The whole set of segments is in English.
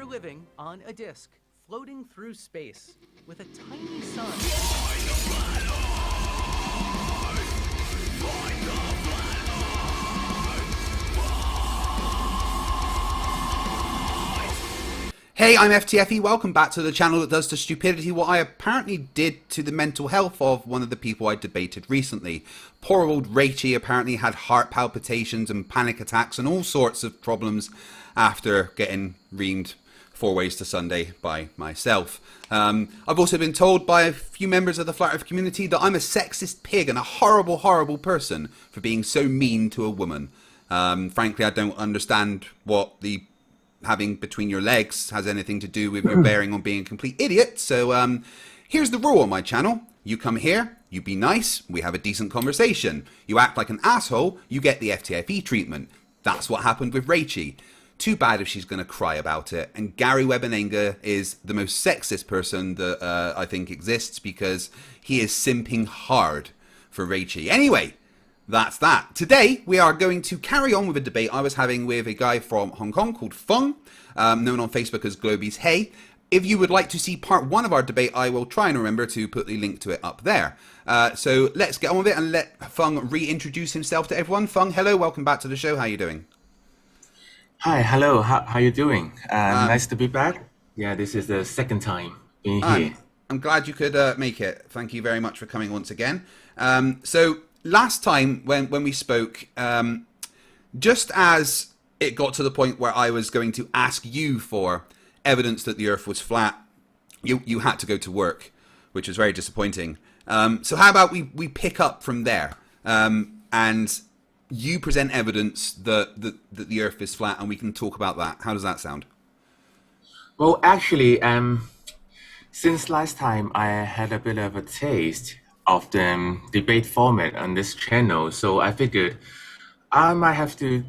are living on a disk, floating through space, with a tiny sun. Hey, I'm FTFE, welcome back to the channel that does to stupidity what I apparently did to the mental health of one of the people I debated recently. Poor old Rachie apparently had heart palpitations and panic attacks and all sorts of problems after getting reamed 4 ways to Sunday by myself. I've also been told by a few members of the Flerfs community that I'm a sexist pig and a horrible, horrible person for being so mean to a woman. Frankly, I don't understand what the having between your legs has anything to do with your bearing on being a complete idiot. So here's the rule on my channel. You come here, you be nice, we have a decent conversation. You act like an asshole, you get the FTFE treatment. That's what happened with Rachie. Too bad if she's going to cry about it. And Gary Webenenga is the most sexist person that I think exists because he is simping hard for Rachie. Anyway, that's that. Today, we are going to carry on with a debate I was having with a guy from Hong Kong called Feng, known on Facebook as Globies Hey. If you would like to see part 1 of our debate, I will try and remember to put the link to it up there. So let's get on with it and let Feng reintroduce himself to everyone. Feng, hello, welcome back to the show. How are you doing? Hi, hello. How you doing? Nice to be back. Yeah, this is the second time being here. I'm glad you could make it. Thank you very much for coming once again. So last time when we spoke, just as it got to the point where I was going to ask you for evidence that the Earth was flat, you had to go to work, which was very disappointing. So how about we pick up from there, and you present evidence that the Earth is flat, and we can talk about that. How does that sound? Well, actually, since last time I had a bit of a taste of the debate format on this channel, so I figured I might have to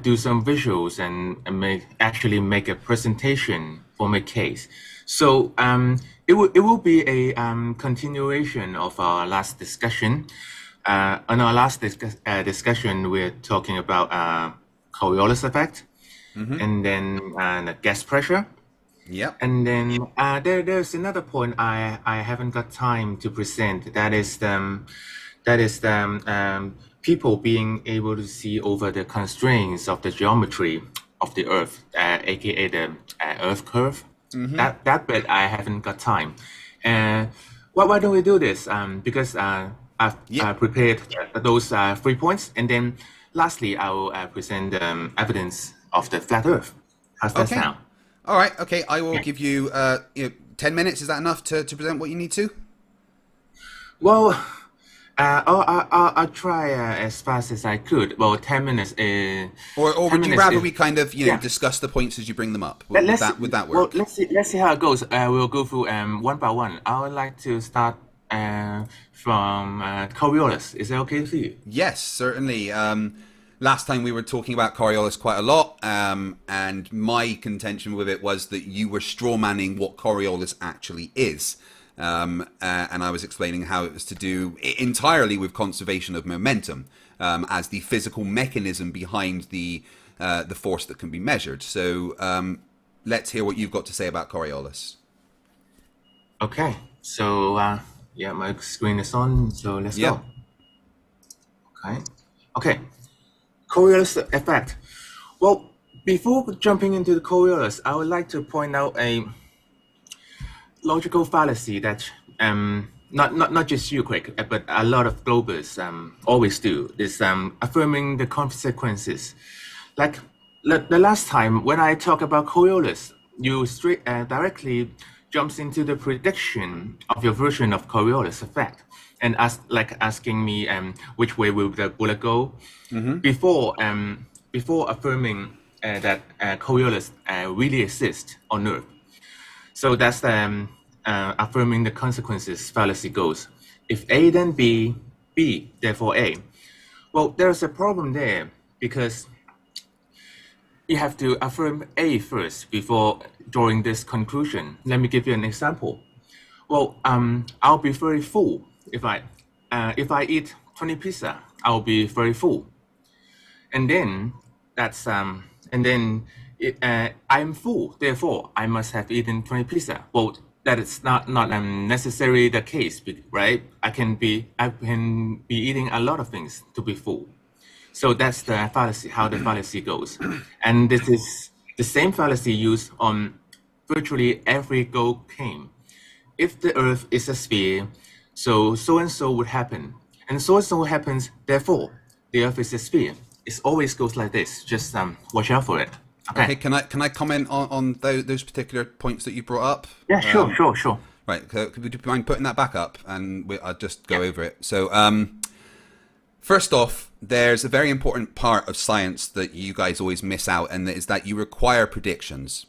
do some visuals and actually make a presentation for my case. So it will be a continuation of our last discussion. On our last discussion, we're talking about Coriolis effect, and then the gas pressure. Yep. And then there's another point I haven't got time to present. That is people being able to see over the constraints of the geometry of the Earth, aka the Earth curve. That bit I haven't got time. Why don't we do this? Because I've prepared those 3 points, and then lastly I will present evidence of the flat Earth. How's that sound? All right. Okay. I will give you 10 minutes. Is that enough to present what you need to? Well, I'll try as fast as I could. Well, 10 minutes. Or would you rather we kind of discuss the points as you bring them up? Would that work? Well, let's see how it goes. We'll go through one by one. I would like to start from Coriolis. Is that okay for you? Yes, certainly. Last time we were talking about Coriolis quite a lot, and my contention with it was that you were strawmanning what Coriolis actually is. And I was explaining how it was to do entirely with conservation of momentum as the physical mechanism behind the force that can be measured. So let's hear what you've got to say about Coriolis. Okay, so yeah, my screen is on, so let's go. Okay. Coriolis effect. Well, before jumping into the Coriolis, I would like to point out a logical fallacy that not just you, Craig, but a lot of Globers always do, is affirming the consequences. Like the last time when I talk about Coriolis, you directly jumps into the prediction of your version of Coriolis effect, and asking me which way will it go, before affirming that Coriolis really exists on Earth. So that's affirming the consequences fallacy goes. If A then B, B therefore A. Well, there's a problem there because you have to affirm A first before drawing this conclusion. Let me give you an example. Well, I'll be very full if I eat 20 pizza. I'll be very full, and then I'm full, therefore I must have eaten 20 pizza. Well, that is not necessarily the case, right? I can be eating a lot of things to be full. So that's the fallacy, how the fallacy goes. And this is the same fallacy used on virtually every Go game. If the Earth is a sphere, so and so would happen, and so happens. Therefore, the Earth is a sphere. It always goes like this. Just watch out for it. Okay. Can I comment on those particular points that you brought up? Yeah, sure. Right. Would you mind putting that back up, and I'll just go over it. So, first off, there's a very important part of science that you guys always miss out, and that is that you require predictions.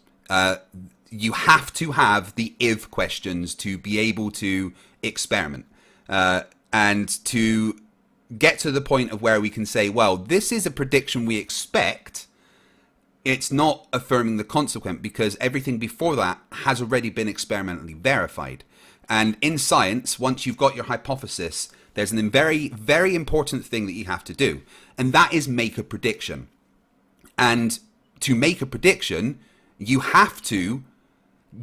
You have to have the if questions to be able to experiment, and to get to the point of where we can say, well, this is a prediction we expect. It's not affirming the consequent, because everything before that has already been experimentally verified. And in science, once you've got your hypothesis, there's a very, very important thing that you have to do, and that is make a prediction. And to make a prediction, you have to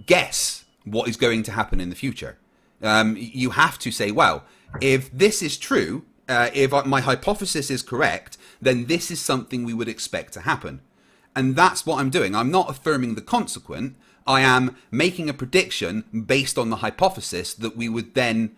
guess what is going to happen in the future. You have to say, well, if this is true, if my hypothesis is correct, then this is something we would expect to happen. And that's what I'm doing. I'm not affirming the consequent. I am making a prediction based on the hypothesis that we would then,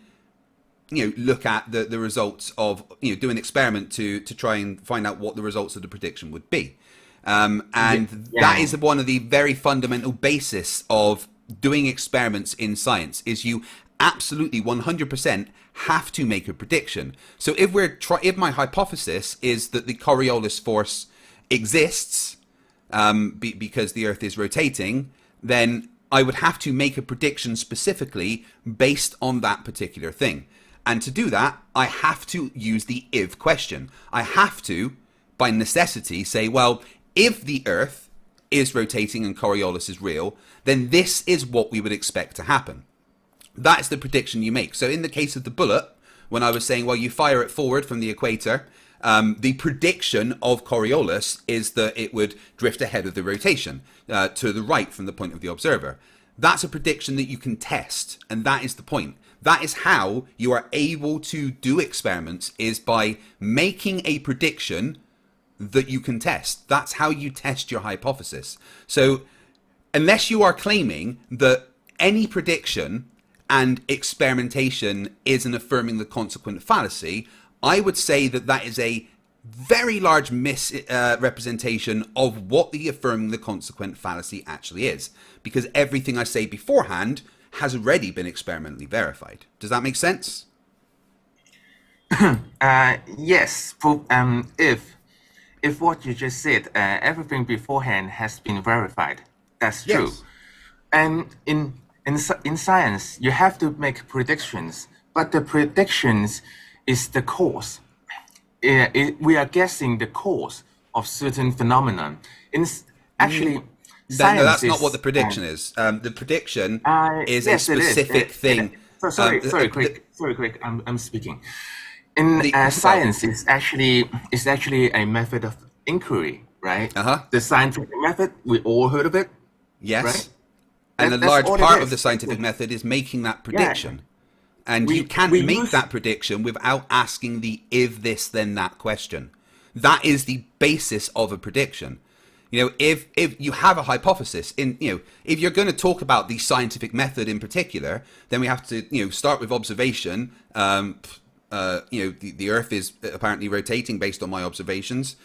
look at the results of, do an experiment to try and find out what the results of the prediction would be. That is one of the very fundamental basis of doing experiments in science, is you absolutely 100% have to make a prediction. So if my hypothesis is that the Coriolis force exists, because the Earth is rotating, then I would have to make a prediction specifically based on that particular thing. And to do that, I have to use the if question. I have to, by necessity, say, well, if the Earth is rotating and Coriolis is real, then this is what we would expect to happen. That is the prediction you make. So in the case of the bullet, when I was saying, well, you fire it forward from the equator, the prediction of Coriolis is that it would drift ahead of the rotation, to the right from the point of the observer. That's a prediction that you can test, and that is the point. That is how you are able to do experiments, is by making a prediction that you can test. That's how you test your hypothesis. So unless you are claiming that any prediction and experimentation is an affirming the consequent fallacy, I would say that is a very large misrepresentation of what the affirming the consequent fallacy actually is, because everything I say beforehand has already been experimentally verified. Does that make sense? Yes. If what you just said, everything beforehand has been verified, that's true. Yes. And in science, you have to make predictions, but the predictions is the cause. We are guessing the cause of certain phenomenon. That's not what the prediction is. The prediction is a specific thing. Sorry, quick. I'm speaking. Science is actually a method of inquiry, right? The scientific method, we all heard of it. Yes. Right? And a large part of the scientific method is making that prediction. Yeah. And you can't make that prediction without asking the if this then that question. That is the basis of a prediction. If you have a hypothesis, if you're going to talk about the scientific method in particular, then we have to start with observation. The Earth is apparently rotating based on my observations.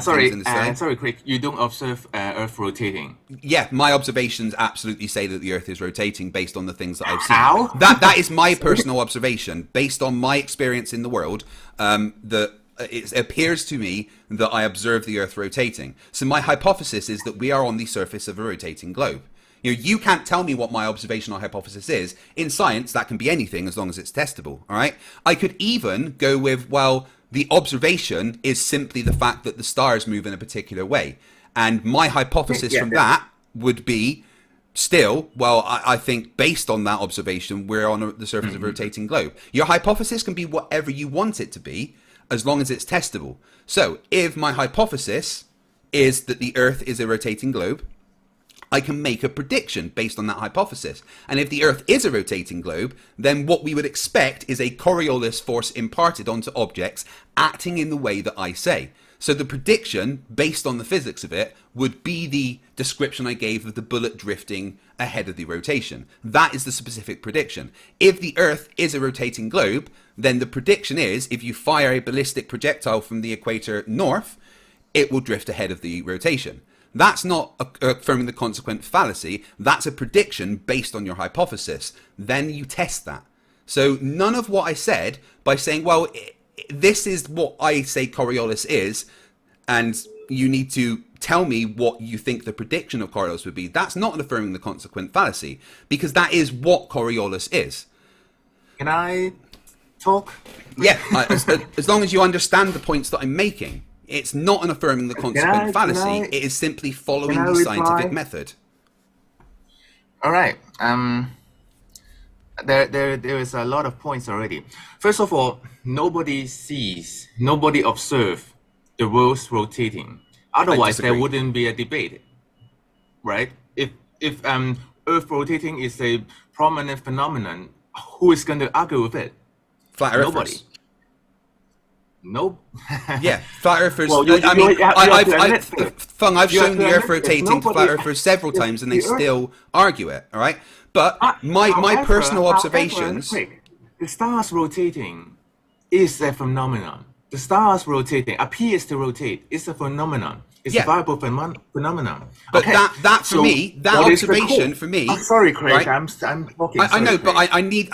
Sorry, quick. You don't observe Earth rotating. Yeah, my observations absolutely say that the Earth is rotating based on the things that I've seen. How? That is my personal observation based on my experience in the world. That it appears to me that I observe the Earth rotating. So my hypothesis is that we are on the surface of a rotating globe. You can't tell me what my observational hypothesis is. In science, that can be anything as long as it's testable, all right? I could even go with, well, the observation is simply the fact that the stars move in a particular way. And my hypothesis from that would be still, well, I think based on that observation, we're on the surface of a rotating globe. Your hypothesis can be whatever you want it to be, as long as it's testable. So if my hypothesis is that the Earth is a rotating globe, I can make a prediction based on that hypothesis. And if the Earth is a rotating globe, then what we would expect is a Coriolis force imparted onto objects acting in the way that I say. So the prediction, based on the physics of it, would be the description I gave of the bullet drifting ahead of the rotation. That is the specific prediction. If the Earth is a rotating globe, then the prediction is if you fire a ballistic projectile from the equator north, it will drift ahead of the rotation. That's not affirming the consequent fallacy. That's a prediction based on your hypothesis. Then you test that. So none of what I said by saying, well, this is what I say Coriolis is, and you need to tell me what you think the prediction of Coriolis would be. That's not affirming the consequent fallacy, because that is what Coriolis is. Can I talk? Yeah, as long as you understand the points that I'm making. It's not an affirming the consequent fallacy. It is simply following the scientific method. All right. There is a lot of points already. First of all, nobody observes the world's rotating. Otherwise, there wouldn't be a debate, right? If Earth rotating is a prominent phenomenon, who is going to argue with it? Flat Earthers. Nobody. Nope. Yeah, flat earthers. Well, I've shown the Earth rotating to flat earthers several times, and they still argue it. All right, but my personal observations. The stars rotating is a phenomenon. The stars rotating appears to rotate. It's a phenomenon. It's a viable phenomenon. But that for me, that observation for me. I'm sorry, Craig. Right? I'm talking. I know, but I need.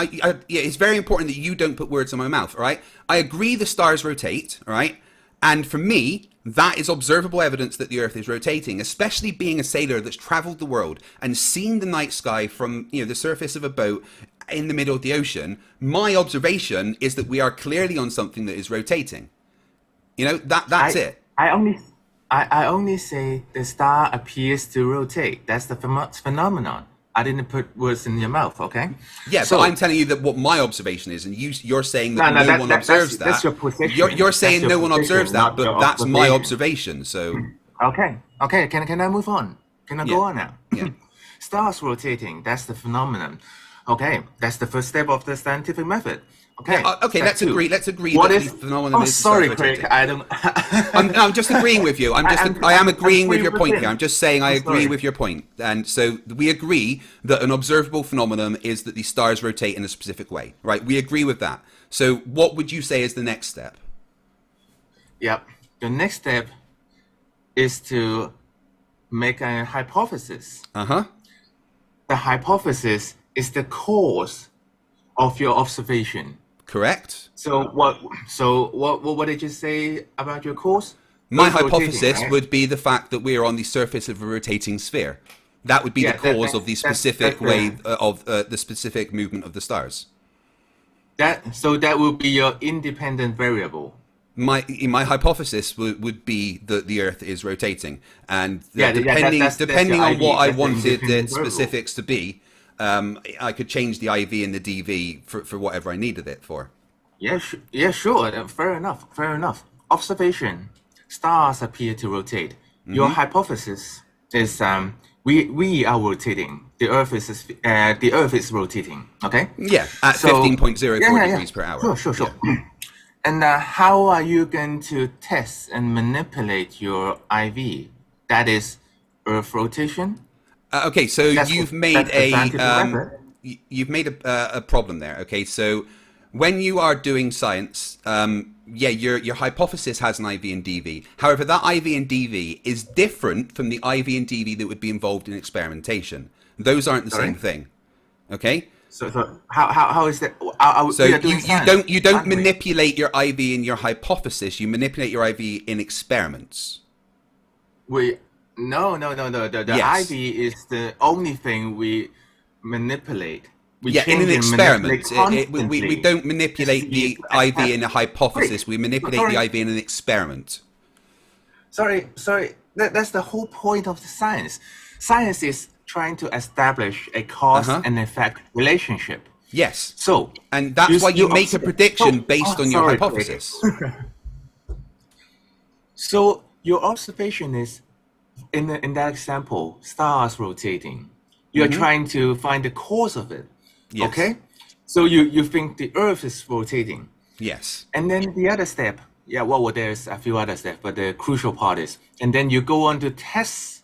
It's very important that you don't put words in my mouth. All right. I agree the stars rotate. All right. And for me, that is observable evidence that the Earth is rotating. Especially being a sailor that's travelled the world and seen the night sky from the surface of a boat in the middle of the ocean. My observation is that we are clearly on something that is rotating. That's it. I only say the star appears to rotate. That's the phenomenon. I didn't put words in your mouth, okay? Yeah, so, but I'm telling you that what my observation is, and you're saying that no one observes that. That's your position. You're saying no one observes that, but that's my observation. So okay. Can I move on? Can I go on now? Yeah. Stars rotating. That's the phenomenon. Okay, that's the first step of the scientific method. Okay. Yeah, okay. Let's agree that the phenomenon is. Sorry, Craig. I don't. I'm just agreeing with you. I am agreeing with your point here. I'm just saying I agree with your point. And so we agree that an observable phenomenon is that the stars rotate in a specific way, right? We agree with that. So what would you say is the next step? Yep. The next step is to make a hypothesis. The hypothesis is the cause of your observation. Correct. So what did you say about your cause? My hypothesis would be the fact that we are on the surface of a rotating sphere. That would be the cause of the specific way of the specific movement of the stars. So that would be your independent variable. My hypothesis would be that the Earth is rotating, and depending on what I wanted the specifics to be, I could change the IV and the DV for whatever I needed it for. Yeah, sure. Fair enough. Observation: stars appear to rotate. Your hypothesis is we are rotating. The Earth is rotating. Okay. Yeah, at 15.04 degrees per hour. Sure. Yeah. And how are you going to test and manipulate your IV? That is Earth rotation. Okay, so you've made a problem there. Okay, so when you are doing science, your hypothesis has an IV and DV. However, that IV and DV is different from the IV and DV that would be involved in experimentation. Those aren't the same thing. Okay. So how is that? So you don't manipulate your IV in your hypothesis. You manipulate your IV in experiments. No. The IV is the only thing we manipulate. In an experiment, we don't manipulate the IV in a hypothesis. We manipulate the IV in an experiment. Sorry. That's the whole point of the science. Science is trying to establish a cause and effect relationship. Yes. So, and that's why you make a prediction based on your hypothesis. So your observation is in that example, stars rotating. You're trying to find the cause of it. Yes. Okay? So you think the Earth is rotating. Yes. And then the other step, well, there's a few other steps, but the crucial part is, and then you go on to test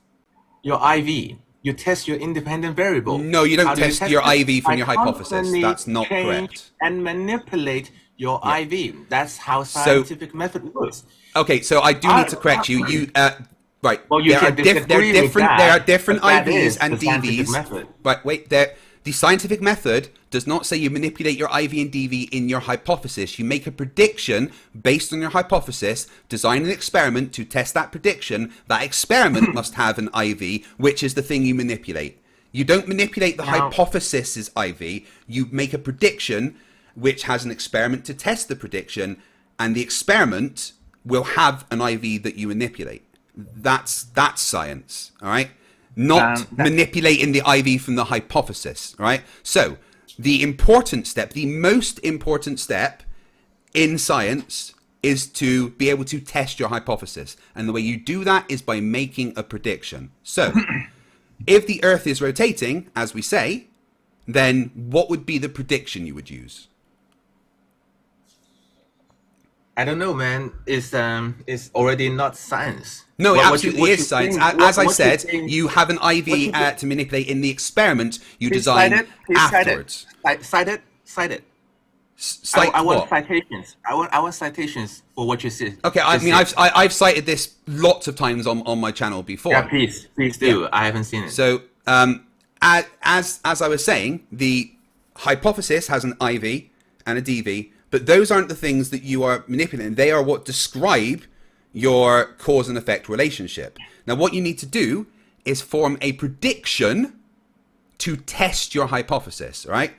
your IV. You test your independent variable. No, you don't test your IV from your hypothesis. Constantly That's not change correct. And manipulate your IV. That's how scientific method works. Okay, so I do need to correct you. Right. Well, you can disagree with that, there are different but that IVs is and the scientific DVs. method. Right, wait, the scientific method does not say you manipulate your IV and DV in your hypothesis. You make a prediction based on your hypothesis, design an experiment to test that prediction. That experiment must have an IV, which is the thing you manipulate. You don't manipulate the hypothesis's IV. You make a prediction which has an experiment to test the prediction, and the experiment will have an IV that you manipulate. That's science, all right? Not manipulating the IV from the hypothesis, all right? So the important step, the most important step in science is to be able to test your hypothesis. And the way you do that is by making a prediction. So if the Earth is rotating, as we say, then what would be the prediction you would use? I don't know, man. It's already not science. No, it absolutely is science. As I said, you have an IV to manipulate in the experiment you design afterwards. Cite it. I want citations. I want citations for what you said. Okay, I mean, I've cited this lots of times on my channel before. Yeah, please do. Yeah. I haven't seen it. So, as I was saying, the hypothesis has an IV and a DV. But those aren't the things that you are manipulating. They are what describe your cause and effect relationship. Now, what you need to do is form a prediction to test your hypothesis, right?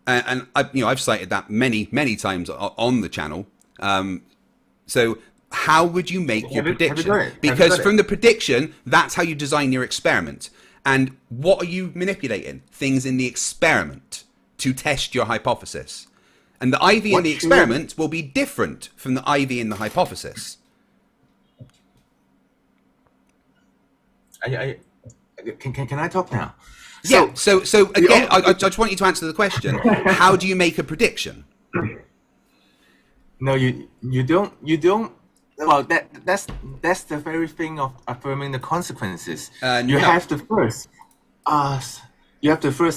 And I've cited that many times on the channel. So how would you make your prediction? Because from the prediction, that's how you design your experiment. And what are you manipulating? Things in the experiment to test your hypothesis. And the IV in the experiment will be different from the IV in the hypothesis. Can I talk now? Yeah. So again, I just want you to answer the question. How do you make a prediction? No, you don't. Well, that's the very thing of affirming the consequences. You have to first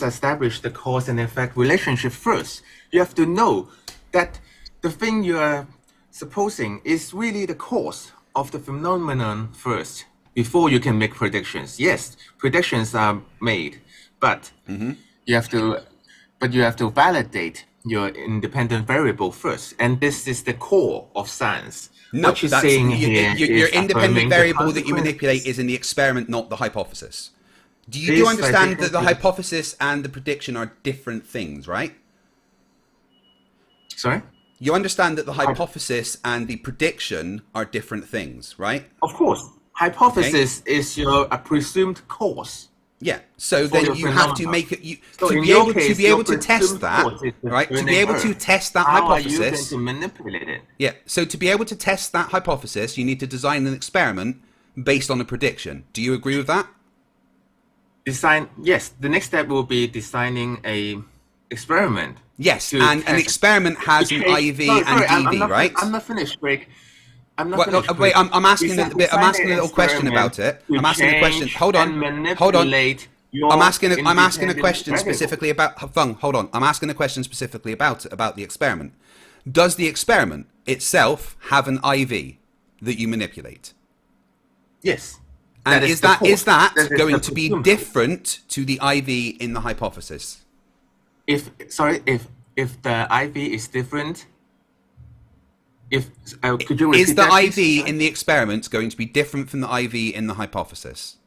establish the cause and effect relationship first. You have to know that the thing you are supposing is really the cause of the phenomenon first, before you can make predictions. Yes, predictions are made, but you have to validate your independent variable first, and this is the core of science. No, what you're saying here your is independent variable that you manipulate is in the experiment, not the hypothesis. Do you understand that the hypothesis and the prediction are different things, right? Sorry? You understand that the hypothesis and the prediction are different things, right? Of course. Hypothesis is a presumed cause. Yeah. So then you have to make it to be able to test that, right? To be able to test that hypothesis. How are you going to manipulate it? Yeah. So to be able to test that hypothesis, you need to design an experiment based on a prediction. Do you agree with that? Yes. The next step will be designing a experiment. Yes, and an experiment has an IV and DV, right? I'm not finished, Greg. Wait, I'm asking a little question about it. I'm asking a question. Hold on. I'm asking a question specifically about. Hold on. I'm asking a question specifically about the experiment. Does the experiment itself have an IV that you manipulate? Yes. And is that going to be different to the IV in the hypothesis? If the IV is different, could you repeat is the that, IV please? in the experiment going to be different from the IV in the hypothesis?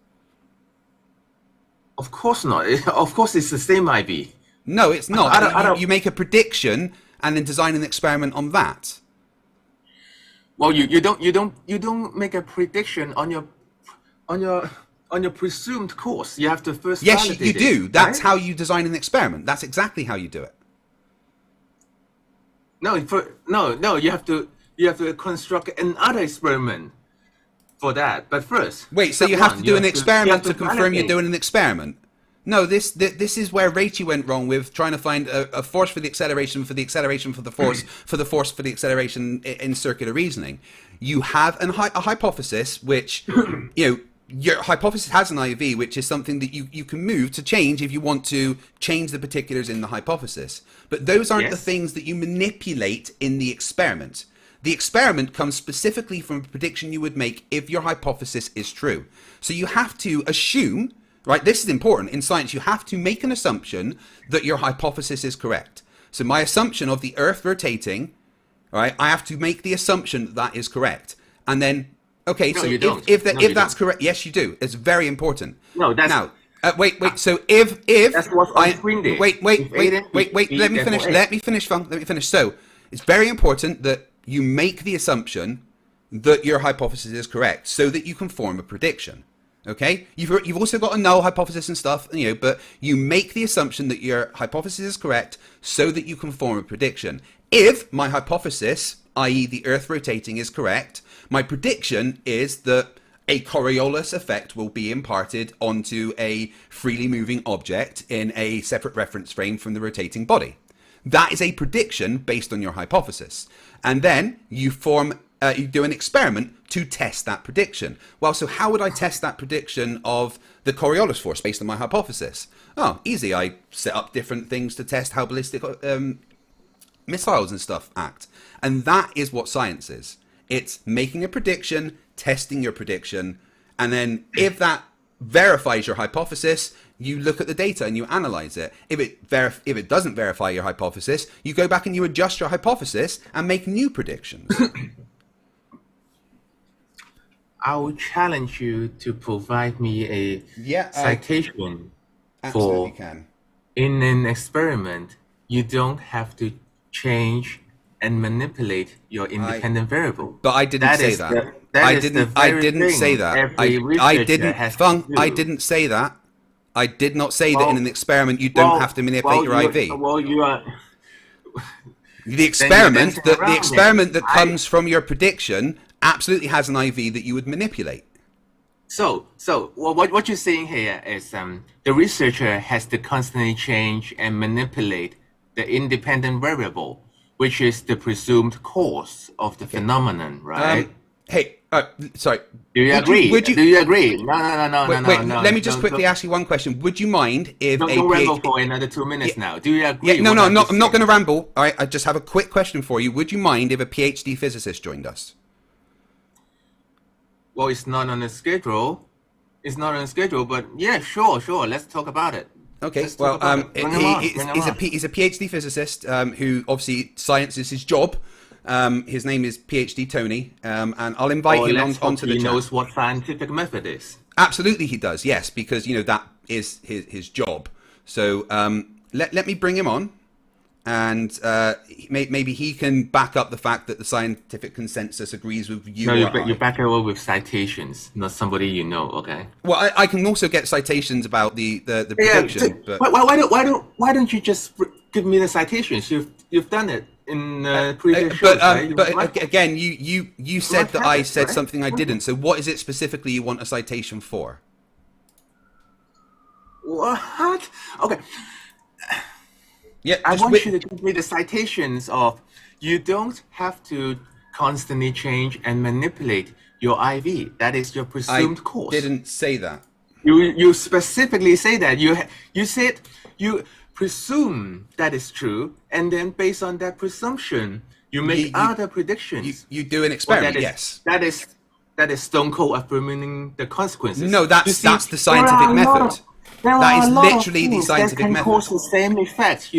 Of course not. Of course, it's the same IV. No, it's not. You make a prediction and then design an experiment on that. Well, you don't make a prediction on your presumed course. You have to first. Yes, you do. That's right? how you design an experiment. That's exactly how you do it. No, you have to construct another experiment for that. But first, wait, so you step have to do an experiment to confirm you're validate. doing an experiment? No, this is where Raichi went wrong with trying to find a force for the acceleration for the acceleration for the force for the force for the acceleration in circular reasoning. You have a hypothesis which, your hypothesis has an IV, which is something that you can move to change if you want to change the particulars in the hypothesis. But those aren't the things that you manipulate in the experiment. The experiment comes specifically from a prediction you would make if your hypothesis is true. So you have to assume, right, this is important. In science, you have to make an assumption that your hypothesis is correct. So my assumption of the Earth rotating, right, I have to make the assumption that that is correct. And then, okay, so if that's correct, yes, you do. It's very important. No, that's... Now, wait. So if that's what's on screen there. Wait. Let me finish. So it's very important that you make the assumption that your hypothesis is correct, so that you can form a prediction. Okay, you've also got a null hypothesis and stuff, but you make the assumption that your hypothesis is correct, so that you can form a prediction. If my hypothesis, i.e., the Earth rotating, is correct, my prediction is that a Coriolis effect will be imparted onto a freely moving object in a separate reference frame from the rotating body. That is a prediction based on your hypothesis. And then you do an experiment to test that prediction. Well, so how would I test that prediction of the Coriolis force based on my hypothesis? Oh, easy. I set up different things to test how ballistic missiles and stuff act. And that is what science is. It's making a prediction, testing your prediction, and then if that verifies your hypothesis, you look at the data and you analyze it. If it doesn't verify your hypothesis, you go back and you adjust your hypothesis and make new predictions. I will challenge you to provide me a citation absolutely for can. In an experiment, you don't have to change and manipulate your independent variable. But I didn't say that. I didn't say that. I didn't say that. I did not say that in an experiment you don't have to manipulate your IV. Well, you are. The experiment that comes from your prediction absolutely has an IV that you would manipulate. So what you're saying here is the researcher has to constantly change and manipulate the independent variable, which is the presumed cause of the phenomenon, right? Sorry. Do you agree? Do you agree? No. Let me just quickly ask you one question. Would you mind if don't ramble for another 2 minutes now? Do you agree? No, I'm not going to ramble. All right, I just have a quick question for you. Would you mind if a PhD physicist joined us? Well, it's not on the schedule. But yeah, sure. Let's talk about it. Okay, well, he's a PhD physicist who obviously science is his job. His name is PhD Tony, and I'll invite him onto the chat. He knows what scientific method is. Absolutely, he does. Yes, because that is his job. So let me bring him on, and maybe he can back up the fact that the scientific consensus agrees with you. No, you back it up with citations, not somebody you know. Okay. Well, I can also get citations about the prediction. But why don't you just give me the citations? You've done it in previous shows. But again, you said that I said something I didn't. So what is it specifically you want a citation for? What? Okay. Yeah, I want you to give me the citations of you don't have to constantly change and manipulate your IV. That is your presumed course. I didn't say that. You specifically say that. You said you presume that is true, and then based on that presumption, you make other predictions. You do an experiment, yes. That is stone cold affirming the consequences. No, that's the scientific method. That is literally the scientific method. That can cause the same effect,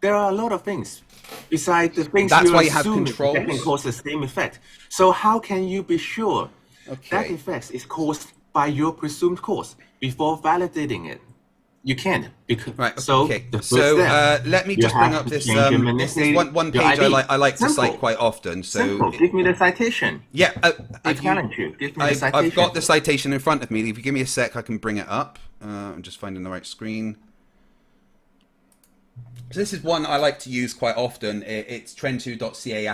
There are a lot of things besides the things that's you why you have assume controls. That can cause the same effect. So how can you be sure that effect is caused by your presumed cause before validating it? You can't. Right. So let me just bring up this one page I like to cite quite often. So simple. Give me the citation. Yeah. I challenge you. Give me the citation. I've got the citation in front of me. If you give me a sec, I can bring it up. I'm just finding the right screen. So this is one I like to use quite often. It's trend2.ca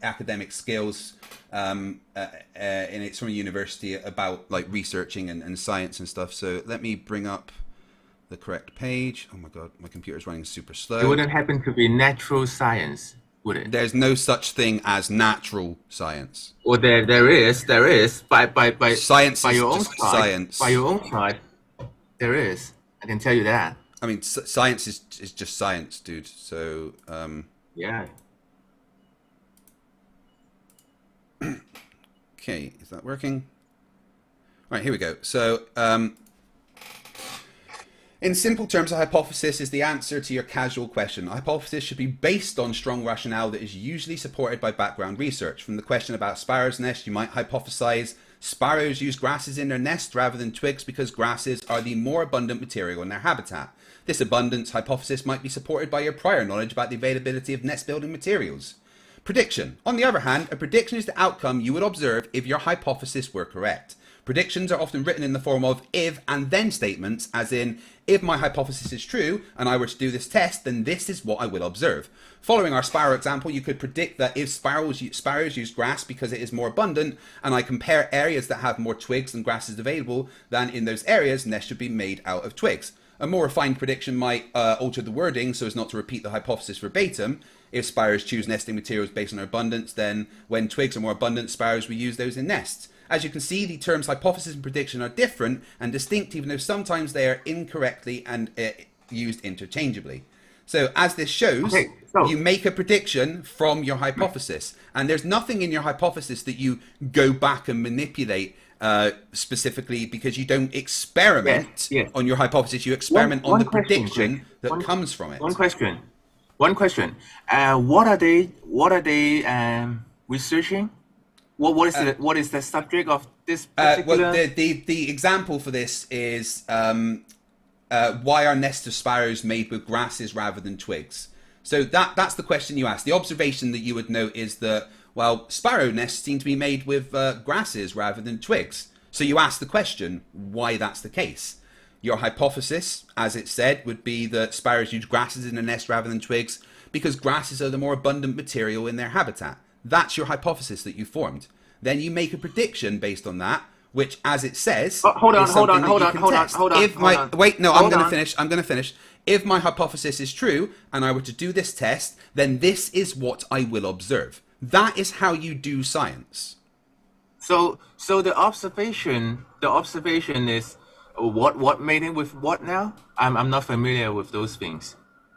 academic skills, and it's from a university about like researching and science and stuff. So let me bring up the correct page. Oh my god, my computer's running super slow. It wouldn't happen to be natural science, would it? There's no such thing as natural science. Or there is by Science by is your own just side, science. By your own side, there is. I can tell you that. I mean, science is just science, dude. So, Yeah. okay, is that working? All right, here we go. So, in simple terms, a hypothesis is the answer to your casual question. A hypothesis should be based on strong rationale that is usually supported by background research. From the question about sparrows' nest, you might hypothesize sparrows use grasses in their nest rather than twigs because grasses are the more abundant material in their habitat. This abundance hypothesis might be supported by your prior knowledge about the availability of nest building materials. Prediction. On the other hand, a prediction is the outcome you would observe if your hypothesis were correct. Predictions are often written in the form of if and then statements, as in, if my hypothesis is true and I were to do this test, then this is what I will observe. Following our sparrow example, you could predict that if sparrows use grass because it is more abundant, and I compare areas that have more twigs and grasses available, then in those areas, nests should be made out of twigs. A more refined prediction might alter the wording so as not to repeat the hypothesis verbatim. If sparrows choose nesting materials based on their abundance, then when twigs are more abundant, sparrows will use those in nests. As you can see, the terms hypothesis and prediction are different and distinct, even though sometimes they are incorrectly and used interchangeably. So as this shows, you make a prediction from your hypothesis, and there's nothing in your hypothesis that you go back and manipulate specifically, because you don't experiment on your hypothesis, you experiment on the prediction that comes from it. One question. What are they researching? What is the subject of this particular? Well, the example for this is why are nests of sparrows made with grasses rather than twigs? So that's the question you ask. The observation that you would note is that, well, sparrow nests seem to be made with grasses rather than twigs. So you ask the question why that's the case. Your hypothesis, as it said, would be that sparrows use grasses in a nest rather than twigs because grasses are the more abundant material in their habitat. That's your hypothesis that you formed. Then you make a prediction based on that, which, as it says, hold on. Wait, no, I'm going to finish. If my hypothesis is true and I were to do this test, then this is what I will observe. That is how you do science. So the observation is what made it with what now? I'm not familiar with those things.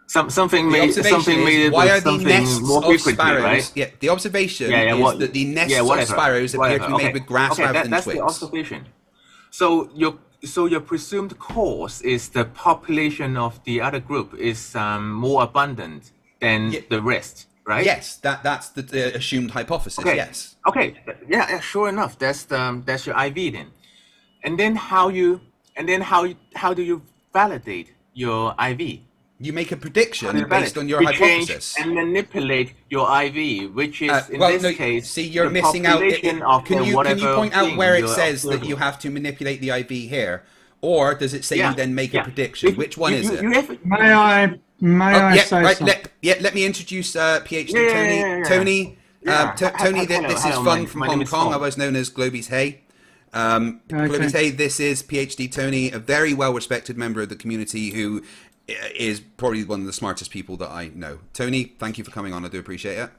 Something made it why with something more frequently, right? Yeah, the observation is that the nests of sparrows appear to be made with grass rather than that's twigs. The observation. So your presumed cause is the population of the other group is more abundant than the rest, right? Yes, that's the assumed hypothesis. Okay. Yes. Okay. Yeah. Sure enough, that's your IV then. And then how do you validate your IV? You make a prediction based on your hypothesis. And manipulate your IV, which is in this case. See, you're missing out. Can you point out where it says that you have to manipulate the IV here, or does it say you then make a prediction? Which one is it? May I say something? Let me introduce PhD Tony. Tony, this is Fung from Hong Kong, otherwise known as Globies Hay. Globies Hay, this is PhD Tony, a very well-respected member of the community who is probably one of the smartest people that I know. Tony, thank you for coming on. I do appreciate it.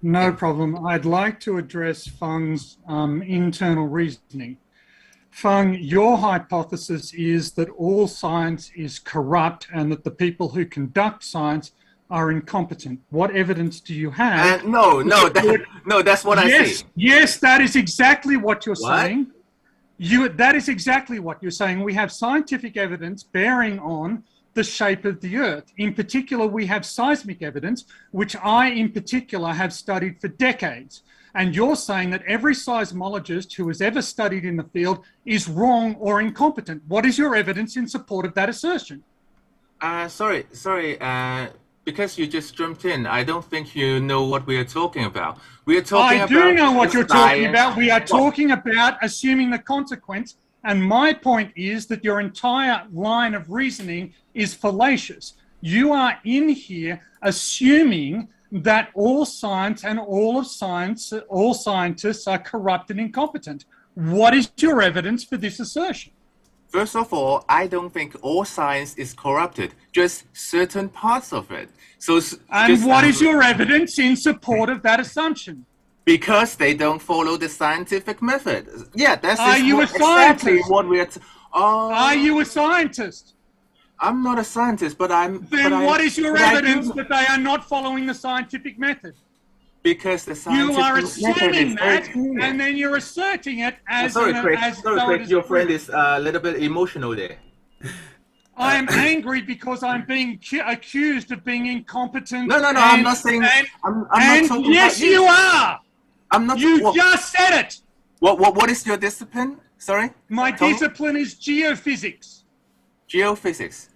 No problem. I'd like to address Fung's internal reasoning. Fung, your hypothesis is that all science is corrupt and that the people who conduct science are incompetent. What evidence do you have? No, that's what I say. Yes, that is exactly what you're saying. That is exactly what you're saying. We have scientific evidence bearing on the shape of the Earth. In particular, we have seismic evidence, which I, in particular, have studied for decades. And you're saying that every seismologist who has ever studied in the field is wrong or incompetent. What is your evidence in support of that assertion? Sorry. Because you just jumped in, I don't think you know what we are talking about. We are talking about. I do know what you're talking about. We are talking about assuming the consequence. And my point is that your entire line of reasoning is fallacious. you are in here assuming that all science and all scientists are corrupt and incompetent. What is your evidence for this assertion? First of all, I don't think all science is corrupted, just certain parts of it. So, and what is your evidence in support of that assumption? Because they don't follow the scientific method. Yeah, that's exactly what we're. Are you a scientist? I'm not a scientist, but I'm. Then what is your evidence that they are not following the scientific method? Because the scientific you are assuming that, and then you're asserting it as. Sorry, Craig, your friend is a little bit emotional there. I am angry because I'm being accused of being incompetent. No, I'm not saying. I'm not talking yes, about you are. I'm not. You just said it. What is your discipline? Sorry. My discipline is geophysics. Geophysics.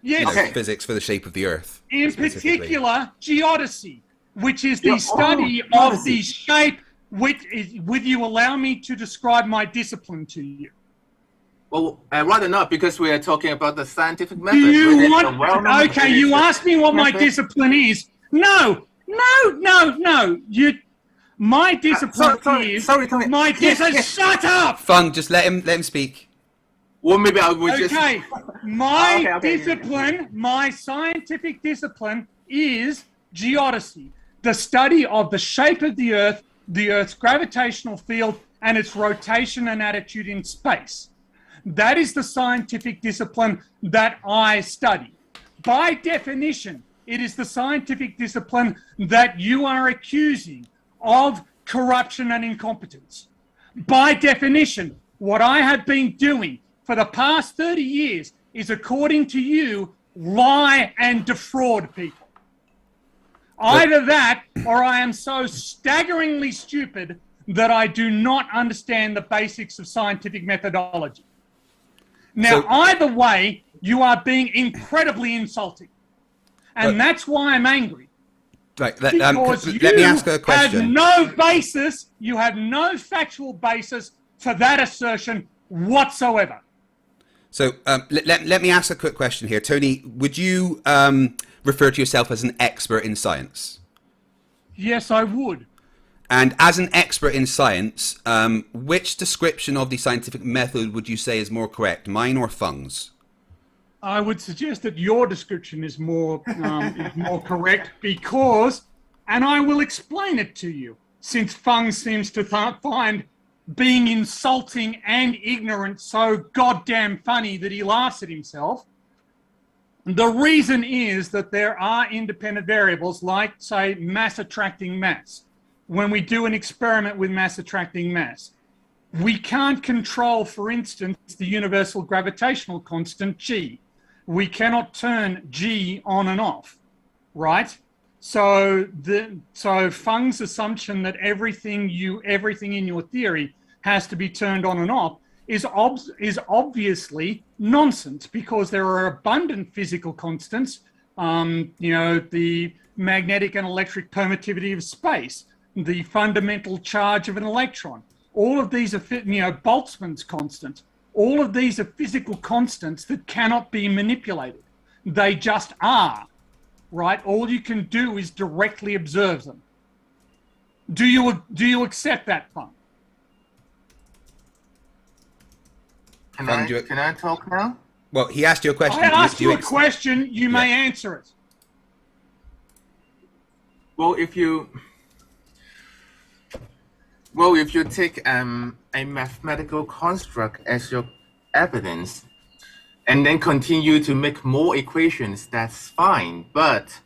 Yes. Okay. Physics for the shape of the Earth. In particular, geodesy, which is the study of the shape. Would you allow me to describe my discipline to you? Well, rather not, because we are talking about the scientific method. Do you want? Okay, you asked me what my discipline is. No. My discipline is. Sorry, Tony. My discipline. Shut up. Fung, just let him speak. Well, maybe I would just. Okay, my discipline, my scientific discipline is geodesy, the study of the shape of the Earth's gravitational field, and its rotation and attitude in space. That is the scientific discipline that I study. By definition, it is the scientific discipline that you are accusing of corruption and incompetence. By definition, what I have been doing for the past 30 years is, according to you, lie and defraud people. Either that, or I am so staggeringly stupid that I do not understand the basics of scientific methodology. Now, either way, you are being incredibly insulting. And that's why I'm angry. Right, let me ask a question. You have no factual basis for that assertion whatsoever. So let me ask a quick question here. Tony, would you refer to yourself as an expert in science? Yes, I would. And as an expert in science, which description of the scientific method would you say is more correct, mine or Fung's? I would suggest that your description is more correct because, and I will explain it to you, since Fung seems to find being insulting and ignorant so goddamn funny that he laughs at himself. The reason is that there are independent variables like, say, mass attracting mass. When we do an experiment with mass attracting mass, we can't control, for instance, the universal gravitational constant, G. We cannot turn G on and off, right? So Fung's assumption that everything in your theory has to be turned on and off is obviously nonsense, because there are abundant physical constants, the magnetic and electric permittivity of space, the fundamental charge of an electron. All of these are, Boltzmann's constant. All of these are physical constants that cannot be manipulated. They just are, right? All you can do is directly observe them. Do you accept that, Fung? Can I talk now? Well, he asked you a question. I asked you a question. You may answer it. Well, if you take a mathematical construct as your evidence, and then continue to make more equations, that's fine. But,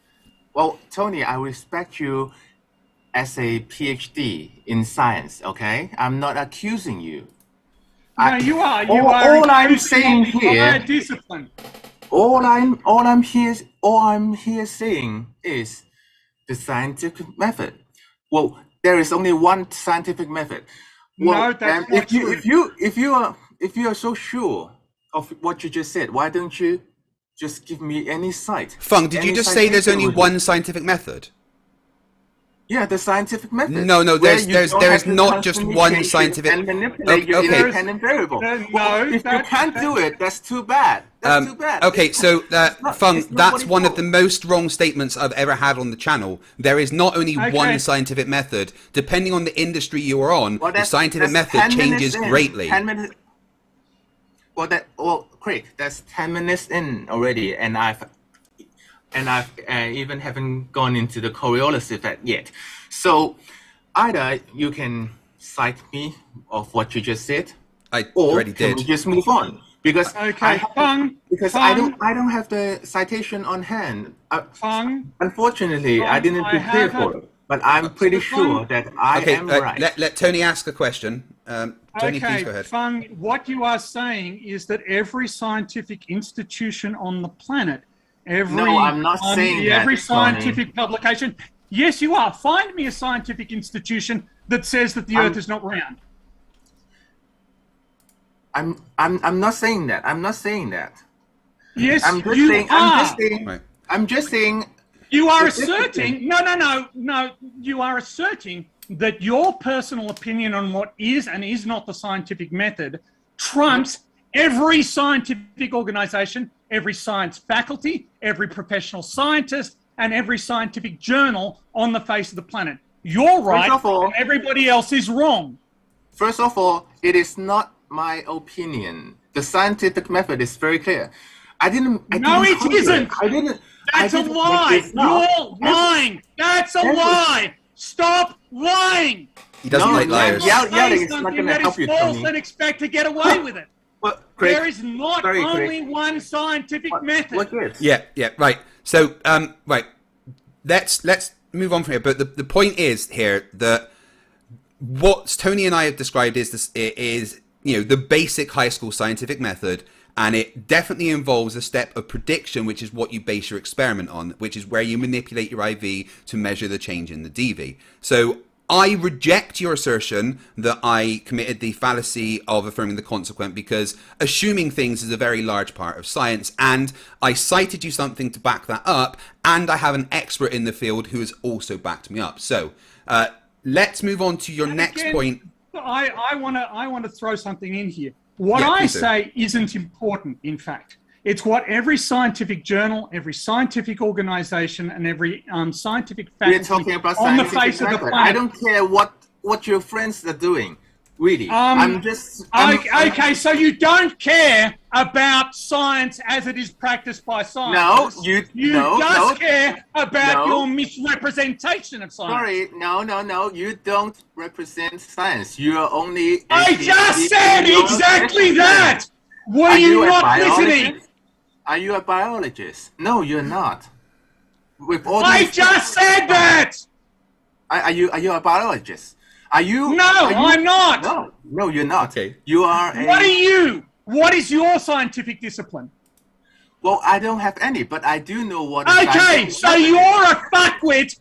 well, Tony, I respect you as a PhD in science. Okay, I'm not accusing you. No, you are. All I'm saying here, discipline. All I'm here saying is the scientific method. Well, there is only one scientific method. Well, no, that's not true. If you are so sure of what you just said, why don't you just give me any cite? Fung, did you just say there's only one scientific method? Yeah, the scientific method. No, where there is not just constantly one change scientific. and manipulate your Okay. independent variable. No, Well, if you can't do it, that's too bad. That's too bad. Okay, so Fung, it's that's nobody's one of fault. the most wrong statements I've ever had on the channel. There is not only one scientific method. Depending on the industry you are on, Well, the scientific that's method 10 minutes changes in. greatly. 10 minutes. Well, Craig, that's 10 minutes in already, and I've even haven't gone into the Coriolis effect yet. So either you can cite me of what you just said, I or already can did. we just move on? Because Fung, I don't have the citation on hand. Fung, Unfortunately, I didn't prepare for it, but I'm pretty sure that I am right. Let Tony ask a question. Tony, please go ahead. Fung, what you are saying is that every scientific institution on the planet, No, I'm not saying that, every Tony. scientific publication. Yes, you are. Find me a scientific institution that says that the Earth is not round. I'm not saying that. I'm not saying that. Yes, I'm just you saying. are. Right. I'm just saying. You are asserting. No. You are asserting that your personal opinion on what is and is not the scientific method trumps every scientific organization, every science faculty, every professional scientist, and every scientific journal on the face of the planet. You're right, First of all- and everybody else is wrong. First of all, it is not my opinion. The scientific method is very clear. I didn't Isn't. I didn't. That's I a didn't lie. make this up. You're lying. That's a lie. Stop lying. He doesn't like liars. Yelling is Say not something going to that help is you, false Tony. and expect to get away with it. Well, Craig, There is not sorry, Craig. only one scientific method. What is? Yeah, right. So, right. Let's move on from here. But the point is here that what Tony and I have described is the basic high school scientific method, and it definitely involves a step of prediction, which is what you base your experiment on, which is where you manipulate your IV to measure the change in the DV. So I reject your assertion that I committed the fallacy of affirming the consequent, because assuming things is a very large part of science, and I cited you something to back that up, and I have an expert in the field who has also backed me up. So let's move on to your next point. I want to throw something in here. What Yeah, I please do. say isn't important, in fact. It's what every scientific journal, every scientific organization, and every scientific faculty We're talking about on the scientific face of the method. planet. I don't care what your friends are doing. Really, Okay, so you don't care about science as it is practiced by scientists. No, you just care about no. your misrepresentation of science. Sorry, no, you don't represent science. You are only. I just said exactly that. Were you not listening? Are you a biologist? No, you're not. With all I these- just said that. Are you a biologist? Are you? No, I'm not. No, you're not. Okay. You are. What are you? What is your scientific discipline? Well, I don't have any, but I do know what. Okay, so you're a fuckwit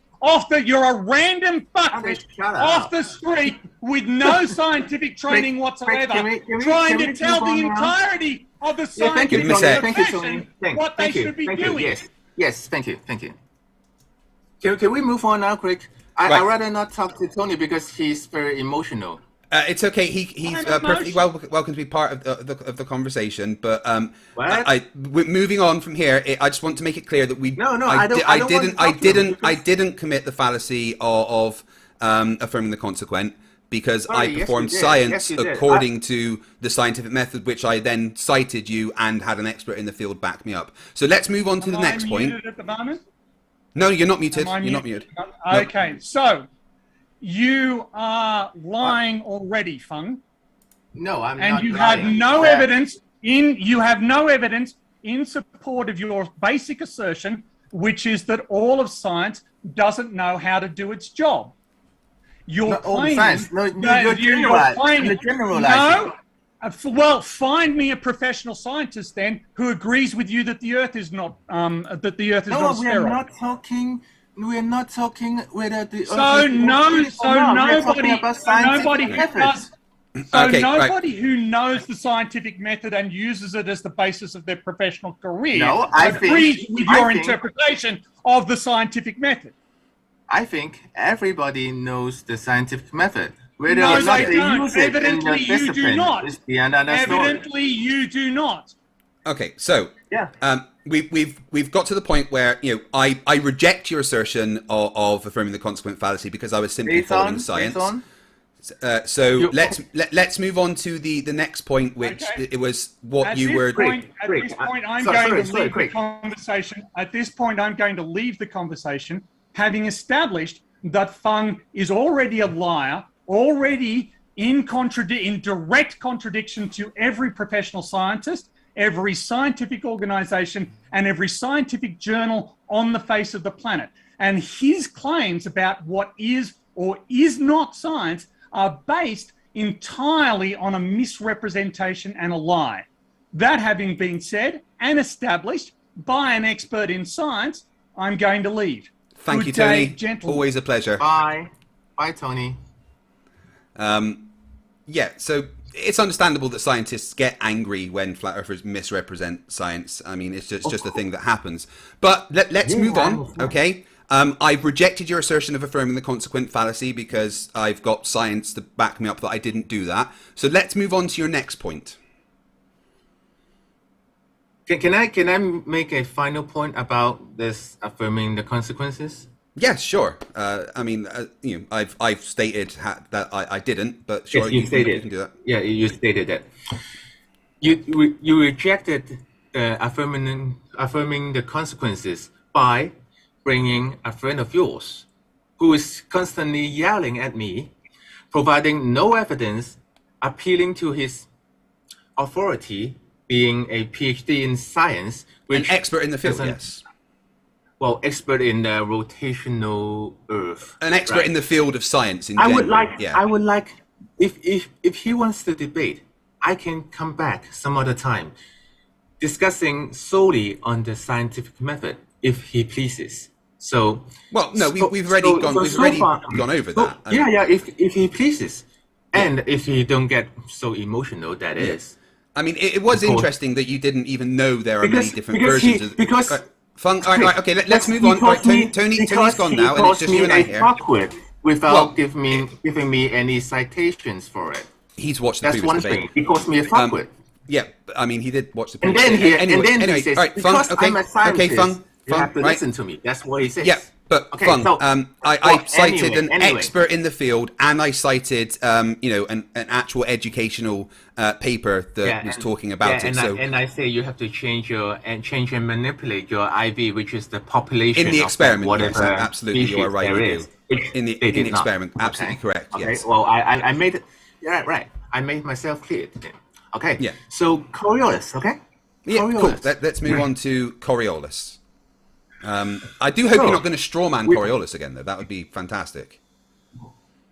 you're a random fuckwit Shut up. off the street with no scientific training whatsoever, can we trying to move tell the on now? entirety of the Yeah, thank you, scientific Tony. Tony. profession Thank you, what they should be doing. Yes, thank you. Can we move on now, Craig? Right. I'd rather not talk to Tony because he's very emotional. It's okay. He's perfectly welcome to be part of the conversation. But moving on from here, I just want to make it clear that I didn't commit the fallacy of affirming the consequent, because I performed science according to the scientific method, which I then cited you and had an expert in the field back me up. So let's move on to the next point. Muted at the moment? No, you're not muted. Am I You're not muted. Okay, so you are lying already, Fung. No, I'm and not. you have no evidence in support of your basic assertion, which is that all of science doesn't know how to do its job. You're claiming generalizing. Well, find me a professional scientist then who agrees with you that the Earth is not not a spheroid. We're not talking whether the nobody who knows the scientific method and uses it as the basis of their professional career agrees with your interpretation of the scientific method. I think everybody knows the scientific method. Whether No, or not they they don't. use it in Evidently, the you do discipline not. is the another story. Evidently, you do not. Okay, so Yeah. we've got to the point where I reject your assertion of affirming the consequent fallacy because I was simply following science. So let's move on to the next point, which it was what At you this were. point, at this point, I'm going to leave the conversation. At this point, I'm going to leave the conversation, having established that Feng is already a liar, already in direct contradiction to every professional scientist, every scientific organization, and every scientific journal on the face of the planet. And his claims about what is or is not science are based entirely on a misrepresentation and a lie. That having been said and established by an expert in science, I'm going to leave. Thank you, Tony. Always a pleasure. Bye. Bye, Tony. Yeah, so it's understandable that scientists get angry when flat earthers misrepresent science. I mean, it's just a thing that happens. But let's move on, okay? I've rejected your assertion of affirming the consequent fallacy because I've got science to back me up that I didn't do that. So let's move on to your next point. Can I make a final point about this affirming the consequences? Yes, sure. I mean, I've stated that I didn't, but sure, yes, you can do that. Yeah, you stated that. You rejected affirming the consequences by bringing a friend of yours who is constantly yelling at me, providing no evidence, appealing to his authority, being a PhD in science, an expert in the field, yes. Well, expert in rotational Earth. An expert in the field of science in general. I would like, if he wants to debate, I can come back some other time, discussing solely on the scientific method, if he pleases. So. Well, no, we've already gone over that. If he pleases, and if he don't get so emotional, that is. I mean, it was interesting that you didn't even know there are many different versions. Feng, all right, okay, let's move on. Right, Tony's gone now, and it's just you and I here. Without giving me any citations for it. He's watched the previous debate. That's one thing. He calls me a fuckwit. Yeah, I mean, he did watch the previous debate. Anyway, he says, all right, because I'm a scientist, Feng, you have to listen to me. That's what he says. Yeah, but Feng, I cited an expert in the field, and I cited, an actual educational paper that was talking about it. And I say you have to change and manipulate your IV, which is the population in the experiment. Of yes, absolutely, you are right. You do. In the experiment, absolutely correct. Okay. Yes. Well, I made it. Yeah, right. I made myself clear. Okay. Yeah. So Coriolis. Okay. Yeah. Coriolis. Cool. Let's move on to Coriolis. I do hope you're not going to strawman Coriolis again, though. That would be fantastic.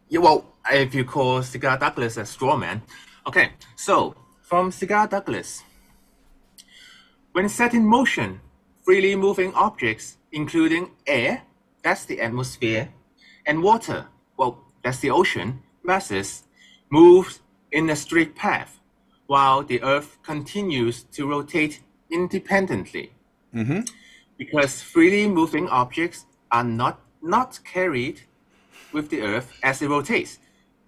Yeah, well, if you call Cigar Douglas a strawman. Okay, so from Cigar Douglas. When set in motion, freely moving objects, including air, that's the atmosphere, and water, well, that's the ocean, masses, moves in a straight path, while the Earth continues to rotate independently. Mm-hmm. Because freely moving objects are not carried with the Earth as it rotates.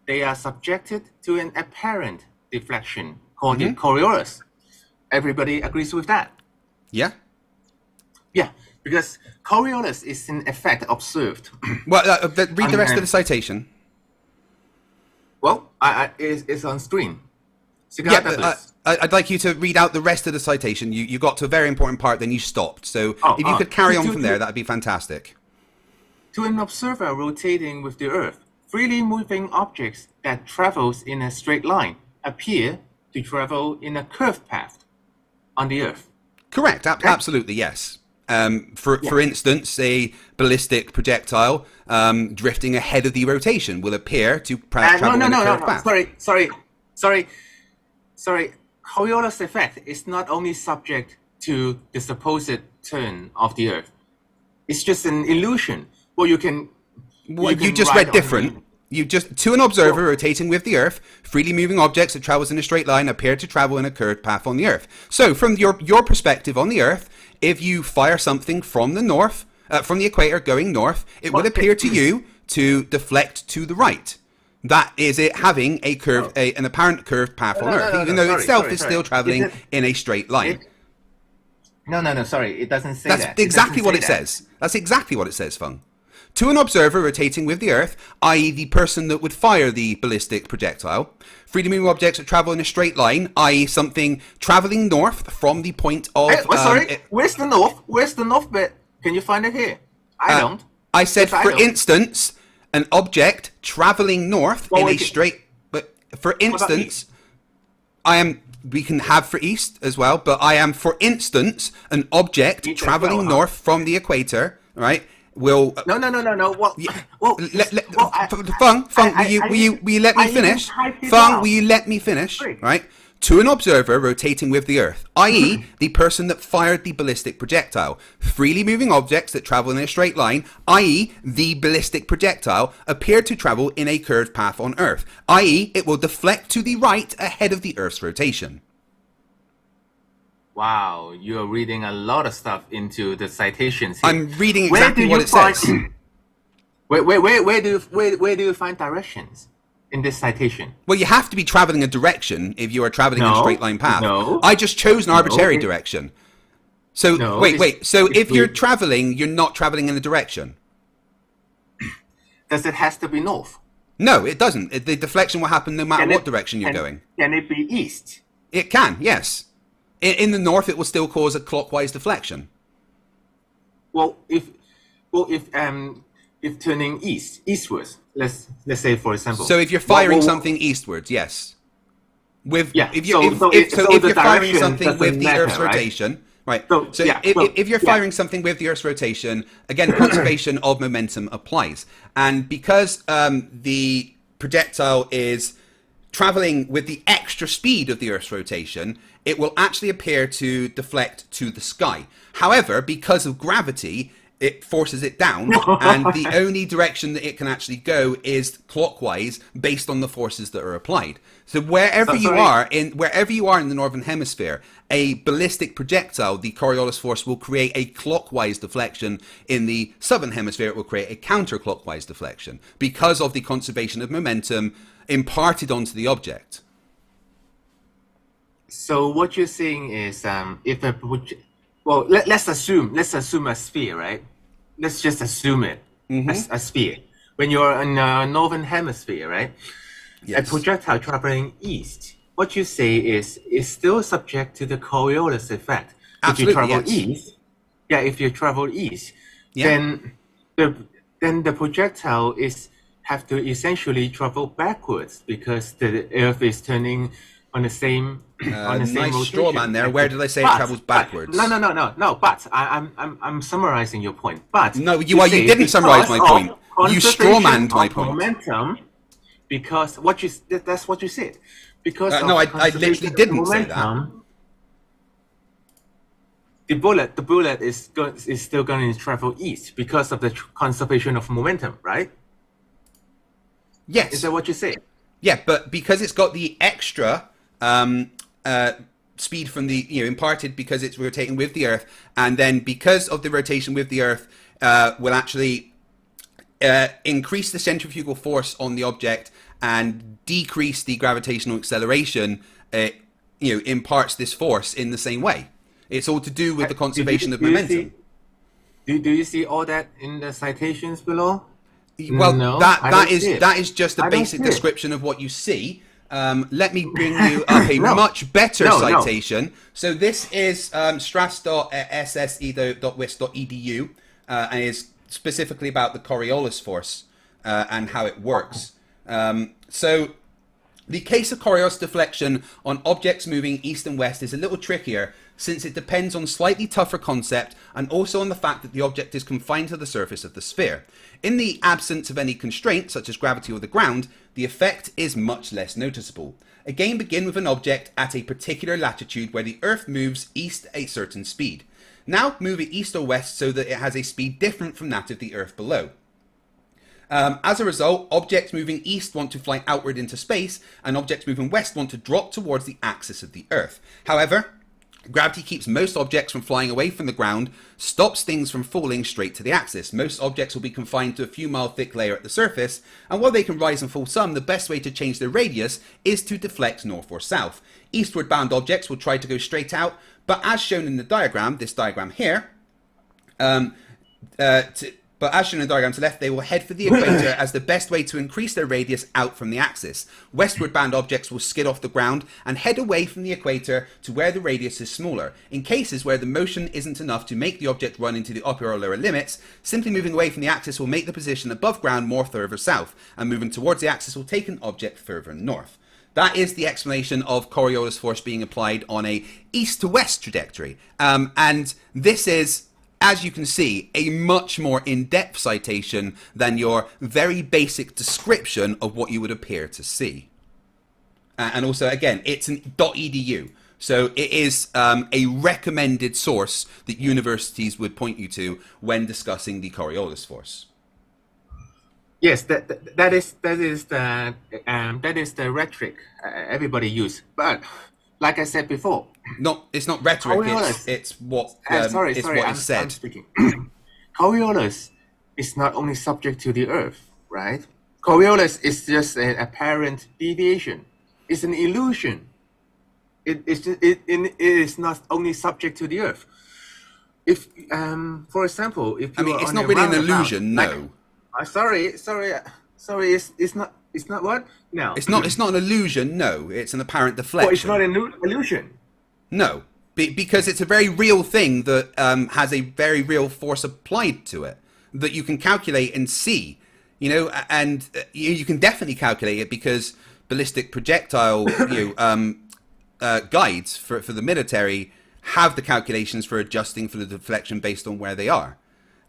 They are subjected to an apparent deflection called the Coriolis. Everybody agrees with that? Yeah. Yeah, because Coriolis is in effect observed. Well, read the rest of the citation. Well, it's on screen. I'd like you to read out the rest of the citation. You got to a very important part, then you stopped. So if you could carry on from there, that'd be fantastic. To an observer rotating with the Earth, freely moving objects that travels in a straight line appear to travel in a curved path on the Earth. Correct. Absolutely, yes. For instance, a ballistic projectile drifting ahead of the rotation will appear to travel in a curved path. Sorry. Coriolis effect is not only subject to the supposed turn of the Earth. It's just an illusion. Well, you just read different. To an observer rotating with the Earth, freely moving objects that travels in a straight line appear to travel in a curved path on the Earth. So, from your perspective on the Earth, if you fire something from the north, from the equator going north, it will appear to you to deflect to the right. That is it having a curve, an apparent curved path on Earth, even though itself is still traveling in a straight line. Sorry, it doesn't say That's that. exactly what it says. That's exactly what it says, Feng. To an observer rotating with the Earth, i.e. the person that would fire the ballistic projectile, freely-moving objects that travel in a straight line, i.e. something traveling north from the point of... where's the north? Where's the north bit? Can you find it here? I don't. I said, for instance, an object traveling north in a straight... But for instance, we can have for east as well, but I am, for instance, an object traveling north from the equator, right? Will no. Well, Feng, will you let me finish? Feng, will you let me finish? Right. To an observer rotating with the Earth, i.e. the person that fired the ballistic projectile. Freely moving objects that travel in a straight line, i.e. the ballistic projectile, appear to travel in a curved path on Earth, i.e. it will deflect to the right ahead of the Earth's rotation. Wow, you're reading a lot of stuff into the citations here. I'm reading exactly what it says. Where do you find directions in this citation? Well, you have to be traveling a direction if you are traveling in a straight line path. I just chose an arbitrary direction. So wait. So if you're traveling, you're not traveling in a direction. Does it has to be north? No, it doesn't. The deflection will happen no matter what direction you're going. Can it be east? It can, yes. In the north, it will still cause a clockwise deflection. Well, if turning eastwards, let's say for example. So if you're firing something eastwards, yes. If you're firing something with the Earth's rotation, right? If you're firing something with the Earth's rotation, again, conservation of momentum applies, and because the projectile is traveling with the extra speed of the Earth's rotation, it will actually appear to deflect to the sky. However, because of gravity, it forces it down, and the only direction that it can actually go is clockwise based on the forces that are applied. So wherever you are in the northern hemisphere, a ballistic projectile, the Coriolis force, will create a clockwise deflection. In the southern hemisphere, it will create a counterclockwise deflection because of the conservation of momentum imparted onto the object. So what you're saying is, let's assume a sphere, right? Let's just assume it a sphere. When you're in the northern hemisphere, right? Yes. A projectile traveling east. What you say is still subject to the Coriolis effect. Absolutely, if you travel east, if you travel east, then the projectile have to essentially travel backwards because the Earth is turning on the same nice straw man there. Where did I say it travels backwards? No. But I'm summarizing your point. But no, you didn't summarize my point. You straw manned my point. Momentum, because that's what you said. Because I literally didn't say that. The bullet is still going to travel east because of the conservation of momentum, right? Yes. Is that what you say? Yeah, but because it's got the extra speed from the imparted because it's rotating with the Earth, and then because of the rotation with the Earth, will actually increase the centrifugal force on the object and decrease the gravitational acceleration. Imparts this force in the same way. It's all to do with the conservation of momentum. Do you see all that in the citations below? Well, no, that is just a basic description of what you see. Let me bring you up a much better citation. So this is stras.sse.wis.edu and is specifically about the Coriolis force and how it works. So the case of Coriolis deflection on objects moving east and west is a little trickier since it depends on slightly tougher concept and also on the fact that the object is confined to the surface of the sphere. In the absence of any constraint, such as gravity or the ground, the effect is much less noticeable. Again, begin with an object at a particular latitude where the Earth moves east at a certain speed. Now move it east or west so that it has a speed different from that of the Earth below. As a result, objects moving east want to fly outward into space, and objects moving west want to drop towards the axis of the Earth. However, Gravity keeps most objects from flying away from the ground, stops things from falling straight to the axis. Most objects will be confined to a few mile thick layer at the surface, and while they can rise and fall some, the best way to change their radius is to deflect north or south. Eastward bound objects will try to go straight out, but as shown in the diagram, this diagram here, but as shown in the diagram to the left, they will head for the equator as the best way to increase their radius out from the axis. Westward bound objects will skid off the ground and head away from the equator to where the radius is smaller. In cases where the motion isn't enough to make the object run into the upper or lower limits, simply moving away from the axis will make the position above ground more further south, and moving towards the axis will take an object further north. That is the explanation of Coriolis force being applied on a east to west trajectory. And this is, as you can see, a much more in-depth citation than your very basic description of what you would appear to see. And also, again, it's an .edu. So it is a recommended source that universities would point you to when discussing the Coriolis force. Yes, that is the rhetoric everybody use. But like I said before, it's not rhetoric. It's what is said. I'm speaking. Coriolis is not only subject to the Earth, right? Coriolis is just an apparent deviation. It's an illusion. It is not only subject to the Earth. If, for example, if you it's not really an illusion, no. Sorry. It's not what? No. It's not an illusion. No, it's an apparent deflection. Oh, it's not an illusion. No, because it's a very real thing that has a very real force applied to it that you can calculate and see. You know, and you can definitely calculate it because ballistic projectile guides for the military have the calculations for adjusting for the deflection based on where they are.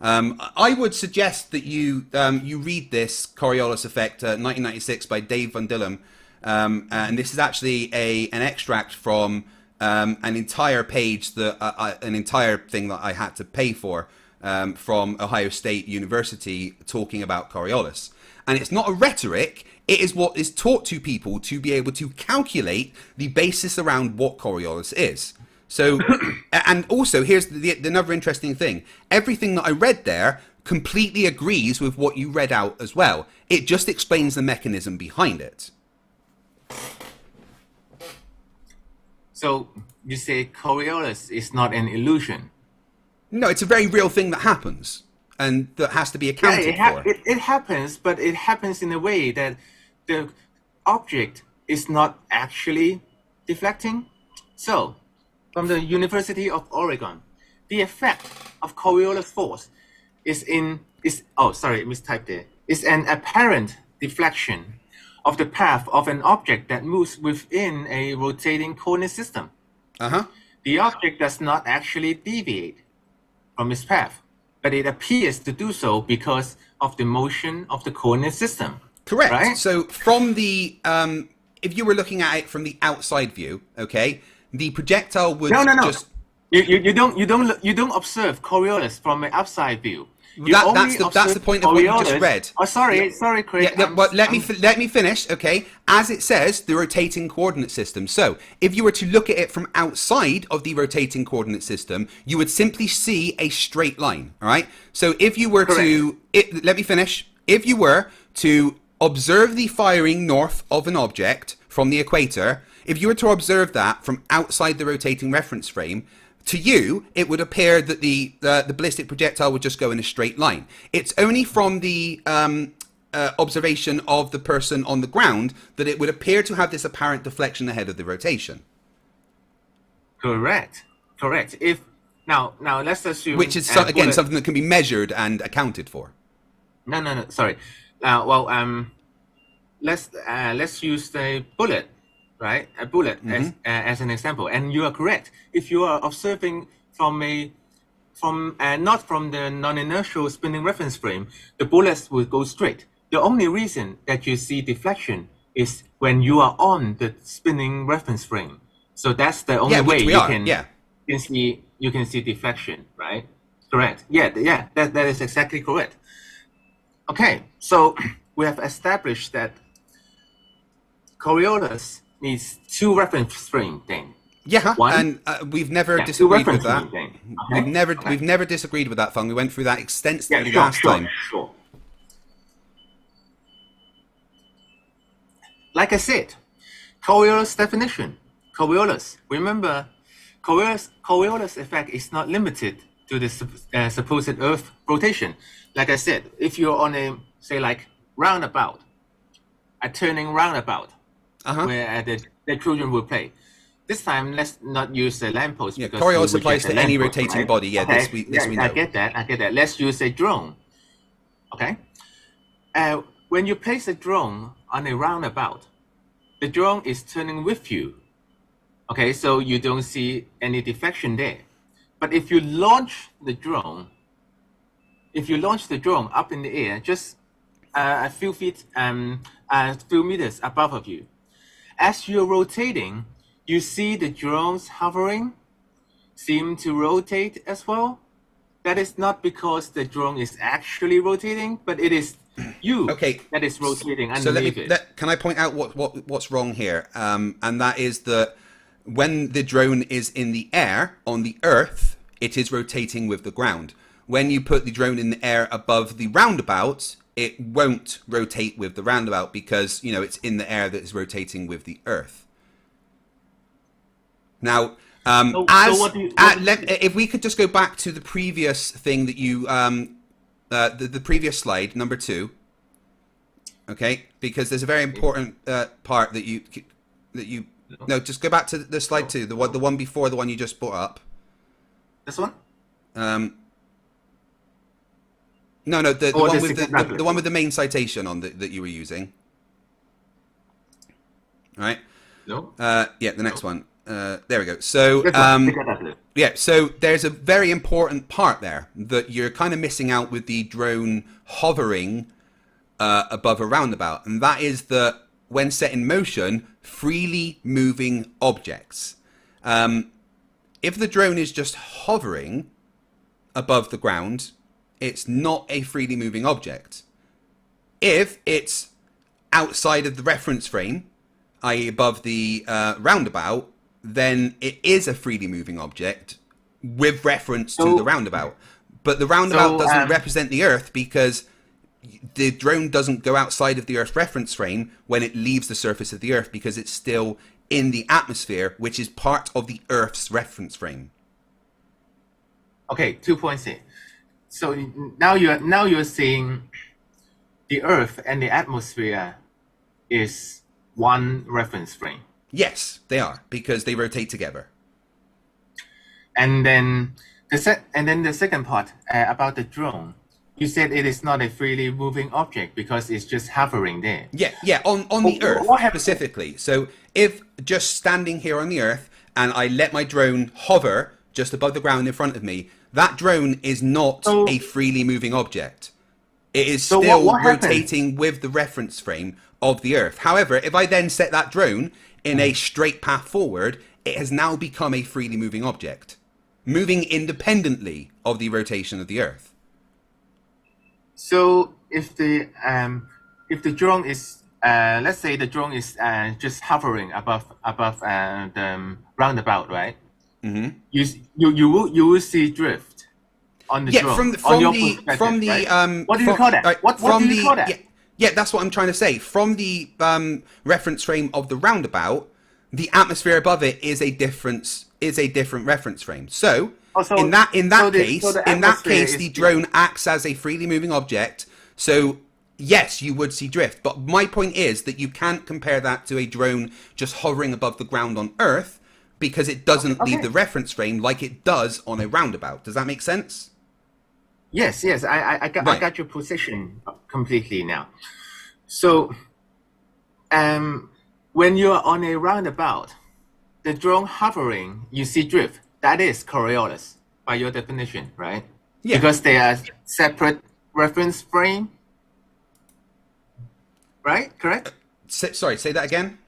I would suggest that you read this Coriolis effect, 1996 by Dave Van Dillem, and this is actually an extract from an entire page an entire thing that I had to pay for from Ohio State University talking about Coriolis. And it's not a rhetoric, it is what is taught to people to be able to calculate the basis around what Coriolis is. So, and also, here's another interesting thing. Everything that I read there completely agrees with what you read out as well. It just explains the mechanism behind it. So, you say Coriolis is not an illusion? No, it's a very real thing that happens, and that has to be accounted for. It happens, but it happens in a way that the object is not actually deflecting. So, from the University of Oregon, the effect of Coriolis force is an apparent deflection of the path of an object that moves within a rotating coordinate system. The object does not actually deviate from its path, but it appears to do so because of the motion of the coordinate system. Correct. Right? So from the, if you were looking at it from the outside view, okay, the projectile would just... You don't observe Coriolis from an outside view. That's the point of what you just read. Oh, sorry, Craig. But let me finish, okay? As it says, the rotating coordinate system. So, if you were to look at it from outside of the rotating coordinate system, you would simply see a straight line, all right? So, if you were let me finish. If you were to observe the firing north of an object from the equator, if you were to observe that from outside the rotating reference frame, to you, it would appear that the ballistic projectile would just go in a straight line. It's only from the observation of the person on the ground that it would appear to have this apparent deflection ahead of the rotation. Correct. If now let's assume, which is something that can be measured and accounted for. No. Sorry. Let's use the bullet. Right, a bullet as an example, and you are correct. If you are observing from not from the non-inertial spinning reference frame, the bullets will go straight. The only reason that you see deflection is when you are on the spinning reference frame. So that's the only way you can see deflection, right? Correct. Yeah. That is exactly correct. Okay, so we have established that Coriolis needs two reference frames then. Yeah, One. and we've never Yeah, two disagreed with reference that. thing. Okay. We've never disagreed with that, Fung. We went through that extensively Yeah, last time. sure. Like I said, Coriolis definition. Coriolis. Remember, Coriolis effect is not limited to the supposed Earth rotation. Like I said, if you're on a, say, like roundabout, a turning roundabout, where the children will play. This time, let's not use a lamppost. Yeah, because Coriolis applies to any rotating right? body. Yeah, okay. this we know. I get that. Let's use a drone. Okay. When you place a drone on a roundabout, the drone is turning with you. Okay, so you don't see any deflection there. But if you launch the drone up in the air, just a few feet, a few meters above of you, as you're rotating, you see the drones hovering, seem to rotate as well. That is not because the drone is actually rotating, but it is you that is rotating underneath it. Can I point out what's wrong here? And that is that when the drone is in the air on the Earth, it is rotating with the ground. When you put the drone in the air above the roundabout, it won't rotate with the roundabout because, it's in the air that is rotating with the Earth. Now, if we could just go back to the previous thing that you, the previous slide, number 2, okay? Because there's a very important part that you. No, just go back to the slide 2, the one before the one you just brought up. This one? No, the one with the main citation on that you were using. All right. No. Yeah, the next one. There we go. So yeah, so there's a very important part there that you're kind of missing out with the drone hovering above a roundabout, and that is that when set in motion, freely moving objects. If the drone is just hovering above the ground, it's not a freely moving object. If it's outside of the reference frame, i.e. above the roundabout, then it is a freely moving object with reference to the roundabout. But the roundabout doesn't represent the Earth because the drone doesn't go outside of the Earth reference frame when it leaves the surface of the Earth because it's still in the atmosphere, which is part of the Earth's reference frame. Okay, 2 points here. So now you're saying the Earth and the atmosphere is one reference frame. Yes, they are, because they rotate together. And then the second part about the drone, you said it is not a freely moving object because it's just hovering there. Yeah, on the Earth specifically. So if just standing here on the Earth and I let my drone hover just above the ground in front of me, that drone is not a freely moving object. It is still rotating with the reference frame of the Earth. However, if I then set that drone in a straight path forward, it has now become a freely moving object, moving independently of the rotation of the Earth. So if the drone is let's say the drone is just hovering above the roundabout, right? Mm-hmm. You will see drift on the drone. What do you call that? What do you call that? Yeah, that's what I'm trying to say. From the reference frame of the roundabout, the atmosphere above it is a different reference frame. So in that case, the drone acts as a freely moving object. So yes, you would see drift. But my point is that you can't compare that to a drone just hovering above the ground on Earth because it doesn't leave the reference frame like it does on a roundabout. Does that make sense? Yes. I got your position completely now. So, when you are on a roundabout, the drone hovering, you see drift. That is Coriolis by your definition, right? Yeah. Because they are separate reference frame, right? Correct? Sorry, say that again.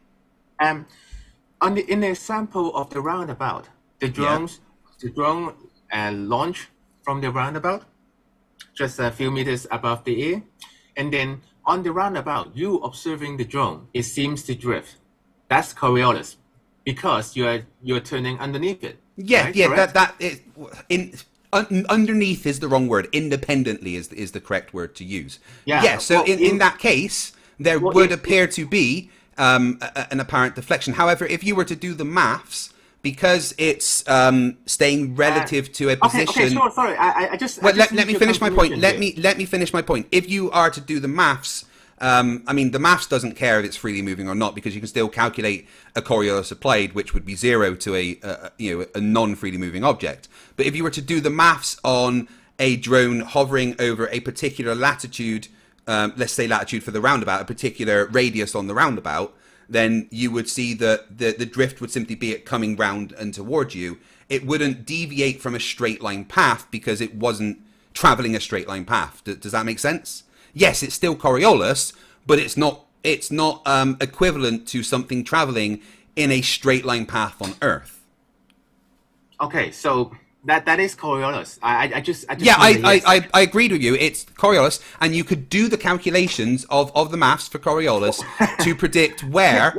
In the example of the roundabout, the drone launch from the roundabout, just a few meters above the air, and then on the roundabout, you observing the drone, it seems to drift. That's Coriolis because you're turning underneath it. Yeah, right? yeah, Correct? that is underneath is the wrong word. Independently is the correct word to use. Yeah, So well, in that case, there well, would appear to be an apparent deflection. However, if you were to do the maths, because it's staying relative to a position. Okay, sure, sorry. I just. Well, I just let me need finish my your point. conclusion Let me finish my point. If you are to do the maths, I mean, the maths doesn't care if it's freely moving or not, because you can still calculate a Coriolis applied, which would be 0 to a non-freely moving object. But if you were to do the maths on a drone hovering over a particular latitude, let's say latitude for the roundabout, a particular radius on the roundabout, then you would see that the drift would simply be it coming round and towards you. It wouldn't deviate from a straight line path because it wasn't traveling a straight line path. Does that make sense? Yes, it's still Coriolis, but it's not equivalent to something traveling in a straight line path on Earth. Okay, so that is Coriolis. I just Yeah, wonder, yes. I agreed with you. It's Coriolis, and you could do the calculations of the maths for Coriolis to predict where.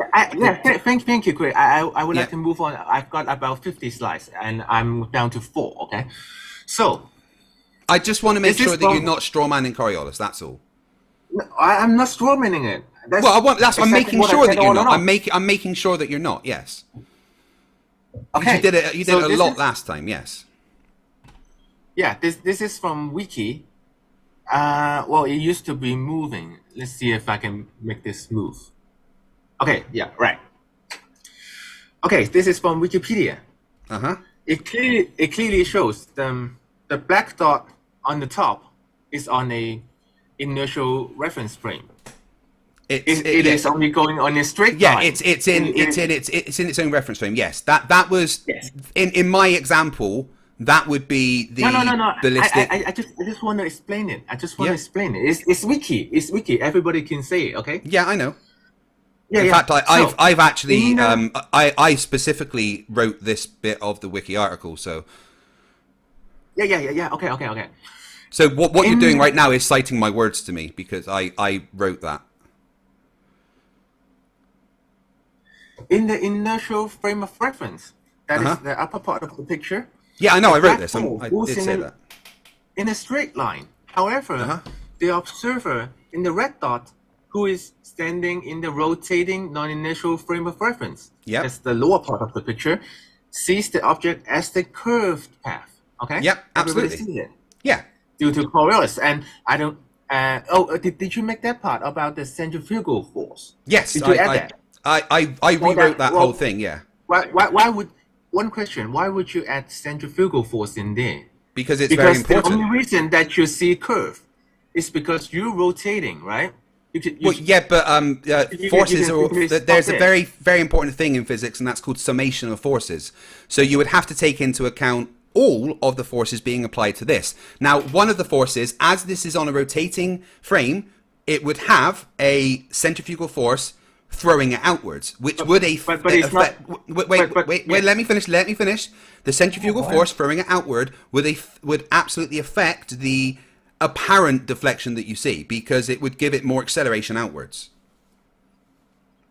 Thank you, Craig. I would like Yeah. to move on. I've got about 50 slides, and I'm down to 4. Okay, so I just want to make Is this sure that you're from- not strawmanning Coriolis. That's all. I'm not strawmanning it. That's Well, I'm exactly making what I sure said that you're all not. along. I'm making sure that you're not. Yes. Okay, You did it. You did so it a this lot is- last time. Yes. Yeah, this is from Wiki. Well, it used to be moving. Let's see if I can make this move. Okay, yeah, right. Okay, this is from Wikipedia. It clearly shows the black dot on the top is on a inertial reference frame. It is only going on a straight Yeah, line. it's in its own reference frame. Yes, that was Yes. in my example. That would be the No. the listed. I just want to explain it. I just want Yeah. to explain it. It's Wiki. It's Wiki. Everybody can say it. Okay. Yeah, I know. Yeah. In fact, I've actually in the- I specifically wrote this bit of the wiki article. So Yeah. Okay. so what you're doing In- right now is citing my words to me because I wrote that. In the inertial frame of reference, that is Uh-huh. the upper part of the picture. Yeah, I know. I The wrote black this. ball I goes did in say a- that. in a straight line. However, Uh-huh. the observer in the red dot, who is standing in the rotating non-inertial frame of reference, Yep. that's the lower part of the picture, sees the object as the curved path. Okay. Yep, Everybody absolutely. sees it Yeah. due to Coriolis, and I don't. Did you make that part about the centrifugal force? Yes. Did you add that? I rewrote that whole thing. Yeah. Why would one question? Why would you add centrifugal force in there? Because it's very Because the important. only reason that you see curve is because you're rotating, right? Well, yeah, but forces you are. can stop There's a there. very important thing in physics, and that's called summation of forces. So you would have to take into account all of the forces being applied to this. Now, one of the forces, as this is on a rotating frame, it would have a centrifugal force throwing it outwards, which would but it's not- wait. Let me finish. The centrifugal force throwing it outward would absolutely affect the apparent deflection that you see because it would give it more acceleration outwards.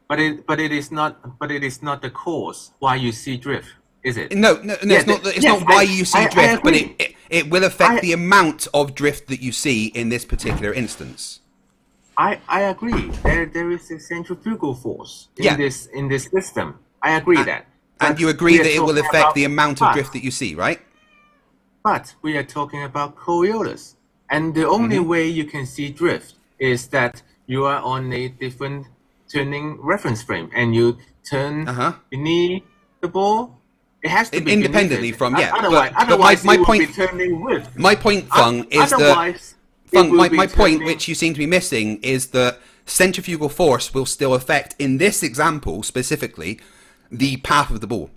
But it is not the cause why you see drift, is it? No, it's not. It's not why you see drift, but agree. it will affect the amount of drift that you see in this particular instance. I agree. There is a centrifugal force in Yeah. this system. I agree that. And But you agree we are that it will talking affect about the amount of path. drift that you see, right? But we are talking about Coriolis, and the only Mm-hmm. way you can see drift is that you are on a different turning reference frame, and you turn beneath the ball. It has to be Independently beneath it. from, yeah, Otherwise, but otherwise my it will point- be turning with. My point, Fung, is that Otherwise, it Fung, will be my point, turning- which you seem to be missing, is that centrifugal force will still affect, in this example specifically, the path of the ball.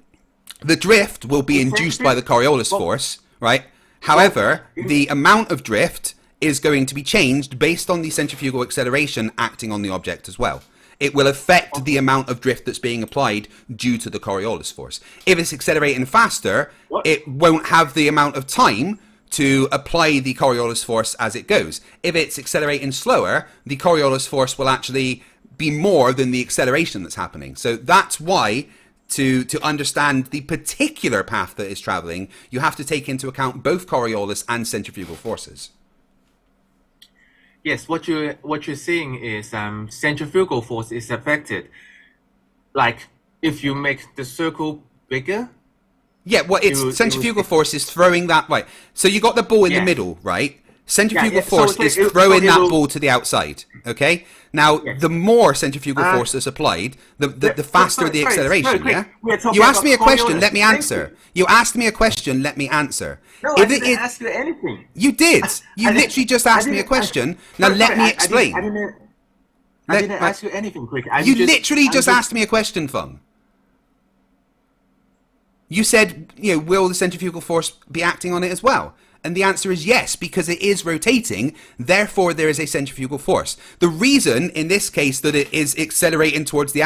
The drift will be induced by the Coriolis force, right? However, the amount of drift is going to be changed based on the centrifugal acceleration acting on the object as well. It will affect the amount of drift that's being applied due to the Coriolis force. If it's accelerating faster, it won't have the amount of time to apply the Coriolis force as it goes. If it's accelerating slower, the Coriolis force will actually be more than the acceleration that's happening. So that's why to understand the particular path that it's traveling, you have to take into account both Coriolis and centrifugal forces. Yes, what you're saying is centrifugal force is affected. Like if you make the circle bigger. Yeah, well, it's centrifugal force is throwing that right. So you got the ball in the middle, right? Centrifugal force is throwing that ball to the outside. Okay. Now, the more centrifugal force is applied, the faster the acceleration. Yeah. You asked me a question. Let me answer. You asked me a question. Let me answer. No, I didn't ask you anything. You did. You literally just asked me a question. Now let me explain. I didn't ask you anything, quick. You literally just asked me a question, Feng. You said, will the centrifugal force be acting on it as well? And the answer is yes, because it is rotating, therefore there is a centrifugal force. The reason, in this case, that it is accelerating towards the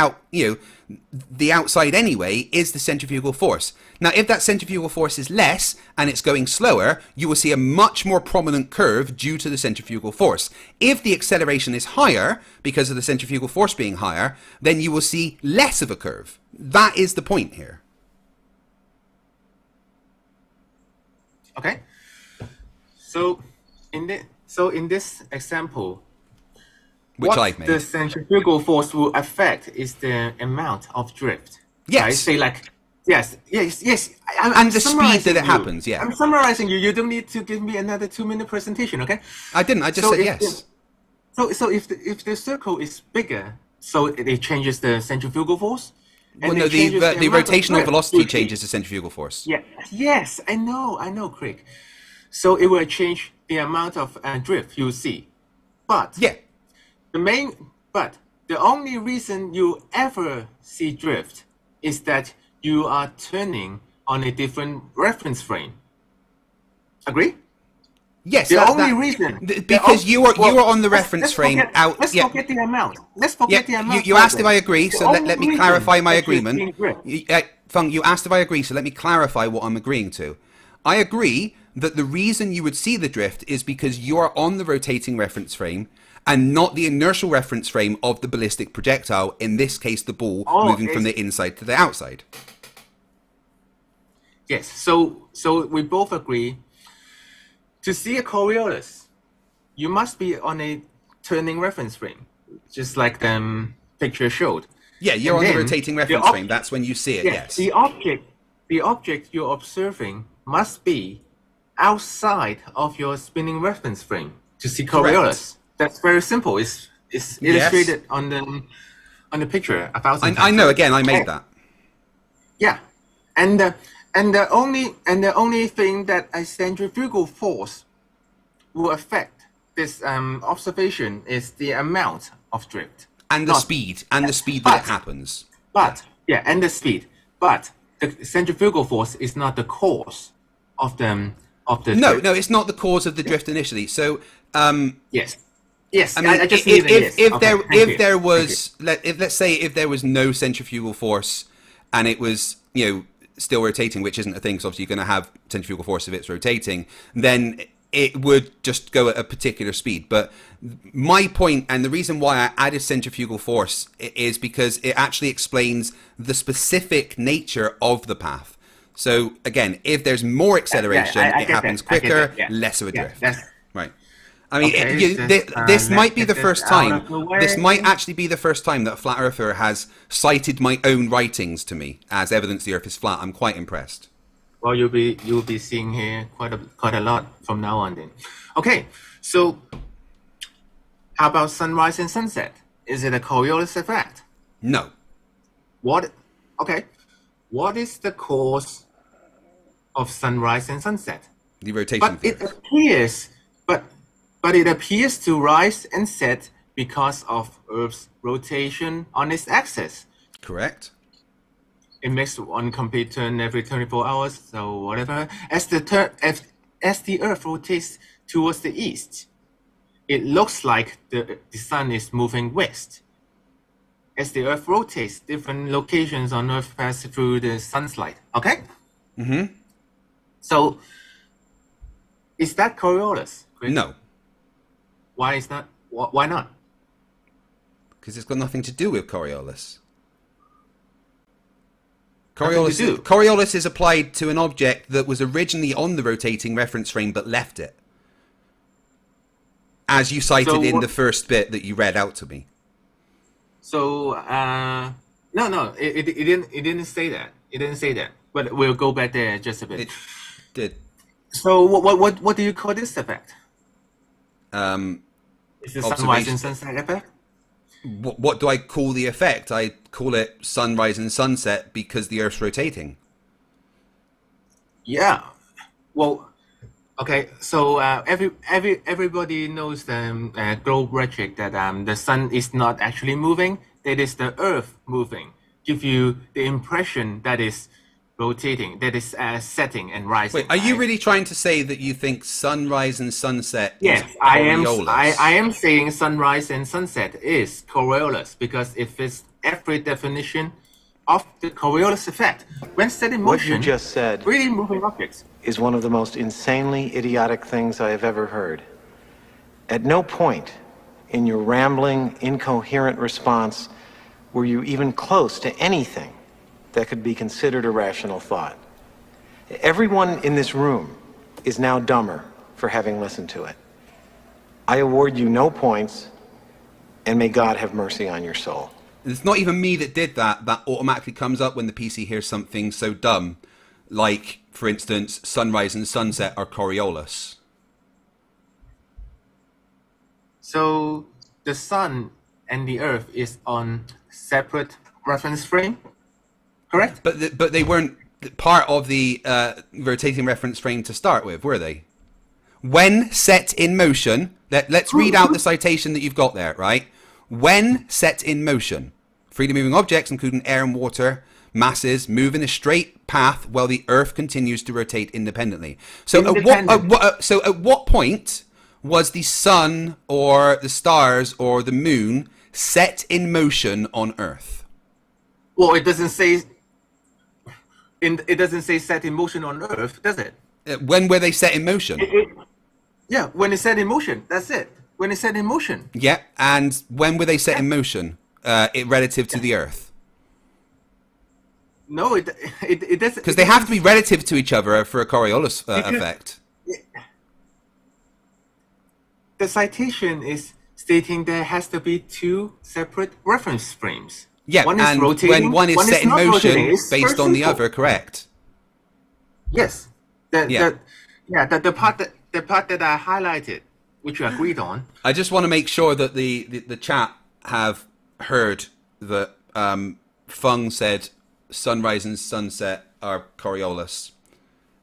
outside anyway, is the centrifugal force. Now, if that centrifugal force is less, and it's going slower, you will see a much more prominent curve due to the centrifugal force. If the acceleration is higher, because of the centrifugal force being higher, then you will see less of a curve. That is the point here. Okay. So in this example, which I've made, the centrifugal force will affect is the amount of drift. Yes. I say yes. And the speed that it happens. Yeah. I'm summarizing you. You don't need to give me another 2-minute presentation. Okay. I didn't. I just said yes. So if the circle is bigger, so it changes the centrifugal force. Well, no, the rotational velocity changes the centrifugal force. Yeah. Yes, I know, Craig. So it will change the amount of drift you see. But the only reason you ever see drift is that you are turning on a different reference frame. Agree? Yes, the only reason because you are on the reference frame out. Let's forget the amount. Let's forget the amount. You asked if I agree, so let me clarify my agreement. Feng, you asked if I agree, so let me clarify what I'm agreeing to. I agree that the reason you would see the drift is because you are on the rotating reference frame and not the inertial reference frame of the ballistic projectile, in this case the ball moving from the inside to the outside. Yes, so we both agree. To see a Coriolis, you must be on a turning reference frame, just like the picture showed. Yeah, you're on the rotating reference frame. That's when you see it, yes. The object you're observing must be outside of your spinning reference frame to see Coriolis. That's very simple. It's illustrated on the picture 1,000 times. I know. Again, I made that. Yeah, and the only thing that a centrifugal force will affect this observation is the amount of drift and the speed that it happens. But and the speed. But the centrifugal force is not the cause of the drift. No, it's not the cause of the drift initially. So yes. I mean, let's say if there was no centrifugal force and it was still rotating, which isn't a thing, so obviously you're going to have centrifugal force if it's rotating, then it would just go at a particular speed. But my point, and the reason why I added centrifugal force, is because it actually explains the specific nature of the path. So again, if there's more acceleration, it happens quicker, less of a drift. Right. I mean, this might be the first time. This might actually be the first time that a flat earther has cited my own writings to me as evidence the Earth is flat. I'm quite impressed. Well, you'll be seeing here quite a lot from now on. Then, okay. So, how about sunrise and sunset? Is it a Coriolis effect? No. What? Okay. What is the cause of sunrise and sunset? The rotation. But it appears to rise and set because of Earth's rotation on its axis. Correct. It makes one complete turn every 24 hours, so whatever. As the Earth rotates towards the east, it looks like the sun is moving west. As the Earth rotates, different locations on Earth pass through the sunlight. Okay? Mm-hmm. So, is that Coriolis? No. Why is that? Why not? Because it's got nothing to do with Coriolis. Coriolis is applied to an object that was originally on the rotating reference frame but left it, as you cited in the first bit that you read out to me. So no, it didn't say that. It didn't say that. But we'll go back there just a bit. It did. So what do you call this effect? Is it sunrise and sunset effect? What do I call the effect? I call it sunrise and sunset because the Earth's rotating. Yeah. Well, okay. So everybody knows the globe rhetoric that the sun is not actually moving. That is the Earth moving. Give you the impression that is rotating, that is setting and rising. Wait, are you really trying to say that you think sunrise and sunset yes, is Coriolis? I am saying sunrise and sunset is Coriolis because it fits every definition of the Coriolis effect. When set in motion, what you just said really moving objects is one of the most insanely idiotic things I have ever heard. At no point in your rambling, incoherent response were you even close to anything that could be considered a rational thought. Everyone in this room is now dumber for having listened to it. I award you no points, and may God have mercy on your soul. It's not even me that did that. That automatically comes up when the PC hears something so dumb, like, for instance, sunrise and sunset are Coriolis. So the sun and the Earth is on separate reference frame, correct? But they weren't part of the rotating reference frame to start with, were they? When set in motion, let's read out the citation that you've got there, right? When set in motion, freely moving objects, including air and water, masses, move in a straight path while the Earth continues to rotate independently. So at what point was the sun or the stars or the moon set in motion on Earth? Well, it doesn't say. It doesn't say set in motion on Earth, does it? When were they set in motion? Yeah, when it's set in motion. That's it. When it's set in motion. Yeah, and when were they set in motion relative to the Earth? No, it doesn't. Because they have to be relative to each other for a Coriolis effect. The citation is stating there has to be two separate reference frames. Yeah, one is and rotating, when one is set in motion based on the other, simple. Correct? Yes. The part that I highlighted, which you agreed on. I just want to make sure that the chat have heard that Fung said sunrise and sunset are Coriolis.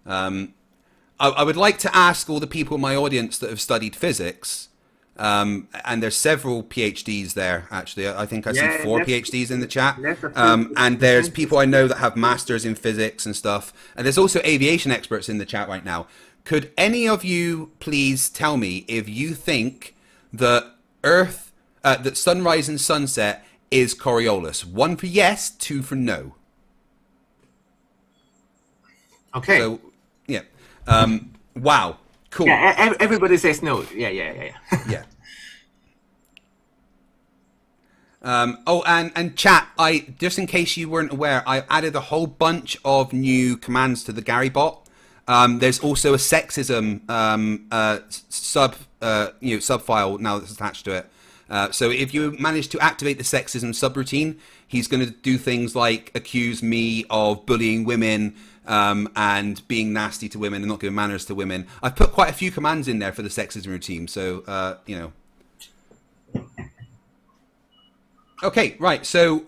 I would like to ask all the people in my audience that have studied physics, and there's several PhDs there, actually. I think I see 4 PhDs in the chat. And there's people I know that have masters in physics and stuff. And there's also aviation experts in the chat right now. Could any of you please tell me if you think that that sunrise and sunset is Coriolis? 1 for yes, 2 for no. Okay. So, yeah. Wow. Cool. Yeah, everybody says no. Yeah. Yeah. And chat, just in case you weren't aware, I added a whole bunch of new commands to the Gary bot. There's also a sexism sub file now that's attached to it. So if you manage to activate the sexism subroutine, he's going to do things like accuse me of bullying women and being nasty to women and not giving manners to women. I've put quite a few commands in there for the sexism routine, so Okay, right. So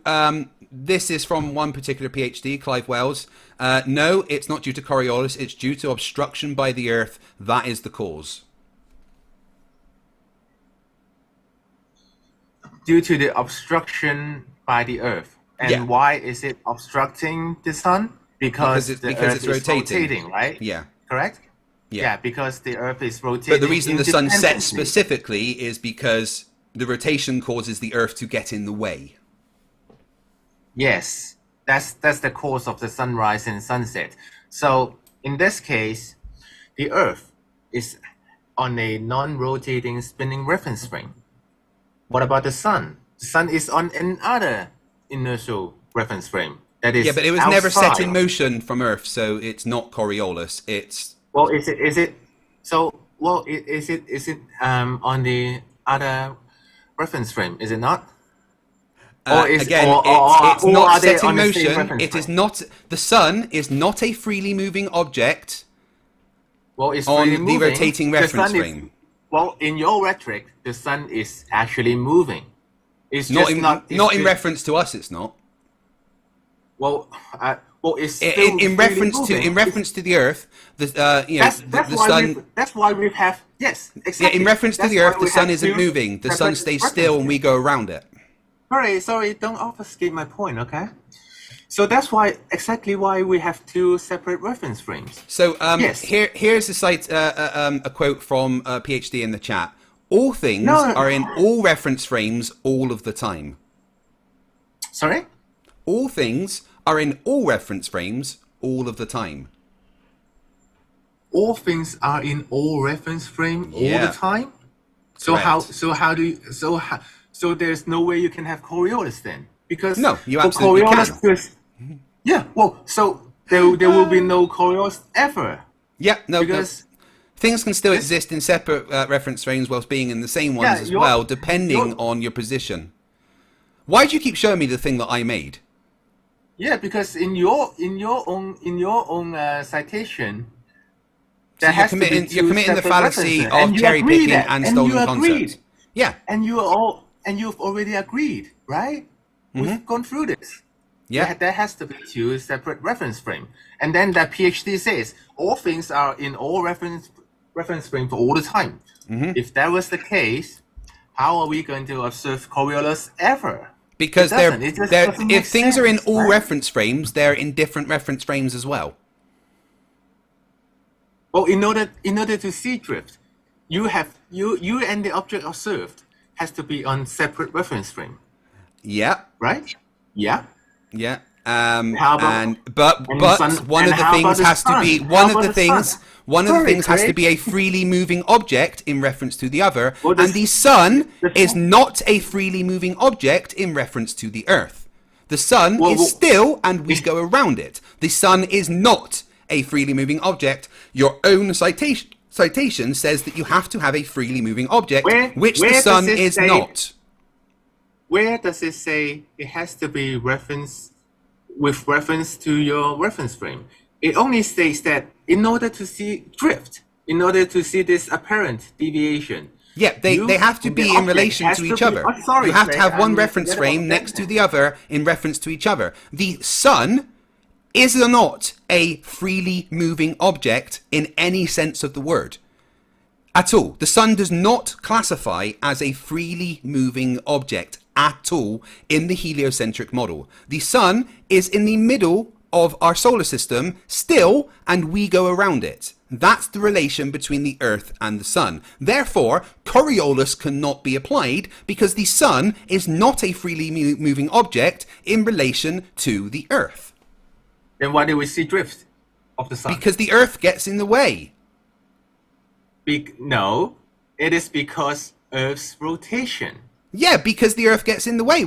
this is from one particular PhD, Clive Wells. No, it's not due to Coriolis. It's due to obstruction by the Earth. That is the cause. Due to the obstruction by the Earth. And why is it obstructing the sun? Because the Earth is rotating, right? Yeah. Correct? Yeah, because the Earth is rotating. But the reason the sun sets specifically is because the rotation causes the Earth to get in the way. Yes, that's the cause of the sunrise and sunset. So in this case, the Earth is on a non-rotating spinning reference frame. What about the sun? The sun is on another inertial reference frame. that is Yeah, but it was never set outside. in motion from Earth, so it's not Coriolis. It's Well, is it so? Well, is it on the other reference frame? Is it not? again, it's or not are they set in on the same motion. reference It is frame? not. The sun is not a freely moving object Well, it's on freely the moving. rotating The reference sun is- frame. well, in your rhetoric, the sun is actually moving. It's Not just in not. It's not in just- reference to us. It's not. Well, it's still In freely reference to moving. in reference to the Earth, That's the why sun. that's why we have yes Yeah, exactly. in reference to That's the why Earth, we the sun have isn't two moving. The sun separate stays reference still, and we frames. go around it. Sorry, don't obfuscate my point, okay? So that's exactly why we have two separate reference frames. So Yes. here's a quote from PhD in the chat. All things No. are in all reference frames all of the time. Sorry? All things are in all reference frames all of the time. All things are in all reference frame all Yeah. the time? So Correct. so there's no way you can have Coriolis then? Because No, you for absolutely Coriolis can. yeah, well, so there will be no Coriolis ever. Yeah, no, Because things can still exist in separate reference frames whilst being in the same ones Yeah, as you're- well, depending you're- on your position. Why do you keep showing me the thing that I made? yeah, because in your own citation, So there has to be you're two committing the separate fallacy references, of and you cherry agree picking that, and and stolen you agreed, concepts. Yeah, and you've already agreed, right? We've gone through this. yeah. There has to be two separate reference frame, and then the PhD says all things are in all reference frame for all the time. If that was the case, how are we going to observe Coriolis ever? Because It doesn't. It just doesn't make if things are in sense, all right? reference frames, they're in different reference frames as well. Well, in order to see drift, you and the object observed has to be on separate reference frame, Yeah, right? Yeah. yeah. How about- But and the sun- one and of the how about things the has to sun? be How one of about the the things sun? one of the Sorry, things has to Craig. be a freely moving object in reference to the other, Well, and the sun the is sun- not a freely moving object in reference to the Earth. The sun Well, is well- still, and we go around it. The sun is not a freely moving object. Your own citation says that you have to have a freely moving object, which the where sun does it is say- not. Where does it say it has to be with reference to your reference frame? It only states that in order to see drift, in order to see this apparent deviation. Yeah, they have to the be in object relation has to to each be- other. oh, sorry, You have to Craig, have one I'm reference forgetting frame about next that. to the other in reference to each other. The sun is not a freely moving object in any sense of the word. At all. The sun does not classify as a freely moving object at all in the heliocentric model. The sun is in the middle of our solar system still, and we go around it. That's the relation between the Earth and the sun. Therefore, Coriolis cannot be applied because the sun is not a freely moving object in relation to the Earth. Then why do we see drift of the sun? Because the Earth gets in the way. No, it is because Earth's rotation. Yeah, because the Earth gets in the way,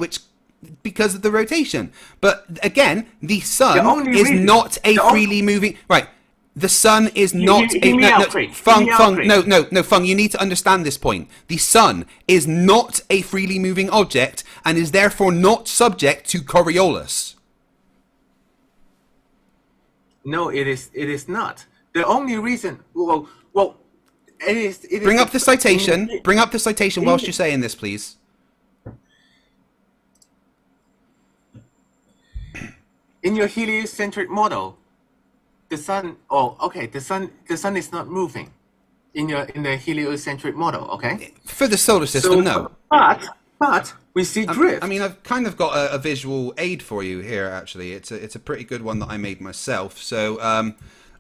because of the rotation. But again, the sun The only is reason- not a the on- freely moving. Right. The sun is not hear me out, Craig. Fung, Hear me out, Fung, Craig. no, Fung, you need to understand this point. The sun is not a freely moving object and is therefore not subject to Coriolis. No, it is not. The only reason, well, it is. Bring up the citation. Bring up the citation whilst you're saying this, please. In your heliocentric model, the sun. Oh, okay. The sun is not moving. In the heliocentric model, okay. For the solar system, no. But we see drift. I mean, I've kind of got a visual aid for you here, actually. It's a pretty good one that I made myself. So,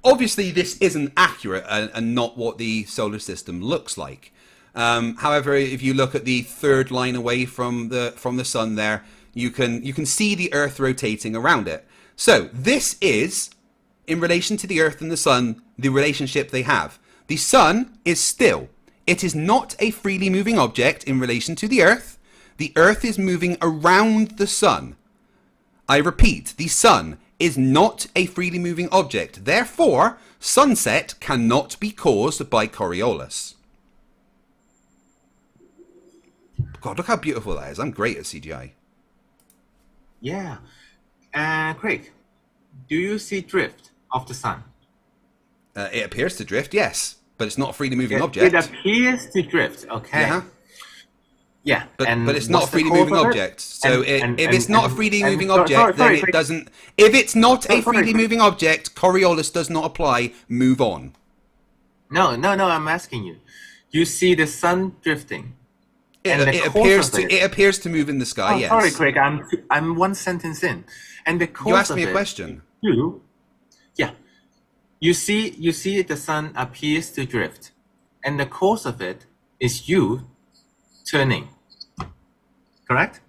obviously, this isn't accurate and not what the solar system looks like. However, if you look at the third line away from the sun there, you can see the Earth rotating around it. So, this is, in relation to the Earth and the sun, the relationship they have. The sun is still. It is not a freely moving object in relation to the Earth. The Earth is moving around the sun. I repeat, the sun is not a freely moving object. Therefore, sunset cannot be caused by Coriolis. God, look how beautiful that is. I'm great at CGI. Yeah. Craig, do you see drift of the sun? It appears to drift, yes, but it's not a freely moving object. It appears to drift, okay. Yeah. Yeah, but it's not a freely moving object. So if it's not a freely moving object, then it doesn't. If it's not a freely moving object, Coriolis does not apply. Move on. No. I'm asking you. You see the sun drifting. It appears to move in the sky. Yes. Sorry, Craig. I'm one sentence in, and the course You asked of me a it, question. Yeah. You see the sun appears to drift, and the cause of it is you turning. Correct?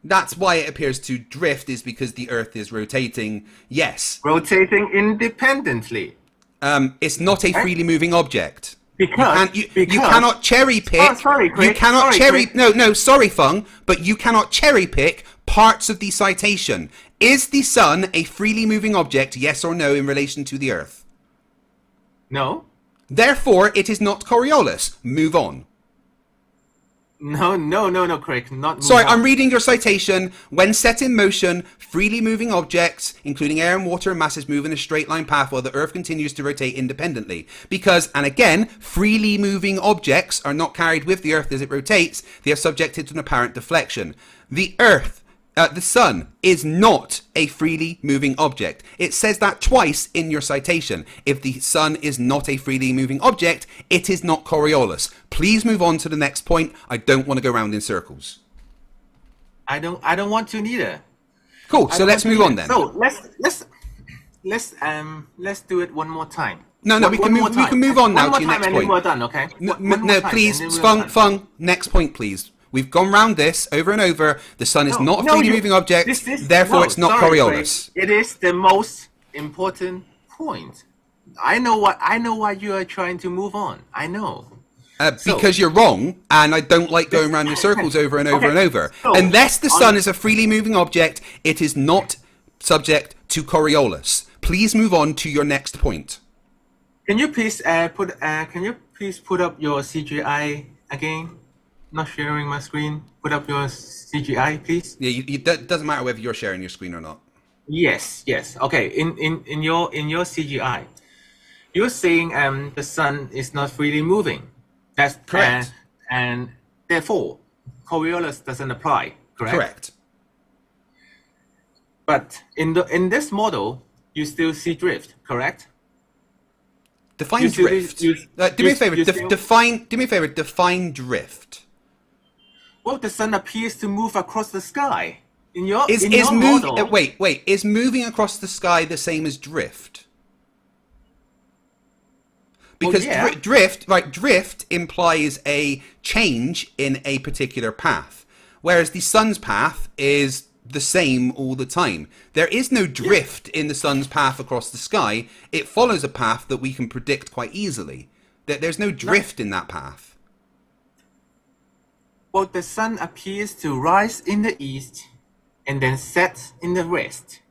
That's why it appears to drift, is because the Earth is rotating. Yes. Rotating independently. It's not a freely moving object. Because you cannot cherry pick. Oh, sorry, Craig. You cannot Craig. Sorry, Fung, but you cannot cherry pick parts of the citation. Is the sun a freely moving object, yes or no, in relation to the Earth? No. Therefore, it is not Coriolis. Move on. No, Craig. Not Sorry, move on. I'm reading your citation. When set in motion, freely moving objects, including air and water and masses, move in a straight line path while the Earth continues to rotate independently. Because, and again, freely moving objects are not carried with the Earth as it rotates. They are subjected to an apparent deflection. The sun is not a freely moving object. It says that twice in your citation. If the sun is not a freely moving object, it is not Coriolis. Please move on to the next point. I don't want to go round in circles. I don't want to neither. Cool. So let's move on then. So let's do it one more time. No, we can move on now to your next and point. then we're done, okay? No, please, Fung, next point, please. We've gone round this over and over. The sun is not a freely moving object, therefore it's not Coriolis. Craig. It is the most important point. I know why you are trying to move on. I know. Because you're wrong, and I don't like going round in circles over and over and over. So, unless the sun is a freely moving object, it is not subject to Coriolis. Please move on to your next point. Can you please put up your CGI again? Not sharing my screen. Put up your CGI, please. Yeah, it doesn't matter whether you're sharing your screen or not. Yes. Okay. In your CGI, you're saying the sun is not freely moving. That's correct. And therefore, Coriolis doesn't apply. Correct. But in this model, you still see drift. Correct. Define drift. Do me a favor. Define drift. Well, the sun appears to move across the sky. Model. Wait. Is moving across the sky the same as drift? Because drift implies a change in a particular path, whereas the sun's path is the same all the time. There is no drift in the sun's path across the sky. It follows a path that we can predict quite easily. There's no drift in that path. Well, the sun appears to rise in the east and then set in the west.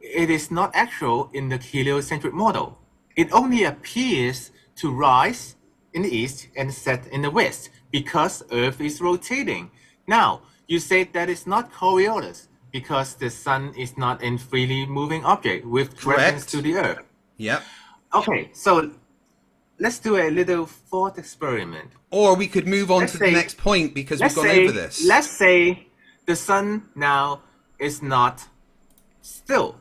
It is not actual in the heliocentric model. It only appears to rise in the east and set in the west because Earth is rotating. Now, you say that it's not Coriolis because the sun is not a freely moving object with reference to the Earth. Yep. Okay, so let's do a little thought experiment. Or we could move on to the next point because we've gone over this. Let's say the sun now is not still.